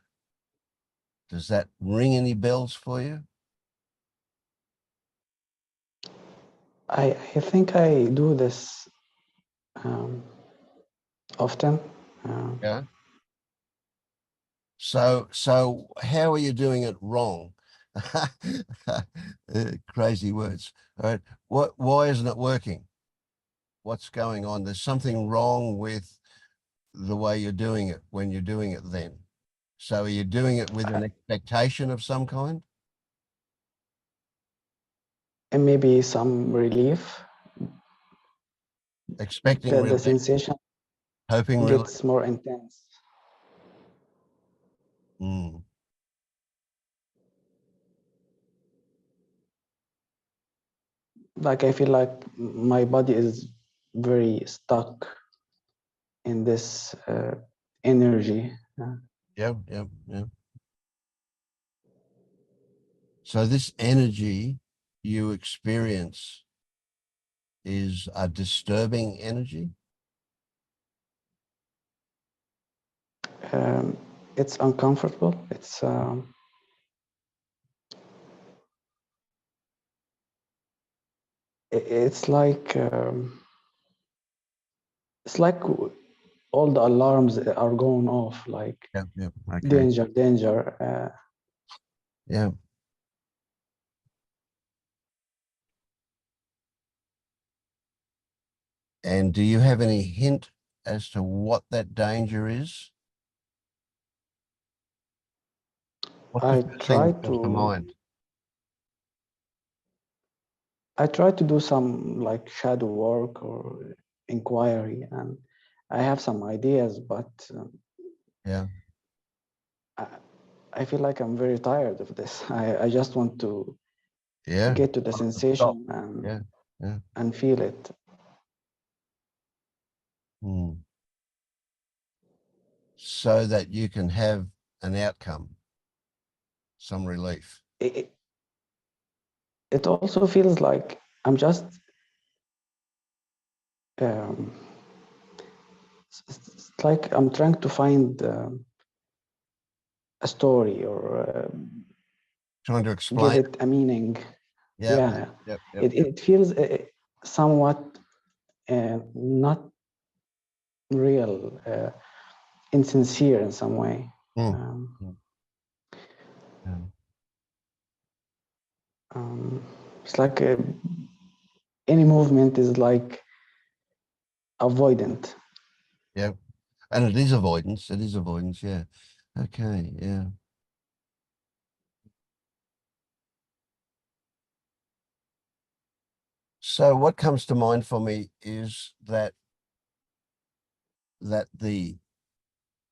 Speaker 1: Does that ring any bells for you?
Speaker 12: I think I do this often.
Speaker 1: Yeah. So how are you doing it wrong? Crazy words. All right. Why isn't it working? What's going on? There's something wrong with the way you're doing it when you're doing it then. So are you doing it with an expectation of some kind?
Speaker 12: And maybe some relief.
Speaker 1: Expecting
Speaker 12: The
Speaker 1: relief,
Speaker 12: sensation
Speaker 1: hoping relief.
Speaker 12: gets more intense. Like I feel like my body is very stuck in this energy.
Speaker 1: Yep. So this energy you experience is a disturbing energy?
Speaker 12: It's uncomfortable. It's like all the alarms are going off, like
Speaker 1: Yep. Okay.
Speaker 12: danger.
Speaker 1: Yeah. And do you have any hint as to what that danger is? What's
Speaker 12: I
Speaker 1: the first thing
Speaker 12: try
Speaker 1: that comes to
Speaker 12: to
Speaker 1: mind?
Speaker 12: I try to do some like shadow work or inquiry, and I have some ideas, but
Speaker 1: Yeah.
Speaker 12: I, I feel like I'm very tired of this. I just want to
Speaker 1: Yeah.
Speaker 12: get to the
Speaker 1: Stop.
Speaker 12: sensation
Speaker 1: Yeah. Yeah.
Speaker 12: and feel it.
Speaker 1: Hmm. So that you can have an outcome, some relief.
Speaker 12: It also feels like I'm just um, it's like I'm trying to find a story or
Speaker 1: Trying to
Speaker 12: give
Speaker 1: explain.
Speaker 12: it a meaning.
Speaker 1: Yeah.
Speaker 12: Yeah,
Speaker 1: Yep.
Speaker 12: it feels somewhat not real, insincere in some way.
Speaker 1: Mm. Yeah.
Speaker 12: It's like any movement is like avoidant.
Speaker 1: Yeah. And it is avoidance. It is avoidance. Yeah. Okay. Yeah. So what comes to mind for me is that the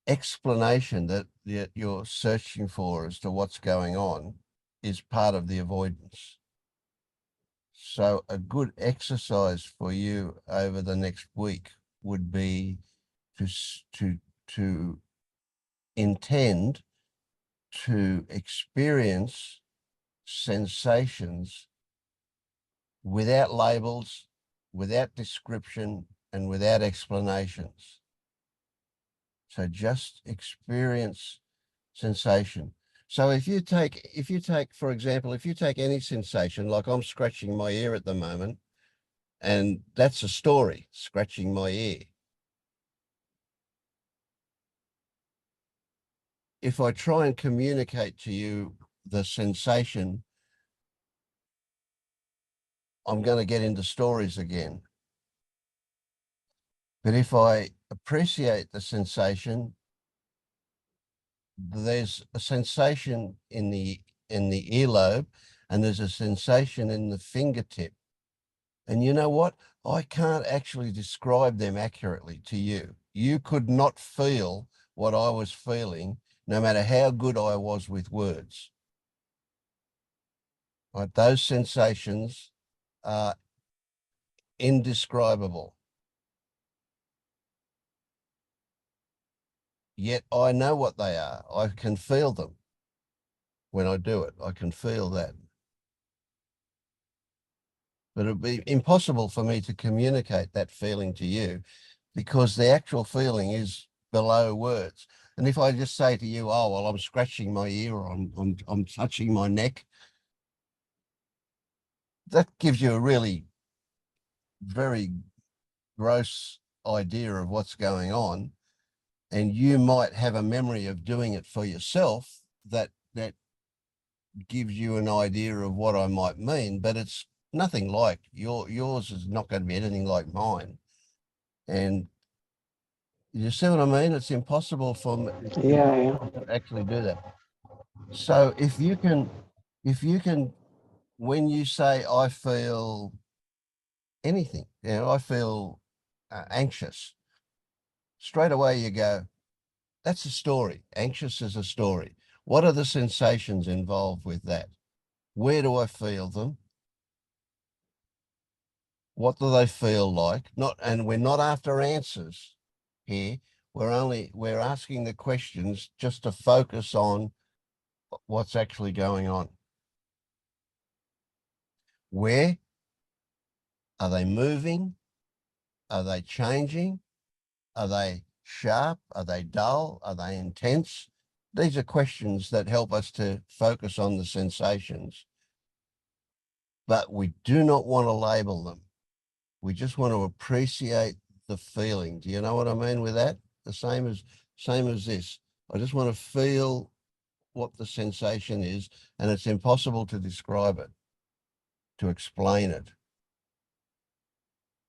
Speaker 1: explanation that you're searching for as to what's going on is part of the avoidance. So a good exercise for you over the next week would be to intend to experience sensations without labels, without description, and without explanations. So just experience sensation. So if you take, for example, if you take any sensation, like I'm scratching my ear at the moment, and that's a story, scratching my ear. If I try and communicate to you the sensation, I'm going to get into stories again. But if I appreciate the sensation, there's a sensation in the earlobe, and there's a sensation in the fingertip. And you know what? I can't actually describe them accurately to you. You could not feel what I was feeling, no matter how good I was with words. Right? Those sensations are indescribable. Yet I know what they are. I can feel them when I do it. I can feel that. But it'd be impossible for me to communicate that feeling to you because the actual feeling is below words. And if I just say to you, oh, well, I'm scratching my ear or I'm touching my neck, that gives you a really very gross idea of what's going on. And you might have a memory of doing it for yourself that gives you an idea of what I might mean, but it's nothing like yours is not going to be anything like mine. And you see what I mean? It's impossible for me to actually do that. So if you can, when you say, I feel anything, I feel anxious, straight away you go, that's a story. Anxious is a story. What are the sensations involved with that? Where do I feel them? What do they feel like? And we're not after answers here. We're asking the questions just to focus on what's actually going on. Where are they moving? Are they changing? Are they sharp? Are they dull? Are they intense? These are questions that help us to focus on the sensations, but we do not want to label them. We just want to appreciate the feeling. Do you know what I mean with that? The same as this. I just want to feel what the sensation is, and it's impossible to describe it, to explain it.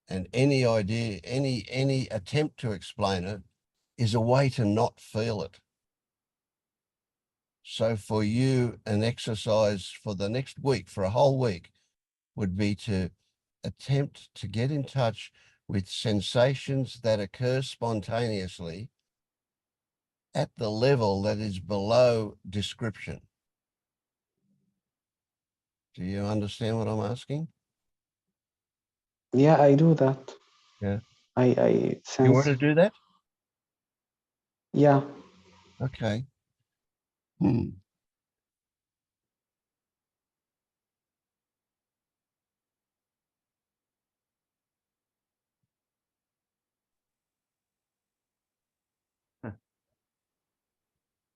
Speaker 1: And any idea, any attempt to explain it is a way to not feel it. So for you, an exercise for the next week, for a whole week, would be to attempt to get in touch with sensations that occur spontaneously at the level that is below description. Do you understand what I'm asking?
Speaker 12: Yeah, I do that.
Speaker 1: Yeah.
Speaker 12: I
Speaker 1: You want
Speaker 12: sense.
Speaker 1: to do that?
Speaker 12: Yeah.
Speaker 1: Okay.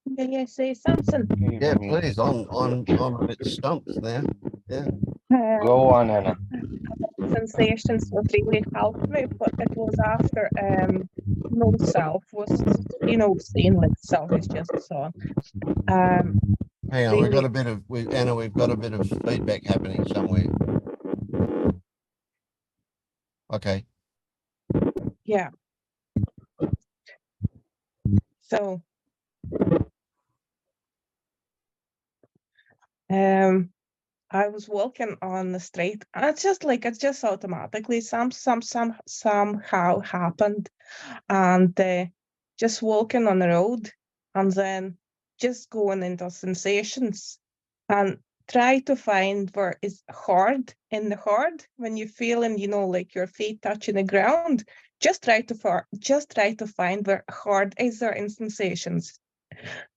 Speaker 11: May I say something?
Speaker 1: Yeah, please. I'm a bit stumped now. Yeah.
Speaker 7: Go on, Anna.
Speaker 11: Sensations what really helped me, but it was after no self was, seeing like self is just so
Speaker 1: Hang on,
Speaker 11: really
Speaker 1: Anna, we've got a bit of feedback happening somewhere. Okay.
Speaker 11: yeah. So I was walking on the street and it's just automatically somehow happened, and just walking on the road and then just going into sensations and try to find where is hard in the hard when you feel and like your feet touching the ground. Just try to find where hard is there in sensations,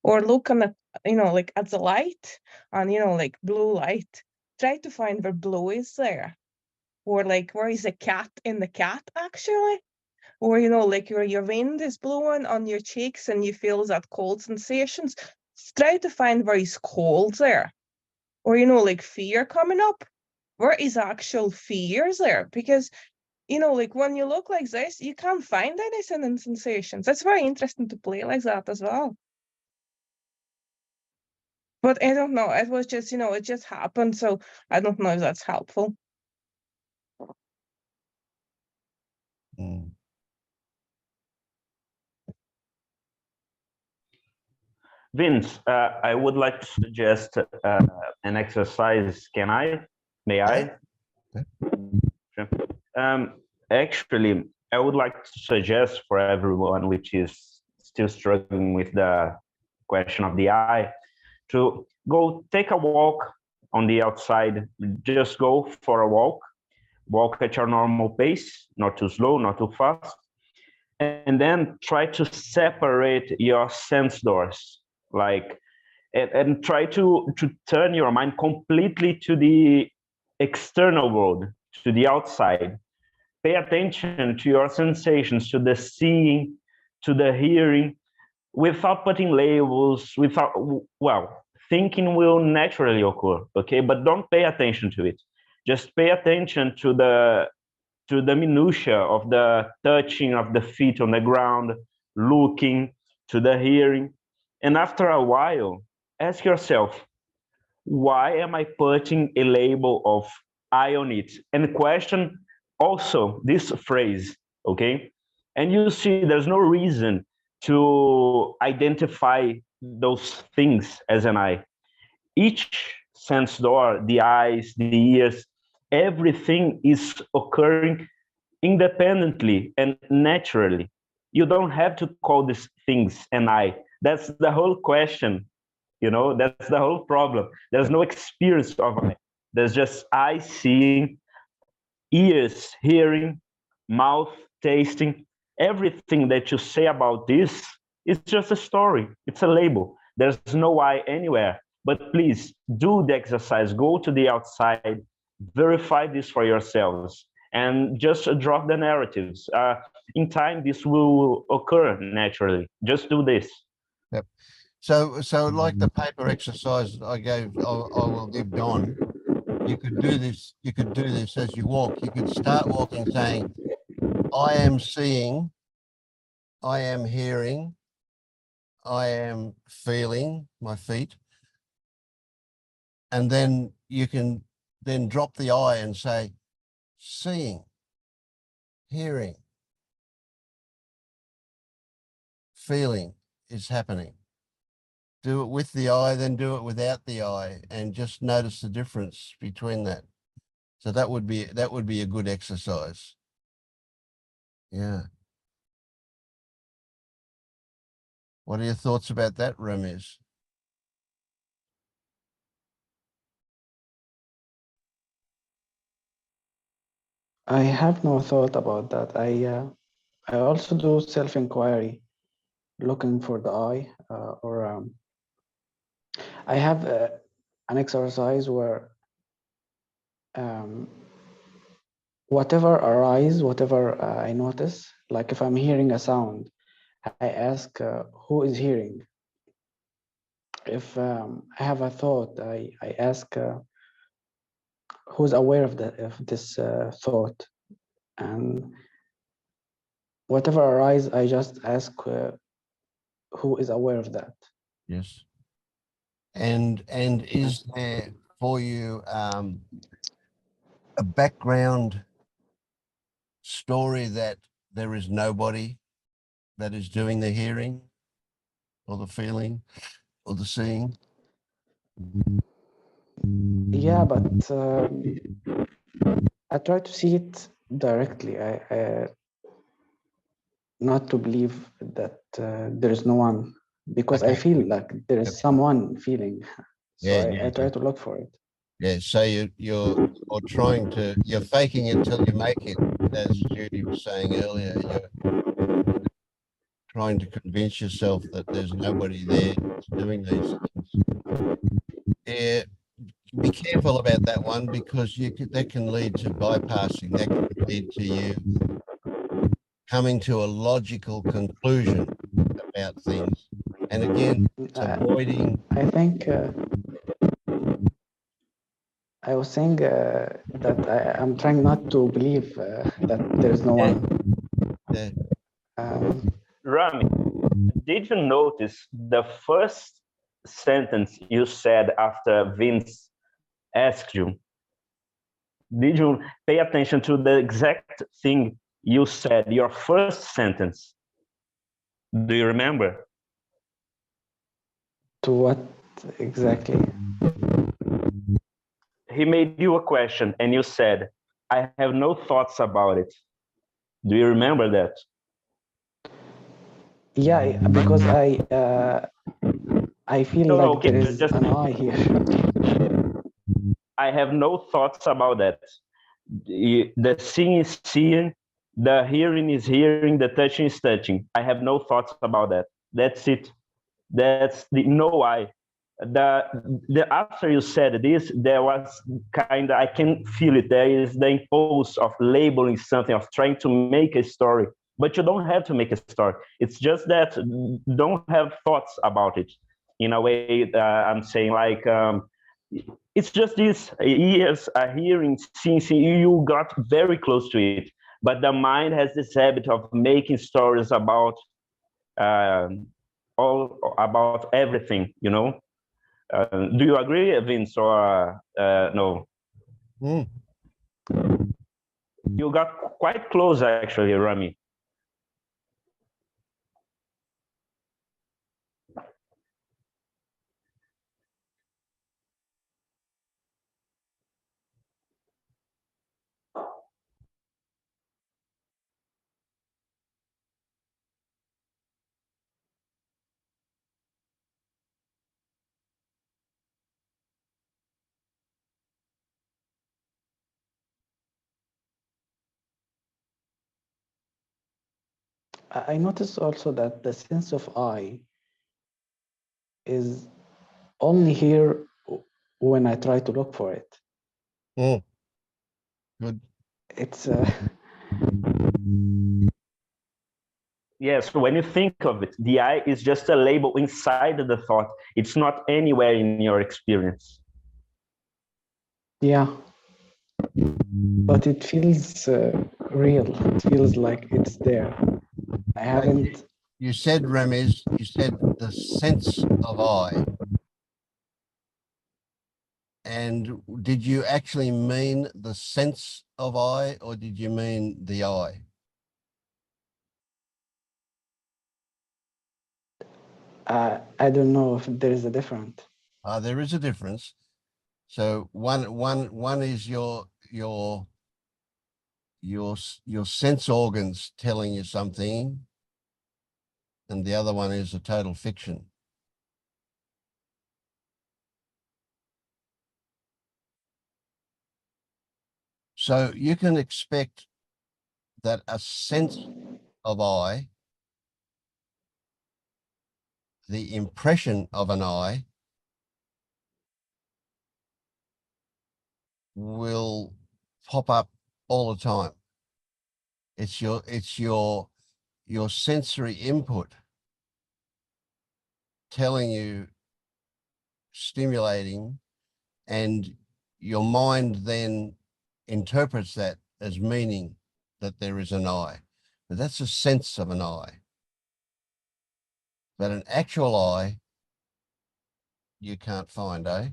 Speaker 11: or looking at like at the light and like blue light. Try to find where blue is there, or like where is a cat in the cat actually, or like your wind is blowing on your cheeks and you feel that cold sensations. Try to find where is cold there, or like fear coming up. Where is actual fears there? Because like when you look like this, you can't find anything in sensations. That's very interesting to play like that as well. But I don't know. It was just, it just happened. So I don't know if that's helpful.
Speaker 1: Mm.
Speaker 2: Vince, I would like to suggest an exercise. Can I? May I?
Speaker 1: Yeah.
Speaker 2: Sure. Actually, I would like to suggest for everyone which is still struggling with the question of the eye to go take a walk on the outside. Just go for a walk at your normal pace, not too slow, not too fast, and then try to separate your sense doors, like, and try to turn your mind completely to the external world, to the outside. Pay attention to your sensations, to the seeing, to the hearing, without putting labels, without, well, thinking will naturally occur, okay? But don't pay attention to it. Just pay attention to the minutia of the touching of the feet on the ground, looking, to the hearing. And after a while, ask yourself, why am I putting a label of I on it? And question also this phrase, okay? And you see there's no reason to identify those things as an I. Each sense door, the eyes, the ears, everything is occurring independently and naturally. You don't have to call these things an I. That's the whole question. That's the whole problem. There's no experience of I. There's just eye seeing, ears hearing, mouth tasting. Everything that you say about this is just a story. It's a label. There's no I anywhere. But please do the exercise. Go to the outside, verify this for yourselves, and just drop the narratives. In time, this will occur naturally. Just do this.
Speaker 1: Yep. So like the paper exercise I will give Don, you could do this as you walk. You could start walking saying, I am seeing, I am hearing, I am feeling my feet. And then you can then drop the I and say, seeing, hearing, feeling is happening. do it with the eye, then do it without the eye, and just notice the difference between that. So that would be a good exercise. Yeah. What are your thoughts about that, Ramiz?
Speaker 12: I have no thought about that. I also do self-inquiry, looking for the eye, or I have an exercise where whatever arise, whatever I notice, like if I'm hearing a sound, I ask who is hearing. If I have a thought, I ask who's aware of this thought, and whatever arise, I just ask who is aware of that.
Speaker 1: Yes. And is there for you a background story that there is nobody that is doing the hearing or the feeling or the seeing?
Speaker 12: Yeah, but I try to see it directly. I not to believe that there is no one, because I
Speaker 1: Okay.
Speaker 12: feel like there is someone feeling. So
Speaker 1: Yeah,
Speaker 12: I try to look for it.
Speaker 1: yeah. So you're trying to, you're faking it till you make it, as Judy was saying earlier. You're trying to convince yourself that there's nobody there doing these things. Yeah, be careful about that one, because that can lead to bypassing. That can lead to you coming to a logical conclusion about things. And again, it's avoiding.
Speaker 12: I think I was saying that I'm trying not to believe that there is no one.
Speaker 1: Yeah.
Speaker 2: Rami, did you notice the first sentence you said after Vince asked you? Did you pay attention to the exact thing you said, your first sentence? Do you remember?
Speaker 12: To what exactly?
Speaker 2: He made you a question and you said, I have no thoughts about it. Do you remember that?
Speaker 12: Yeah, because I feel
Speaker 2: No,
Speaker 12: like
Speaker 2: okay,
Speaker 12: there is
Speaker 2: just
Speaker 12: an eye here.
Speaker 2: I have no thoughts about that. The seeing is seeing, the hearing is hearing, the touching is touching. I have no thoughts about that. That's it. That's the no I. The after you said this, there was kind of, I can feel it. There is the impulse of labeling something, of trying to make a story, but you don't have to make a story. It's just that don't have thoughts about it. In a way, I'm saying like it's just this ears are hearing, seeing, you got very close to it, but the mind has this habit of making stories about all about everything, you know. Do you agree, Vince, or no?
Speaker 1: Mm.
Speaker 2: You got quite close, actually, Rami.
Speaker 12: I noticed also that the sense of I is only here when I try to look for it.
Speaker 1: Mm. Good.
Speaker 12: It's
Speaker 2: Yes, when you think of it, the I is just a label inside the thought. It's not anywhere in your experience.
Speaker 12: yeah, but it feels real. It feels like it's there. I haven't.
Speaker 1: You said, Ramiz, you said the sense of I. And did you actually mean the sense of I, or did you mean the I?
Speaker 12: I don't know if there is a difference.
Speaker 1: There is a difference. So one is your sense organs telling you something, and the other one is a total fiction. So you can expect that a sense of I, the impression of an I, will pop up all the time. It's your sensory input telling you, stimulating, and your mind then interprets that as meaning that there is an I. But that's a sense of an I. But an actual I, you can't find, eh?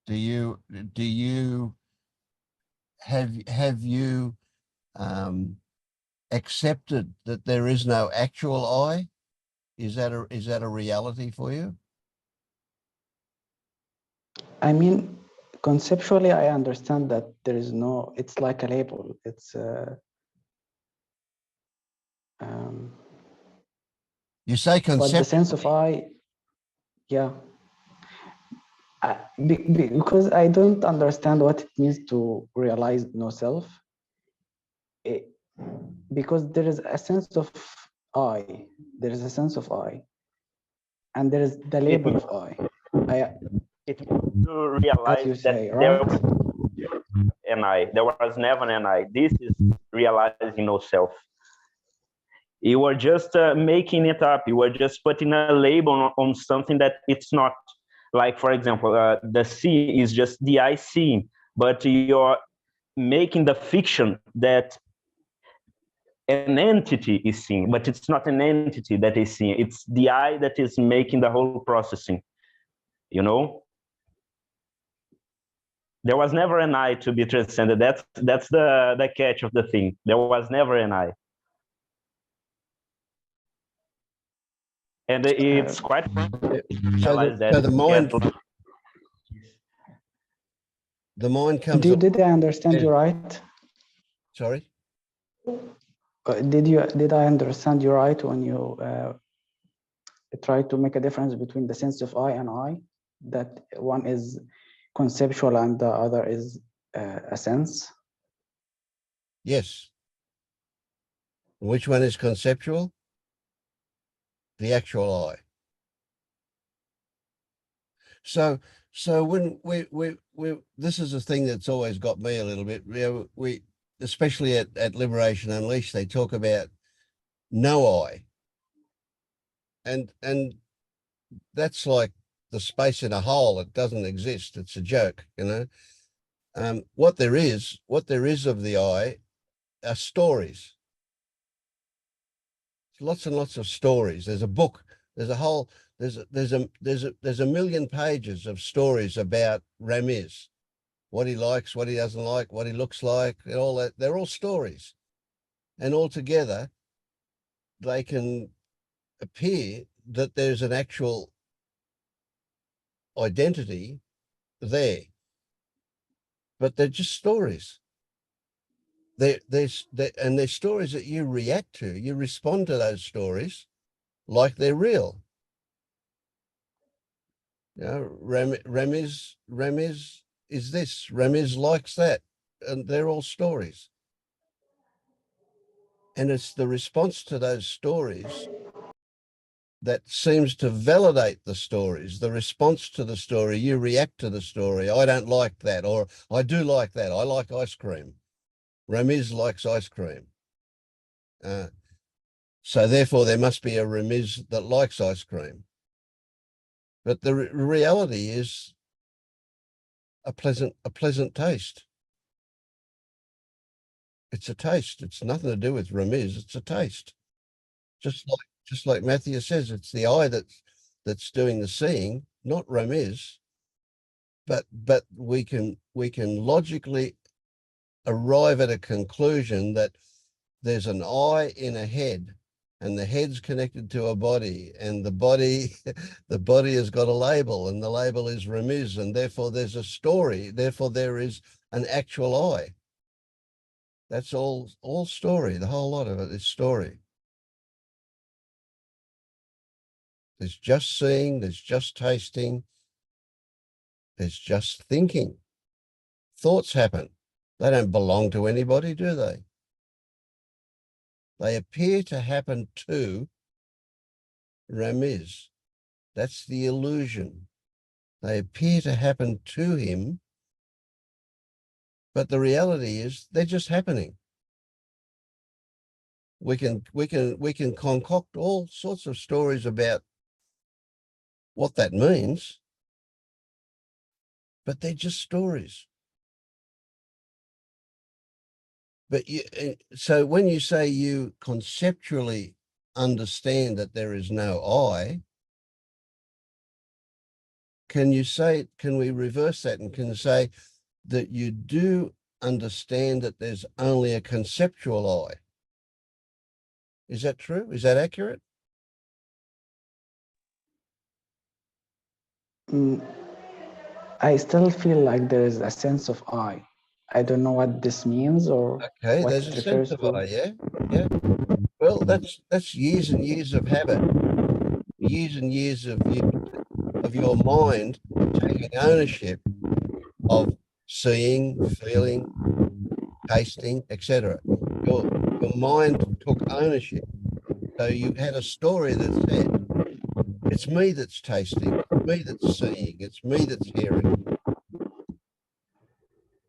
Speaker 1: Do you have you accepted that there is no actual I? Is that a reality for you?
Speaker 12: I mean, conceptually, I understand that there is no, it's like a label. It's
Speaker 1: You say
Speaker 12: but the
Speaker 1: conceptually.
Speaker 12: sense of I, yeah. Because I don't understand what it means to realize no self. Because there is a sense of I, there is a sense of I, and there is the label of I.
Speaker 2: It means to
Speaker 12: As
Speaker 2: realize
Speaker 12: you
Speaker 2: that
Speaker 12: say,
Speaker 2: there
Speaker 12: right?
Speaker 2: was an I. There was never an I. This is realizing no self. You are just making it up. You are just putting a label on something that it's not. Like, for example, the sea is just the I seeing, but you're making the fiction that an entity is seeing, but it's not an entity that is seeing. It's the I that is making the whole processing, you know? There was never an I to be transcended. That's the catch of the thing. There was never an I. And it's quite
Speaker 1: So
Speaker 2: realize that
Speaker 1: the mind comes.
Speaker 12: Did I understand you right?
Speaker 1: Sorry.
Speaker 12: Did I understand you right when you try to make a difference between the sense of I and I? That one is conceptual and the other is a sense.
Speaker 1: Yes. Which one is conceptual? The actual I. So when we this is a thing that's always got me a little bit. We especially at Liberation Unleashed, they talk about no I. And that's like the space in a hole. It doesn't exist. It's a joke, you know. What there is of the I are stories. Lots and lots of stories. There's a book. There's a whole. There's a million pages of stories about Ramiz, what he likes, what he doesn't like, what he looks like, and all that. They're all stories, and altogether, they can appear that there's an actual identity there, but they're just stories. They're stories that you react to. You respond to those stories like they're real. You know, Ramiz is this, Ramiz likes that, and they're all stories. And it's the response to those stories that seems to validate the stories, the response to the story. You react to the story. I don't like that, or I do like that. I like ice cream. Ramiz likes ice cream. So therefore there must be a Ramiz that likes ice cream. But the reality is a pleasant taste. It's a taste. It's nothing to do with Ramiz. It's a taste. Just like Matthew says, it's the eye that's doing the seeing, not Ramiz. But we can logically arrive at a conclusion that there's an eye in a head, and the head's connected to a body, and the body the body has got a label, and the label is remiz, and therefore there's a story, therefore there is an actual I. That's all story. The whole lot of it is story. There's just seeing, there's just tasting, there's just thinking. Thoughts happen. They don't belong to anybody, do they? They appear to happen to Ramiz. That's the illusion. They appear to happen to him, but the reality is they're just happening. We can concoct all sorts of stories about what that means, but they're just stories. But so when you say you conceptually understand that there is no I, can we reverse that and can say that you do understand that there's only a conceptual I? Is that true? Is that accurate?
Speaker 12: I still feel like there is a sense of I. I don't know what this means or
Speaker 1: Okay,
Speaker 12: what
Speaker 1: there's
Speaker 12: it
Speaker 1: a sense
Speaker 12: refers
Speaker 1: of
Speaker 12: to.
Speaker 1: I, yeah? Yeah. Well, that's years and years of habit, years and years of your mind taking ownership of seeing, feeling, tasting, etc. Your mind took ownership. So you had a story that said, it's me that's tasting, it's me that's seeing, it's me that's hearing.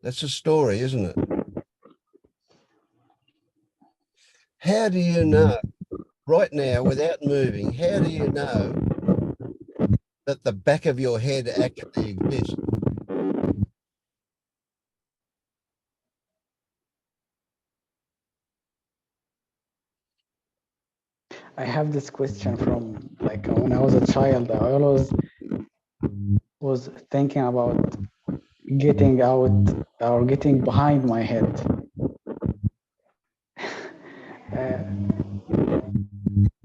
Speaker 1: That's a story, isn't it? How do you know, right now, without moving, how do you know that the back of your head actually exists?
Speaker 12: I have this question from like when I was a child. I always was thinking about getting out or getting behind my head.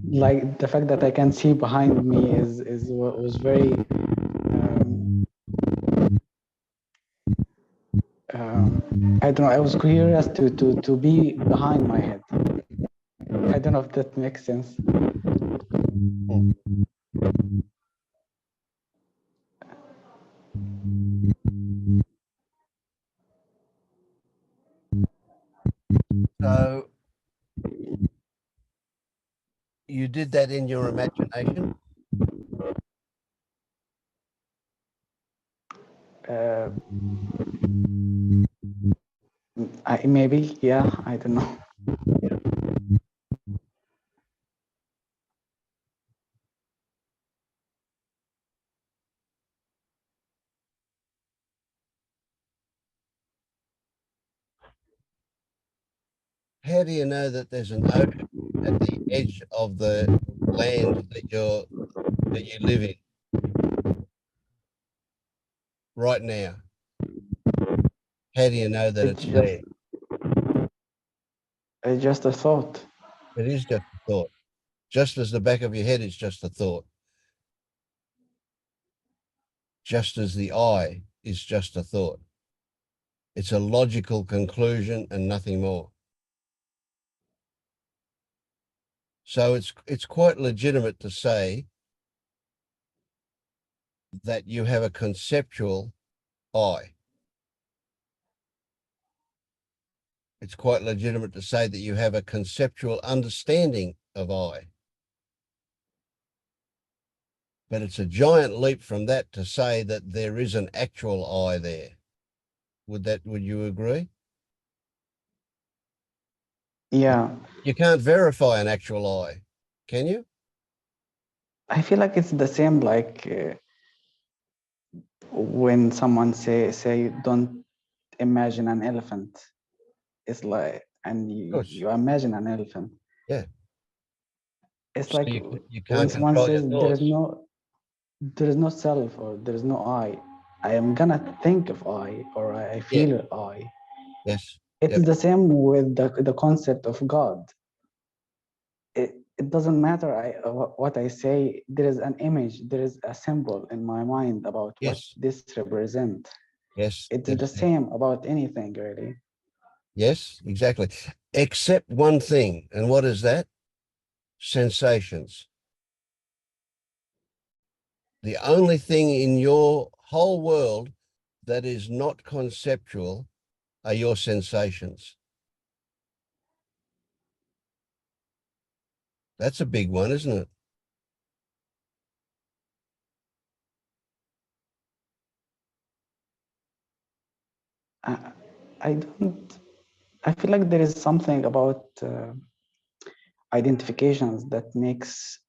Speaker 12: Like the fact that I can see behind me is what was very I don't know. I was curious to be behind my head. I don't know if that makes sense.
Speaker 1: So you did that in your imagination?
Speaker 12: Maybe, yeah, I don't know.
Speaker 1: How do you know that there's an ocean at the edge of the land that you live in right now? How do you know that it's there?
Speaker 12: It's just a thought.
Speaker 1: It is just a thought. Just as the back of your head is just a thought. Just as the I is just a thought. It's a logical conclusion and nothing more. So it's quite legitimate to say that you have a conceptual I. It's quite legitimate to say that you have a conceptual understanding of I. But it's a giant leap from that to say that there is an actual I there. Would you agree?
Speaker 12: Yeah,
Speaker 1: You can't verify an actual I, can you?
Speaker 12: I feel like it's the same like when someone say don't imagine an elephant. It's like, and you imagine an elephant.
Speaker 1: Yeah.
Speaker 12: It's
Speaker 1: So
Speaker 12: like
Speaker 1: you
Speaker 12: when
Speaker 1: can't
Speaker 12: someone
Speaker 1: control your
Speaker 12: says
Speaker 1: thoughts.
Speaker 12: there is no self or there is no I am gonna think of I or I feel I.
Speaker 1: Yes.
Speaker 12: It's
Speaker 1: Yep.
Speaker 12: the same with the concept of God. It doesn't matter what I say, there is an image, there is a symbol in my mind about what
Speaker 1: Yes.
Speaker 12: this represents.
Speaker 1: Yes.
Speaker 12: It is the same about anything, really.
Speaker 1: Yes, exactly. Except one thing. And what is that? Sensations. The only thing in your whole world that is not conceptual are your sensations. That's a big one, isn't it?
Speaker 12: I feel like there is something about identifications that makes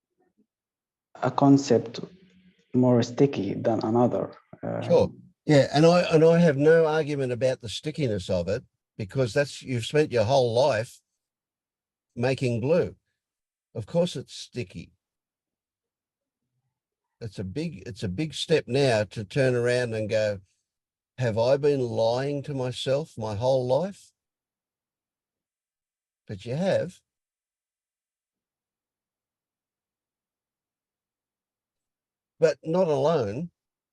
Speaker 12: a concept more sticky than another.
Speaker 1: Sure. Yeah, and I have no argument about the stickiness of it, because that's, you've spent your whole life making glue. Of course it's sticky. It's a big step now to turn around and go, have I been lying to myself my whole life? But you have. But not alone.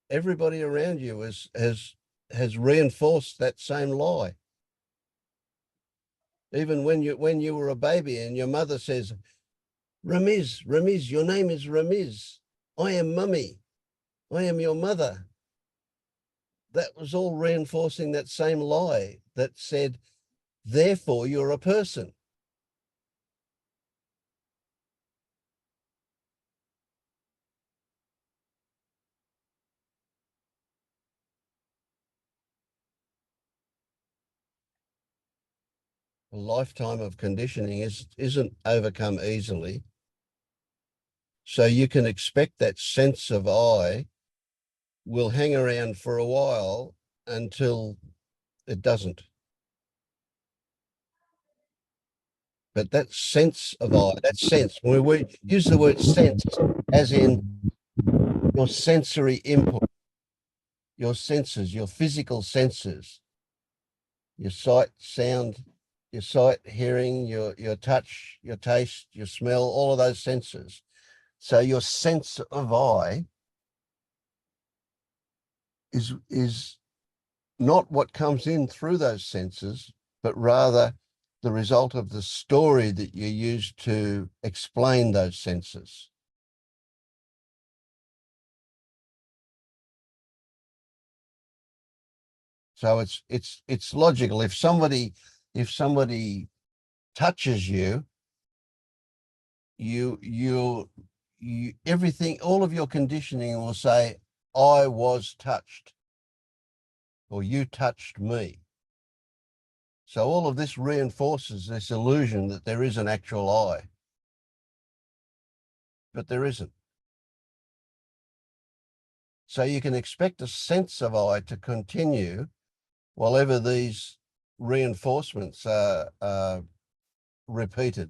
Speaker 1: Everybody around you has reinforced that same lie. Even when you were a baby and your mother says, Ramiz, your name is Ramiz. I am mummy. I am your mother. That was all reinforcing that same lie that said, therefore you're a person. A lifetime of conditioning isn't overcome easily. So you can expect that sense of I will hang around for a while until it doesn't. But that sense of I, that sense, when we use the word sense as in your sensory input, your senses, your physical senses, your sight, sound, your sight, hearing, your touch, your taste, your smell, all of those senses. So your sense of I is not what comes in through those senses, but rather the result of the story that you use to explain those senses. So it's logical. If somebody touches you, you everything, all of your conditioning will say, I was touched, or you touched me. So all of this reinforces this illusion that there is an actual I, but there isn't. So you can expect a sense of I to continue while ever these reinforcements are repeated.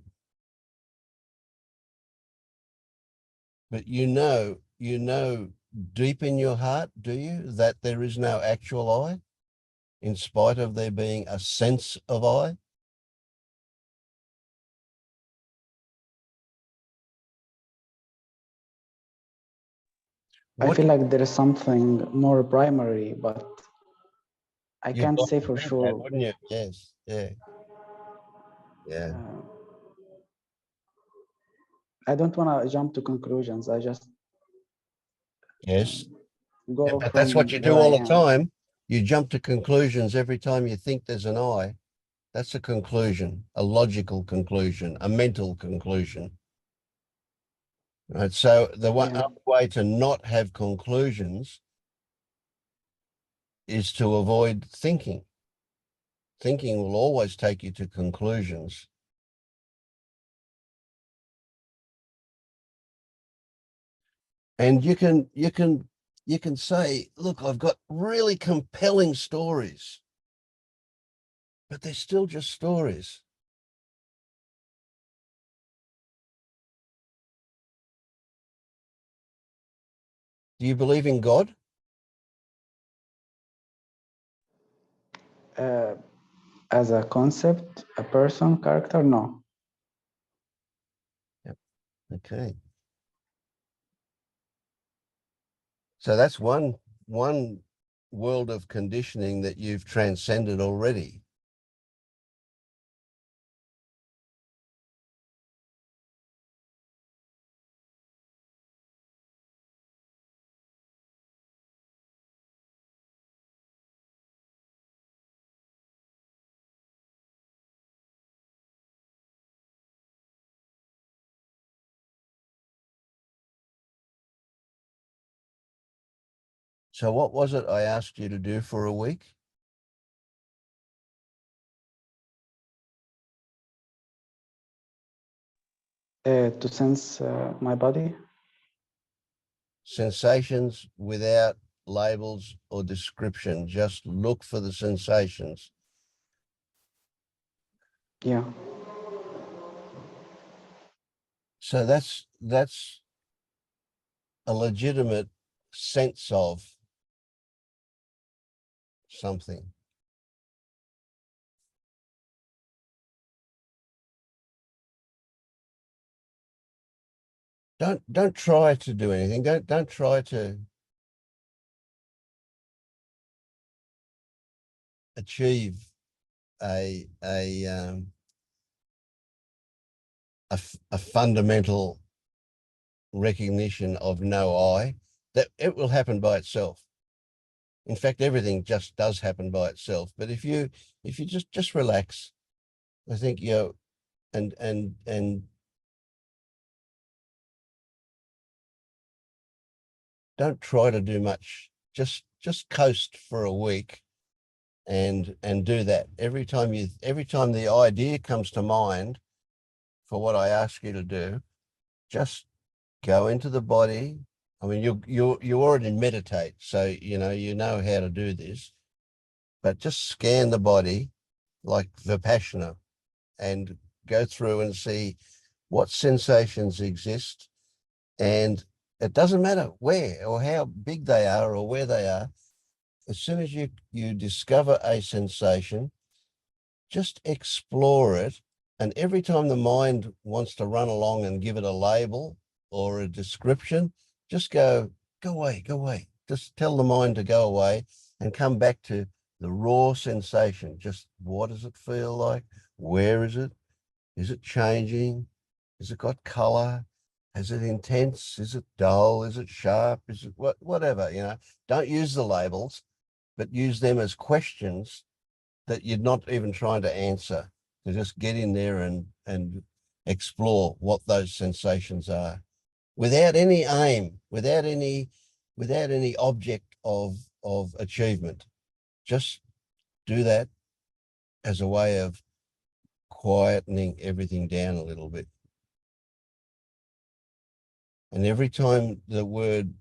Speaker 1: But you know deep in your heart, do you, that there is no actual I, in spite of there being a sense of I?
Speaker 12: I feel like there is something more primary, but I
Speaker 1: You'd
Speaker 12: can't
Speaker 1: like
Speaker 12: say
Speaker 1: to
Speaker 12: for
Speaker 1: think that,
Speaker 12: sure.
Speaker 1: wouldn't you? Yes, yeah.
Speaker 12: I don't want to jump to conclusions. I just
Speaker 1: Yes.
Speaker 12: go
Speaker 1: But that's what
Speaker 12: from
Speaker 1: you do
Speaker 12: where I
Speaker 1: all the
Speaker 12: am.
Speaker 1: time. You jump to conclusions every time you think there's an I. That's a conclusion, a logical conclusion, a mental conclusion. Right. So the only way to not have conclusions is to avoid thinking. Thinking will always take you to conclusions. And you can say, look, I've got really compelling stories, but they're still just stories. Do you believe in God?
Speaker 12: as a concept, a person, character, no.
Speaker 1: Okay. So that's one world of conditioning that you've transcended already. So what was it I asked you to do for a week?
Speaker 12: To sense my body.
Speaker 1: Sensations without labels or description. Just look for the sensations.
Speaker 12: Yeah.
Speaker 1: So that's a legitimate sense of something. Don't try to do anything. Don't try to achieve a fundamental recognition of no I. That it will happen by itself. In fact, everything just does happen by itself. But if you just relax, I think and don't try to do much. Just coast for a week and do that. Every time the idea comes to mind for what I ask you to do, just go into the body. I mean, you already meditate, so you know how to do this, but just scan the body like Vipassana and go through and see what sensations exist. And it doesn't matter where or how big they are or where they are. As soon as you discover a sensation, just explore it. And every time the mind wants to run along and give it a label or a description, just go away, go away. Just tell the mind to go away and come back to the raw sensation. Just what does it feel like? Where is it? Is it changing? Has it got color? Is it intense? Is it dull? Is it sharp? Is it whatever, don't use the labels, but use them as questions that you're not even trying to answer. To just get in there and explore what those sensations are without any aim, without any object of achievement. Just do that as a way of quietening everything down a little bit. And every time the word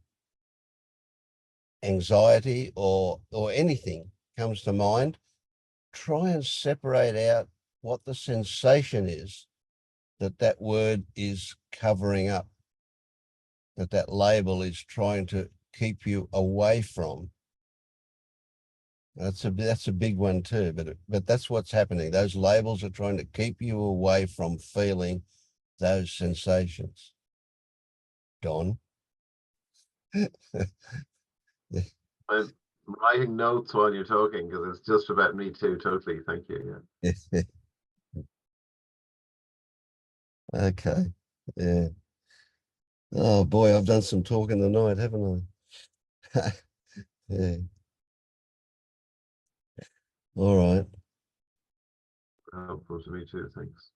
Speaker 1: anxiety or anything comes to mind, try and separate out what the sensation is that word is covering up, that label is trying to keep you away from. That's a big one too, but that's what's happening. Those labels are trying to keep you away from feeling those sensations. Don?
Speaker 9: I'm writing notes while you're talking because it's just about me too. Totally. Thank you. Yeah.
Speaker 1: Okay. Yeah. Oh boy, I've done some talking tonight, haven't I? Yeah. All right.
Speaker 9: Helpful to me too. Thanks.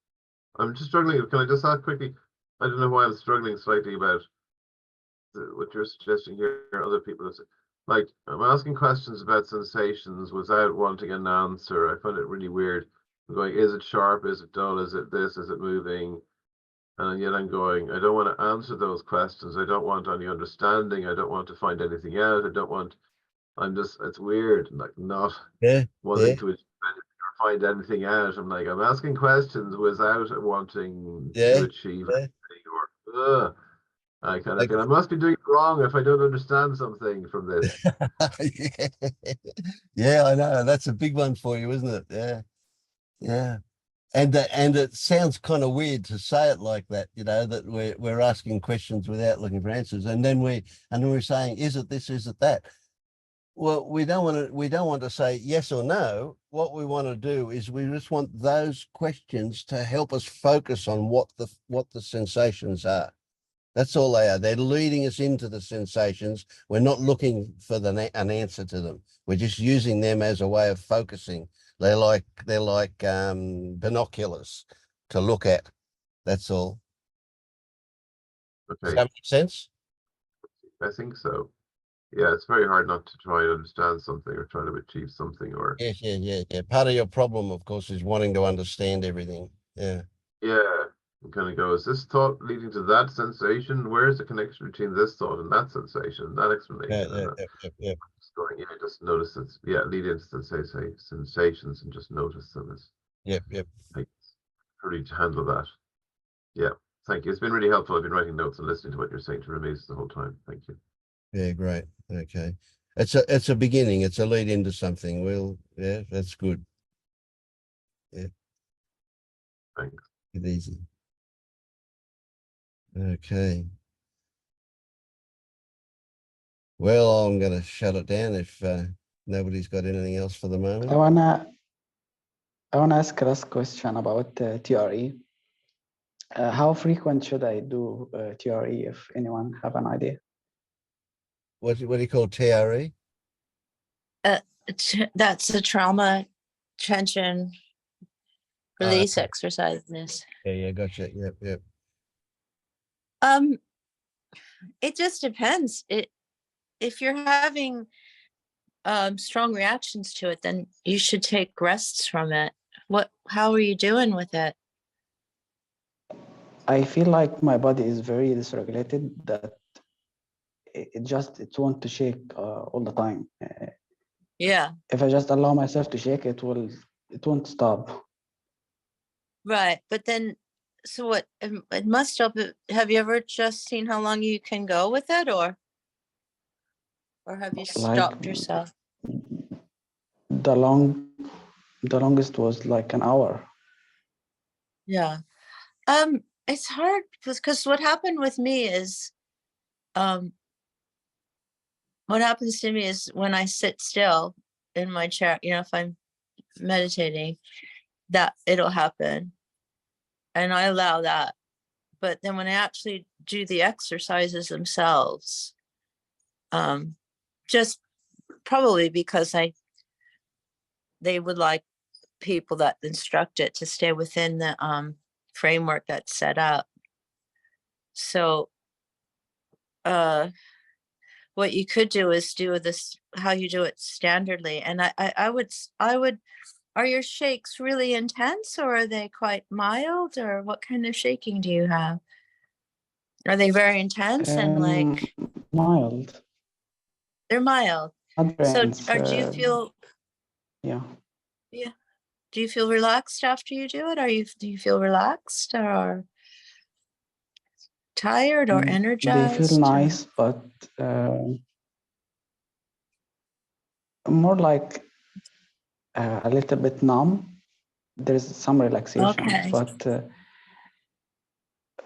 Speaker 9: I'm just struggling. Can I just ask quickly? I don't know why I'm struggling slightly about what you're suggesting here. Other people, like, I'm asking questions about sensations without wanting an answer. I find it really weird. I'm going, is it sharp? Is it dull? Is it this? Is it moving? And yet I'm going, I don't want to answer those questions. I don't want any understanding. I don't want to find anything out. It's weird. I'm like not wanting to find anything out. I'm asking questions without wanting to achieve anything or I kind of feel I must be doing it wrong if I don't understand something from this.
Speaker 1: Yeah, I know. That's a big one for you, isn't it? Yeah. Yeah. And it sounds kind of weird to say it like that, you know, that we're asking questions without looking for answers. And then we're saying, is it this, is it that? Well, we don't want to say yes or no. What we want to do is we just want those questions to help us focus on what the sensations are. That's all they are. They're leading us into the sensations. We're not looking for an answer to them. We're just using them as a way of focusing. They're like binoculars to look at. That's all. Does
Speaker 9: Okay,
Speaker 1: that make sense?
Speaker 9: I think so. Yeah, it's very hard not to try to understand something or try to achieve something or
Speaker 1: Yes, yeah. Part of your problem, of course, is wanting to understand everything. Yeah.
Speaker 9: yeah, and kind of go, is this thought leading to that sensation? Where's the connection between this thought and that sensation, that explanation? And
Speaker 1: Yeah.
Speaker 9: just going, yeah, just notice it. Yeah, lead into sensations and just notice them as
Speaker 1: Yep.
Speaker 9: like hurry to handle that. Yeah, thank you. It's been really helpful. I've been writing notes and listening to what you're saying to Remiz the whole time. Thank you.
Speaker 1: Yeah, great. Okay. It's a beginning. It's a lead into something. Yeah, that's good. Yeah.
Speaker 9: Thanks.
Speaker 1: Get easy. Okay. Well, I'm going to shut it down if nobody's got anything else for the moment.
Speaker 12: I wanna ask last question about TRE. How frequent should I do TRE, if anyone have an idea?
Speaker 1: What do you call TRE?
Speaker 10: That's a trauma tension release exercises.
Speaker 1: Yeah, gotcha. Yep.
Speaker 10: It just depends. If you're having strong reactions to it, then you should take rests from it. How are you doing with it?
Speaker 12: I feel like my body is very dysregulated, that it wants to shake all the time.
Speaker 10: Yeah,
Speaker 12: If I just allow myself to shake, it won't stop.
Speaker 10: right. But then, so what? It must stop. Have you ever just seen how long you can go with it, or have you stopped yourself?
Speaker 12: The longest was like an hour.
Speaker 10: Yeah. It's hard because what happened with me is, what happens to me is when I sit still in my chair, you know, if I'm meditating, that it'll happen. And I allow that. But then when I actually do the exercises themselves, just probably because they would like people that instruct it to stay within the framework that's set up. So what you could do is do this how you do it standardly. And I would are your shakes really intense, or are they quite mild, or what kind of shaking do you have? Are they very intense and like
Speaker 12: mild?
Speaker 10: They're mild. So do you feel
Speaker 12: yeah.
Speaker 10: Do you feel relaxed after you do it? Do you feel relaxed or tired or energized?
Speaker 12: They feel nice, but more like a little bit numb. There's some relaxation,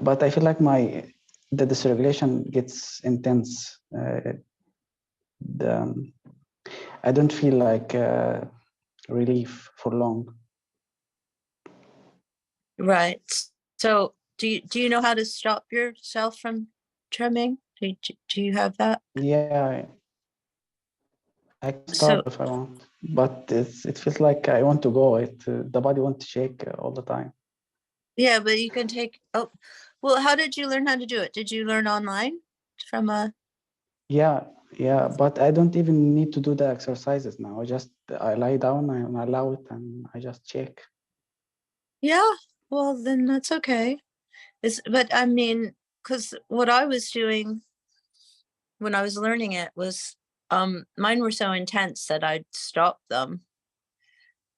Speaker 12: but I feel like the dysregulation gets intense. I don't feel like relief for long.
Speaker 10: Right. So do you know how to stop yourself from trembling? Do you have that?
Speaker 12: Yeah, I can stop if I want, but it feels like I want to go. The body wants to shake all the time.
Speaker 10: Yeah, but you can take. Oh, well, how did you learn how to do it? Did you learn online from a?
Speaker 12: Yeah, but I don't even need to do the exercises now. I lie down and I allow it, and I just check.
Speaker 10: Yeah, well then that's okay. But I mean, because what I was doing when I was learning it was, mine were so intense that I'd stop them.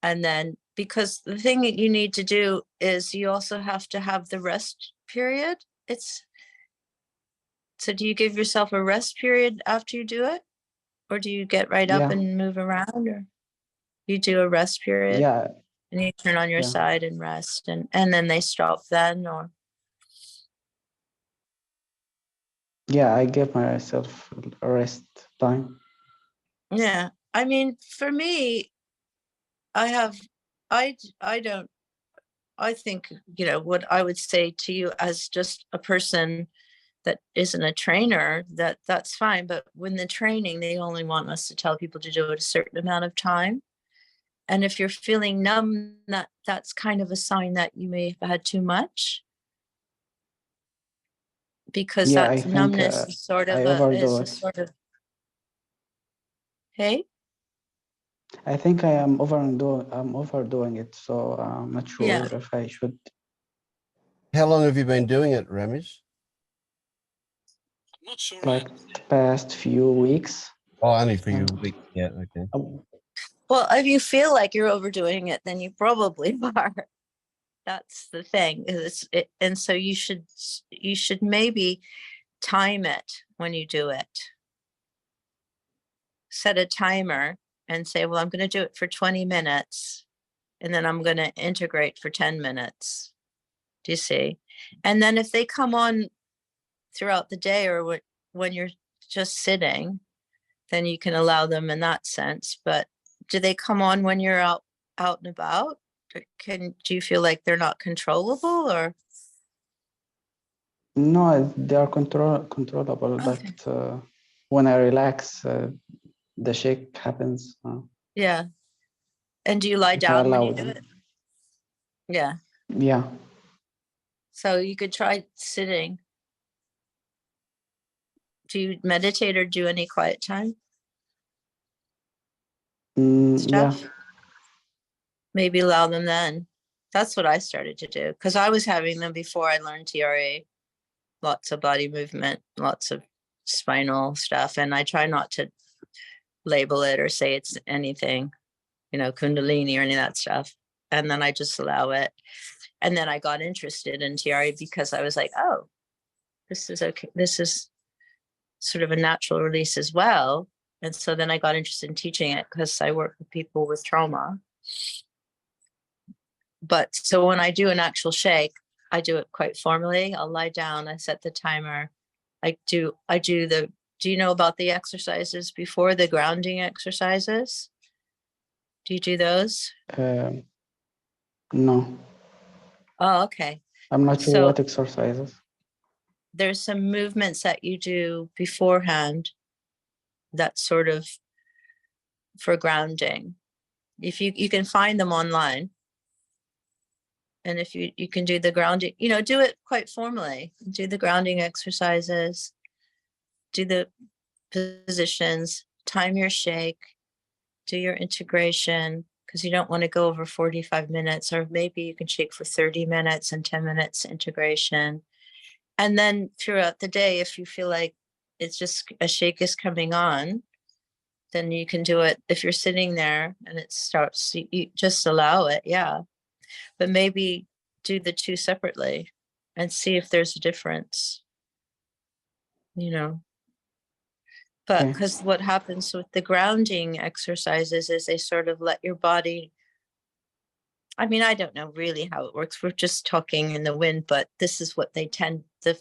Speaker 10: And then, because the thing that you need to do is you also have to have the rest period. So do you give yourself a rest period after you do it? Or do you get right up and move around, or you do a rest period?
Speaker 12: Yeah,
Speaker 10: and you turn on your
Speaker 12: Yeah.
Speaker 10: side and rest, and then they stop then, or
Speaker 12: Yeah, I give myself a rest time.
Speaker 10: yeah. I mean, for me, I don't, I think, you know, what I would say to you as just a person that isn't a trainer, that's fine. But when the training, they only want us to tell people to do it a certain amount of time. And if you're feeling numb, that's kind of a sign that you may have had too much. Because
Speaker 12: Yeah, I
Speaker 10: that
Speaker 12: think
Speaker 10: numbness is sort
Speaker 12: I
Speaker 10: of
Speaker 12: overdo
Speaker 10: a
Speaker 12: it.
Speaker 10: sort of, hey,
Speaker 12: I think I'm overdoing it, so I'm not sure
Speaker 10: yeah.
Speaker 12: if I should.
Speaker 1: How long have you been doing it, Ramis?
Speaker 12: Like the past few weeks.
Speaker 1: Oh, only for you.
Speaker 12: Um,
Speaker 1: Yeah, okay.
Speaker 10: Well, if you feel like you're overdoing it, then you probably are. That's the thing. And so you should maybe time it when you do it. Set a timer and say, well, I'm going to do it for 20 minutes, and then I'm going to integrate for 10 minutes. Do you see? And then if they come on throughout the day, or when you're just sitting, then you can allow them in that sense. But do they come on when you're out and about? Do you feel like they're not controllable, or?
Speaker 12: No, they are controllable,
Speaker 10: Okay.
Speaker 12: but when I relax, the shake happens.
Speaker 10: Yeah. And do you lie
Speaker 12: If I
Speaker 10: down when
Speaker 12: allow
Speaker 10: you do
Speaker 12: them.
Speaker 10: it? Yeah.
Speaker 12: Yeah.
Speaker 10: So you could try sitting. Do you meditate or do any quiet time
Speaker 12: Yeah.
Speaker 10: stuff? Maybe allow them then. That's what I started to do, because I was having them before I learned TRA. Lots of body movement, lots of spinal stuff. And I try not to label it or say it's anything, you know, Kundalini or any of that stuff. And then I just allow it. And then I got interested in TRA because I was like, oh, this is okay. This is sort of a natural release as well. And so then I got interested in teaching it because I work with people with trauma. But so when I do an actual shake, I do it quite formally. I'll lie down, I set the timer. Do you know about the exercises before, the grounding exercises? Do you do those?
Speaker 12: No,
Speaker 10: Oh, okay.
Speaker 12: I'm not sure
Speaker 10: So
Speaker 12: what exercises.
Speaker 10: there's some movements that you do beforehand that's sort of for grounding. If you can find them online. And if you can do the grounding, you know, do it quite formally. Do the grounding exercises, do the positions, time your shake, do your integration, because you don't want to go over 45 minutes, or maybe you can shake for 30 minutes and 10 minutes integration. And then throughout the day, if you feel like it's just a shake is coming on, then you can do it. If you're sitting there and it starts, you just allow it. Yeah. But maybe do the two separately and see if there's a difference, you know. But because what happens with the grounding exercises is they sort of let your body, I mean, I don't know really how it works. We're just talking in the wind, but this is what the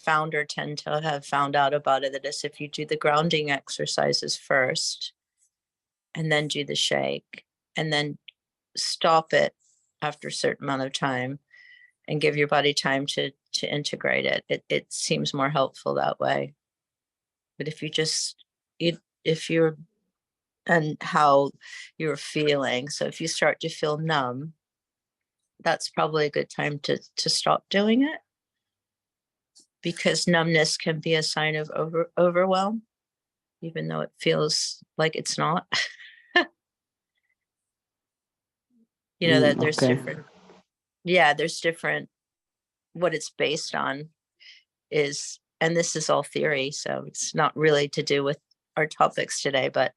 Speaker 10: founder tend to have found out about it. That is, if you do the grounding exercises first and then do the shake and then stop it after a certain amount of time and give your body time to integrate it, it seems more helpful that way. But if you just, if you're, and how you're feeling, so if you start to feel numb, that's probably a good time to stop doing it, because numbness can be a sign of overwhelm, even though it feels like it's not. You know, that there's different, there's different, what it's based on is, and this is all theory, so it's not really to do with our topics today, but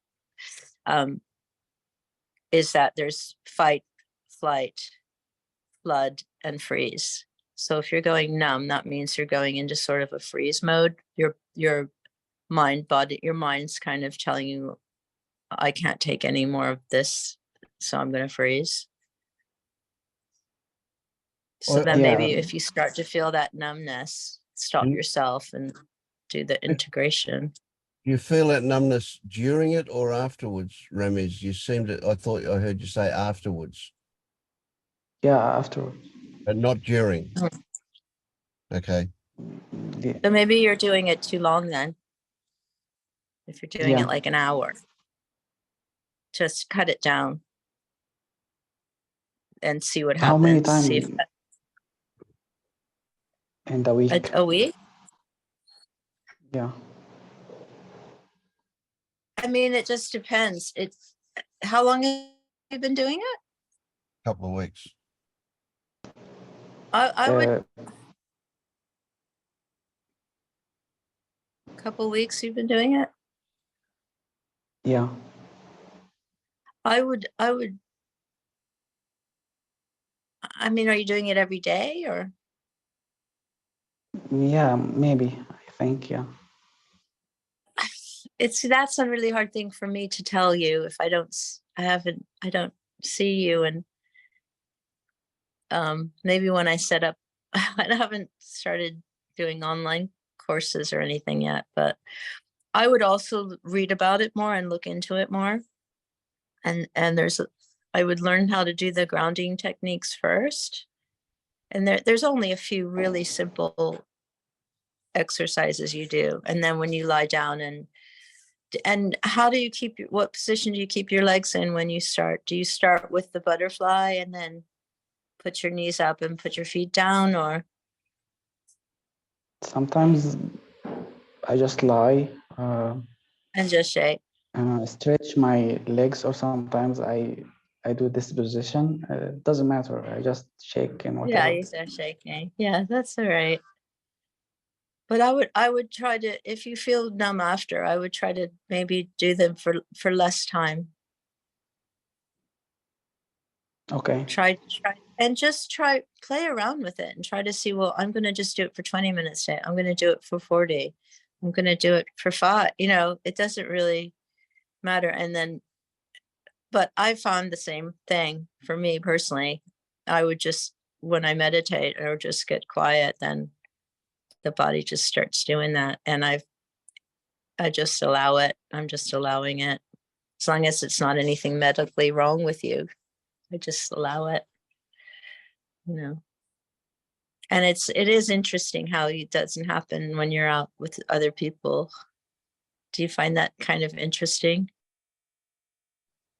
Speaker 10: is that there's fight, flight, flood, and freeze. So if you're going numb, that means you're going into sort of a freeze mode. Your mind's kind of telling you, I can't take any more of this, so I'm going to freeze. So
Speaker 1: Or-
Speaker 10: then
Speaker 12: Yeah.
Speaker 10: maybe if you start to feel that numbness, stop
Speaker 1: Mm.
Speaker 10: yourself and do the integration.
Speaker 1: Do you feel that numbness during it or afterwards, Ramez? You seemed to, I thought I heard you say afterwards,
Speaker 12: Yeah, afterwards.
Speaker 1: but not during.
Speaker 10: Mm.
Speaker 1: Okay.
Speaker 12: Yeah.
Speaker 10: So maybe you're doing it too long then. If you're doing
Speaker 12: Yeah.
Speaker 10: it like an hour, just cut it down and see what
Speaker 12: How many
Speaker 10: happens. See if
Speaker 12: times in the week?
Speaker 10: a week.
Speaker 12: Yeah.
Speaker 10: I mean, it just depends. It's how long have you been doing it?
Speaker 1: Couple of weeks.
Speaker 10: I would
Speaker 12: Uh,
Speaker 10: couple weeks you've been doing it.
Speaker 12: yeah.
Speaker 10: I would I mean, are you doing it every day or?
Speaker 12: Yeah, maybe. I think, yeah.
Speaker 10: That's a really hard thing for me to tell you if I don't see you, and maybe when I set up I haven't started doing online courses or anything yet, but I would also read about it more and look into it more. And I would learn how to do the grounding techniques first. And there's only a few really simple exercises you do. And then when you lie down and how do you what position do you keep your legs in when you start? Do you start with the butterfly and then put your knees up and put your feet down, or?
Speaker 12: Sometimes I just lie,
Speaker 10: And just shake.
Speaker 12: stretch my legs, or sometimes I do this position. It doesn't matter. I just shake and
Speaker 10: Yeah,
Speaker 12: whatever.
Speaker 10: you start shaking. Yeah, that's all right. But I would try to, if you feel numb after, I would try to maybe do them for less time.
Speaker 12: Okay.
Speaker 10: Try and just play around with it and try to see, well, I'm going to just do it for 20 minutes today. I'm going to do it for 40. I'm going to do it for 5. It doesn't really matter. And then, but I found the same thing for me personally. I would just, when I meditate or just get quiet, then the body just starts doing that. And I just allow it. I'm just allowing it. As long as it's not anything medically wrong with you, I just allow it, And it is interesting how it doesn't happen when you're out with other people. Do you find that kind of interesting?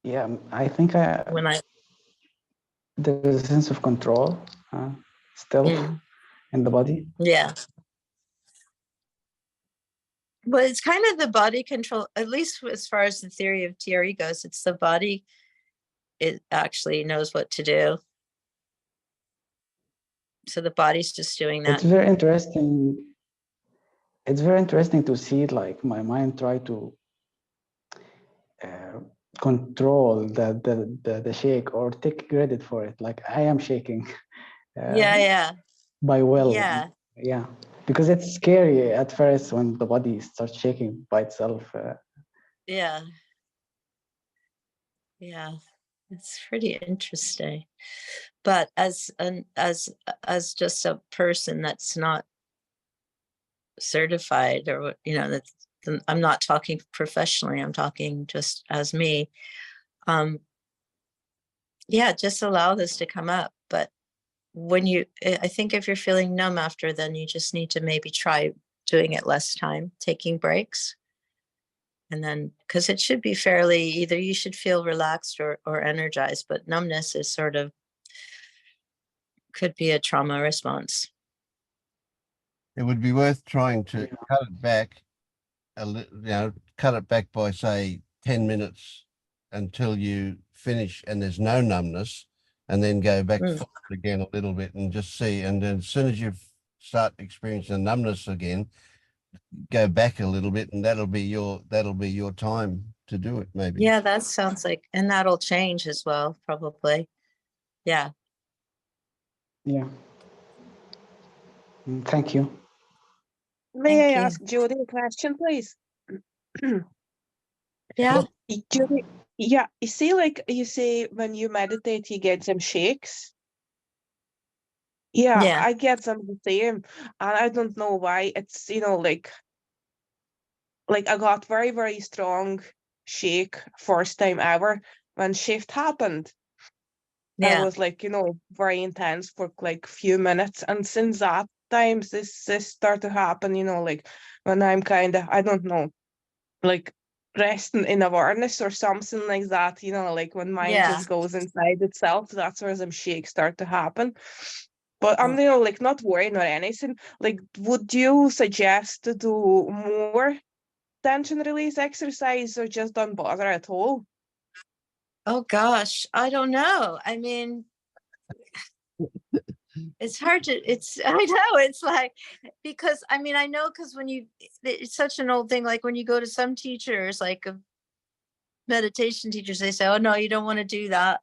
Speaker 12: Yeah, I think there's a sense of control still in the body.
Speaker 10: Yeah. But it's kind of the body control, at least as far as the theory of TRE goes, it's the body, it actually knows what to do. So the body's just doing that.
Speaker 12: It's very interesting. It's very interesting to see like my mind try to control the shake or take credit for it. Like I am shaking.
Speaker 10: Yeah.
Speaker 12: By will.
Speaker 10: Yeah.
Speaker 12: Yeah. Because it's scary at first when the body starts shaking by itself.
Speaker 10: Yeah. It's pretty interesting. But as just a person that's not certified, or I'm not talking professionally, I'm talking just as me. Yeah, just allow this to come up. But I think if you're feeling numb after, then you just need to maybe try doing it less time, taking breaks. And then, because it should be fairly, either you should feel relaxed or energized, but numbness is could be a trauma response.
Speaker 1: It would be worth trying to cut it back cut it back by say 10 minutes until you finish and there's no numbness, and then go back forward again a little bit and just see. And then as soon as you start experiencing numbness again, go back a little bit, and that'll be your time to do it, maybe.
Speaker 10: Yeah, that sounds like, and that'll change as well, probably. Yeah.
Speaker 12: Yeah. Thank you.
Speaker 11: May I ask Judy a question, please?
Speaker 10: Yeah.
Speaker 11: Judy, yeah, you see, like you say, when you meditate, you get some shakes. Yeah,
Speaker 10: Yeah.
Speaker 11: I get some of the same, and I don't know why. It's, like I got very, very strong shake first time ever when shift happened. And it
Speaker 10: Yeah.
Speaker 11: was like, very intense for like few minutes. And since that time, this started to happen, like when I'm kind of, I don't know, like resting in awareness or something like that, like when mind
Speaker 10: Yeah.
Speaker 11: just goes inside itself, that's where some shakes start to happen. But I'm,
Speaker 10: Oh.
Speaker 11: like not worrying or anything. Like, would you suggest to do more tension release exercise or just don't bother at all?
Speaker 10: Oh gosh, I don't know. I mean, it's hard to, I know, it's like, because I mean, I know, because it's such an old thing, like when you go to some teachers, like meditation teachers, they say, oh no, you don't want to do that.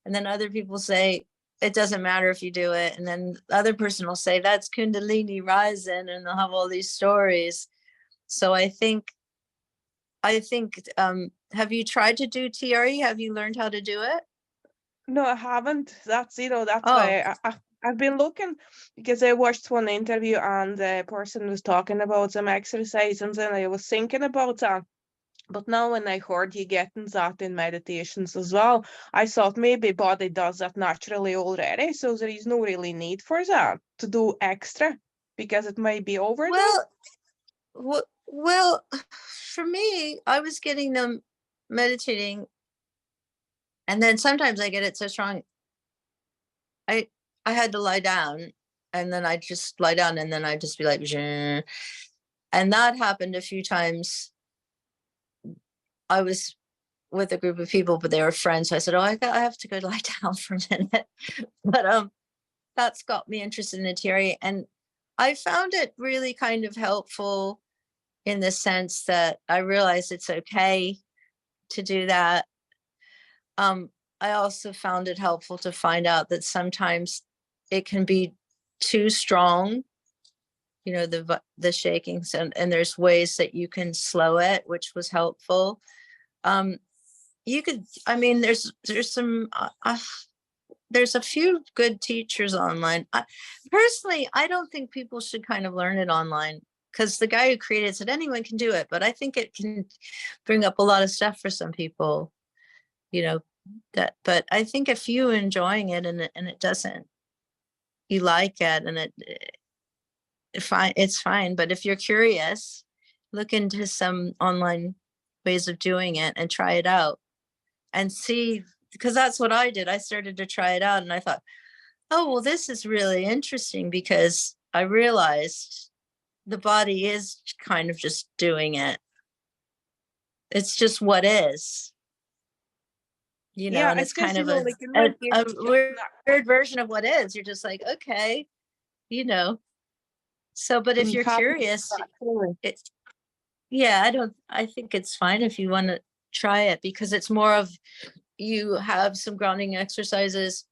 Speaker 10: And then other people say, it doesn't matter if you do it. And then the other person will say, that's Kundalini rising, and they'll have all these stories. So I think, have you tried to do TRE? Have you learned how to do it?
Speaker 11: No, I haven't. That's
Speaker 10: Oh,
Speaker 11: why I've been looking, because I watched one interview and the person was talking about some exercise, and then I was thinking about that. But now when I heard you getting that in meditations as well, I thought maybe body does that naturally already, so there is no really need for that to do extra, because it might be overdone.
Speaker 10: well, for me, I was getting them meditating, and then sometimes I get it so strong, I had to lie down, and then I just lie down, and then I just be like, "Zhh." And that happened a few times. I was with a group of people, but they were friends, so I said, "Oh, I have to go lie down for a minute." But that's got me interested in the TRE, and I found it really kind of helpful in the sense that I realized it's okay to do that. I also found it helpful to find out that sometimes it can be too strong, the shakings, and there's ways that you can slow it, which was helpful. You could, I mean, there's some, there's a few good teachers online. Personally, I don't think people should kind of learn it online, because the guy who created it said anyone can do it, but I think it can bring up a lot of stuff for some people, but I think if you enjoying it and it doesn't, you like it, and it's fine. But if you're curious, look into some online ways of doing it and try it out and see, because that's what I did. I started to try it out, and I thought, oh, well, this is really interesting, because I realized the body is kind of just doing it. It's just what is,
Speaker 11: Yeah,
Speaker 10: and it's
Speaker 11: it's just,
Speaker 10: kind of
Speaker 11: like in my case,
Speaker 10: a
Speaker 11: it's just
Speaker 10: weird version of what is. You're just like, okay, So, but if you're
Speaker 11: happy
Speaker 10: curious,
Speaker 11: feeling.
Speaker 10: I think it's fine if you want to try it, because it's more of, you have some grounding exercises,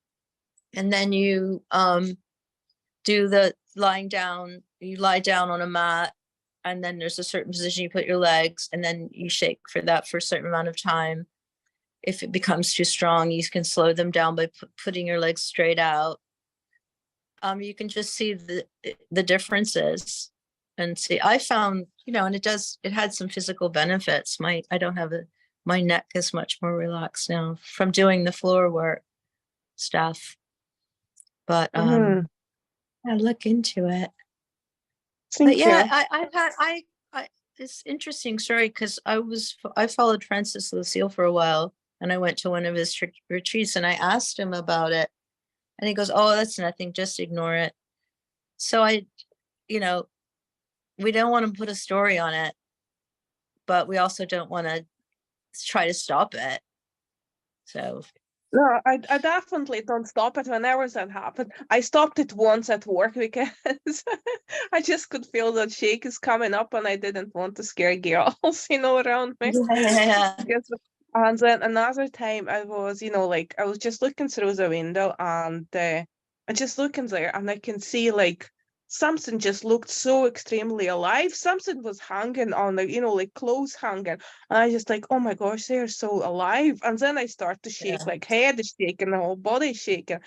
Speaker 10: and then you do the lying down. You lie down on a mat, and then there's a certain position you put your legs, and then you shake for that for a certain amount of time. If it becomes too strong, you can slow them down by putting your legs straight out. You can just see the differences, and see, I found, and it had some physical benefits. I don't have my neck is much more relaxed now from doing the floor work stuff. But
Speaker 11: Mhm.
Speaker 10: I look into it. But
Speaker 11: Thank
Speaker 10: yeah,
Speaker 11: you.
Speaker 10: I've had, it's interesting story, because I followed Francis Lucille for a while, and I went to one of his retreats, and I asked him about it, and he goes, oh, that's nothing, just ignore it. So we don't want to put a story on it, but we also don't want to try to stop it. So
Speaker 11: No, I definitely don't stop it whenever that happened. I stopped it once at work because I just could feel that shake is coming up, and I didn't want to scare girls, around me.
Speaker 10: yeah,
Speaker 11: And then another time I was, like I was just looking through the window, and I just looking there, and I can see like something just looked so extremely alive. Something was hanging on the, like clothes hanging. And I just like, oh my gosh, they are so alive. And then I start to shake,
Speaker 10: yeah.
Speaker 11: like head is shaking, the whole body is shaking.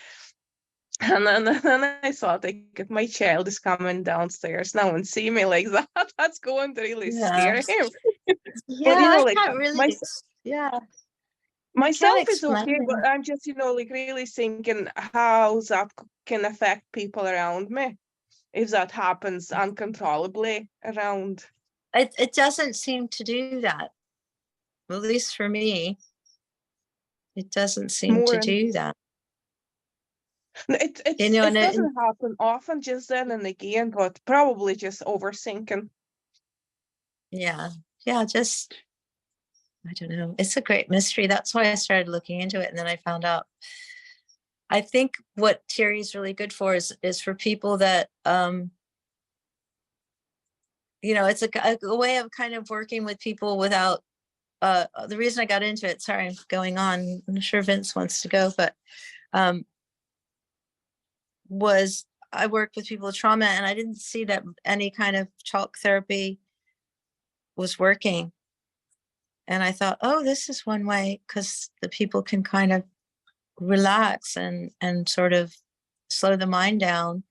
Speaker 11: And then I thought, like, if my child is coming downstairs now and see me like that, that's going to really scare him.
Speaker 10: Yeah,
Speaker 11: But, you know,
Speaker 10: I
Speaker 11: like,
Speaker 10: can't really, yeah, I can't
Speaker 11: myself is
Speaker 10: explain
Speaker 11: okay, but
Speaker 10: it.
Speaker 11: I'm just, you know, like really thinking how that can affect people around me if that happens uncontrollably around.
Speaker 10: It doesn't seem to do that. At least for me, it doesn't seem
Speaker 11: More
Speaker 10: to
Speaker 11: and
Speaker 10: do that.
Speaker 11: it
Speaker 10: You know, and
Speaker 11: doesn't happen often, just then and again, but probably just overthinking.
Speaker 10: yeah, just, I don't know. It's a great mystery. That's why I started looking into it, and then I found out. I think what Thierry is really good for is for people that you know, it's a way of kind of working with people without the reason I got into it, sorry, I'm going on, I'm sure Vince wants to go, but was I worked with people with trauma, and I didn't see that any kind of talk therapy was working. And I thought, oh, this is one way, because the people can kind of relax and sort of slow the mind down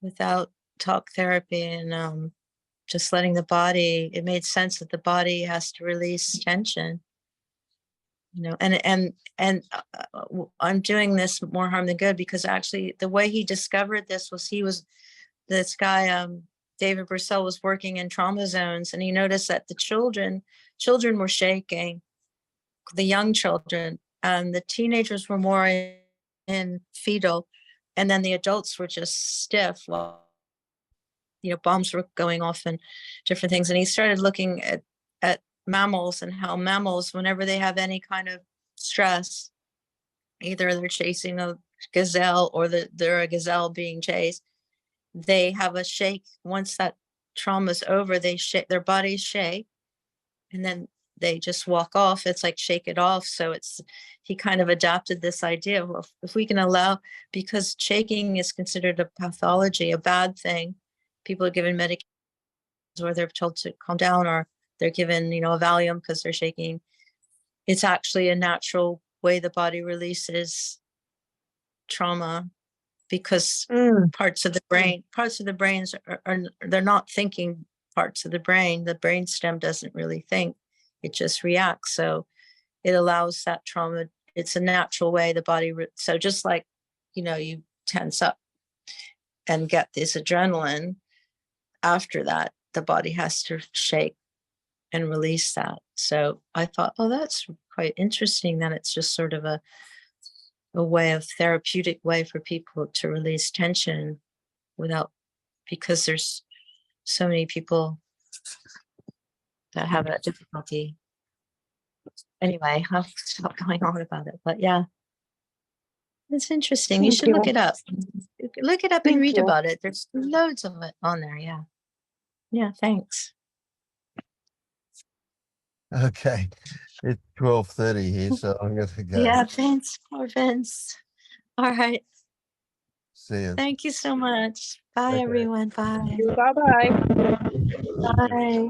Speaker 10: without talk therapy, and just letting the body, it made sense that the body has to release tension, you know, and I'm doing this more harm than good, because actually the way he discovered this was this guy, David Purcell, was working in trauma zones, and he noticed that the children were shaking, the young children, and the teenagers were more in fetal, and then the adults were just stiff while, you know, bombs were going off and different things. And he started looking at mammals, and how mammals, whenever they have any kind of stress, either they're chasing a gazelle or they're a gazelle being chased, they have a shake. Once that trauma's over, they shake, their bodies shake, and then they just walk off. It's like shake it off. So he kind of adapted this idea of, well, if we can allow, because shaking is considered a pathology, a bad thing. People are given medications where they're told to calm down, or they're given, you know, a Valium because they're shaking. It's actually a natural way the body releases trauma, because parts of the brains are they're not thinking parts of the brain. The brain stem doesn't really think, it just reacts. So it allows that trauma. It's a natural way the body. So just like, you know, you tense up and get this adrenaline, after that, the body has to shake and release that. So I thought, oh, that's quite interesting that it's just sort of a way of therapeutic way for people to release tension without, because there's so many people that have that difficulty. Anyway, I'll stop going on about it, but yeah, it's interesting. You
Speaker 11: Thank
Speaker 10: should look
Speaker 11: you.
Speaker 10: it up. Look it up and
Speaker 11: Thank
Speaker 10: read
Speaker 11: you.
Speaker 10: about it. There's loads of it on there. Yeah. Yeah, thanks.
Speaker 1: Okay, it's 12:30 here, so I'm going to go.
Speaker 10: Yeah, Vince. Poor Vince. All right.
Speaker 1: See you.
Speaker 10: Thank you so much. Bye,
Speaker 1: Okay.
Speaker 10: everyone. Bye.
Speaker 11: Bye-bye.
Speaker 10: Bye.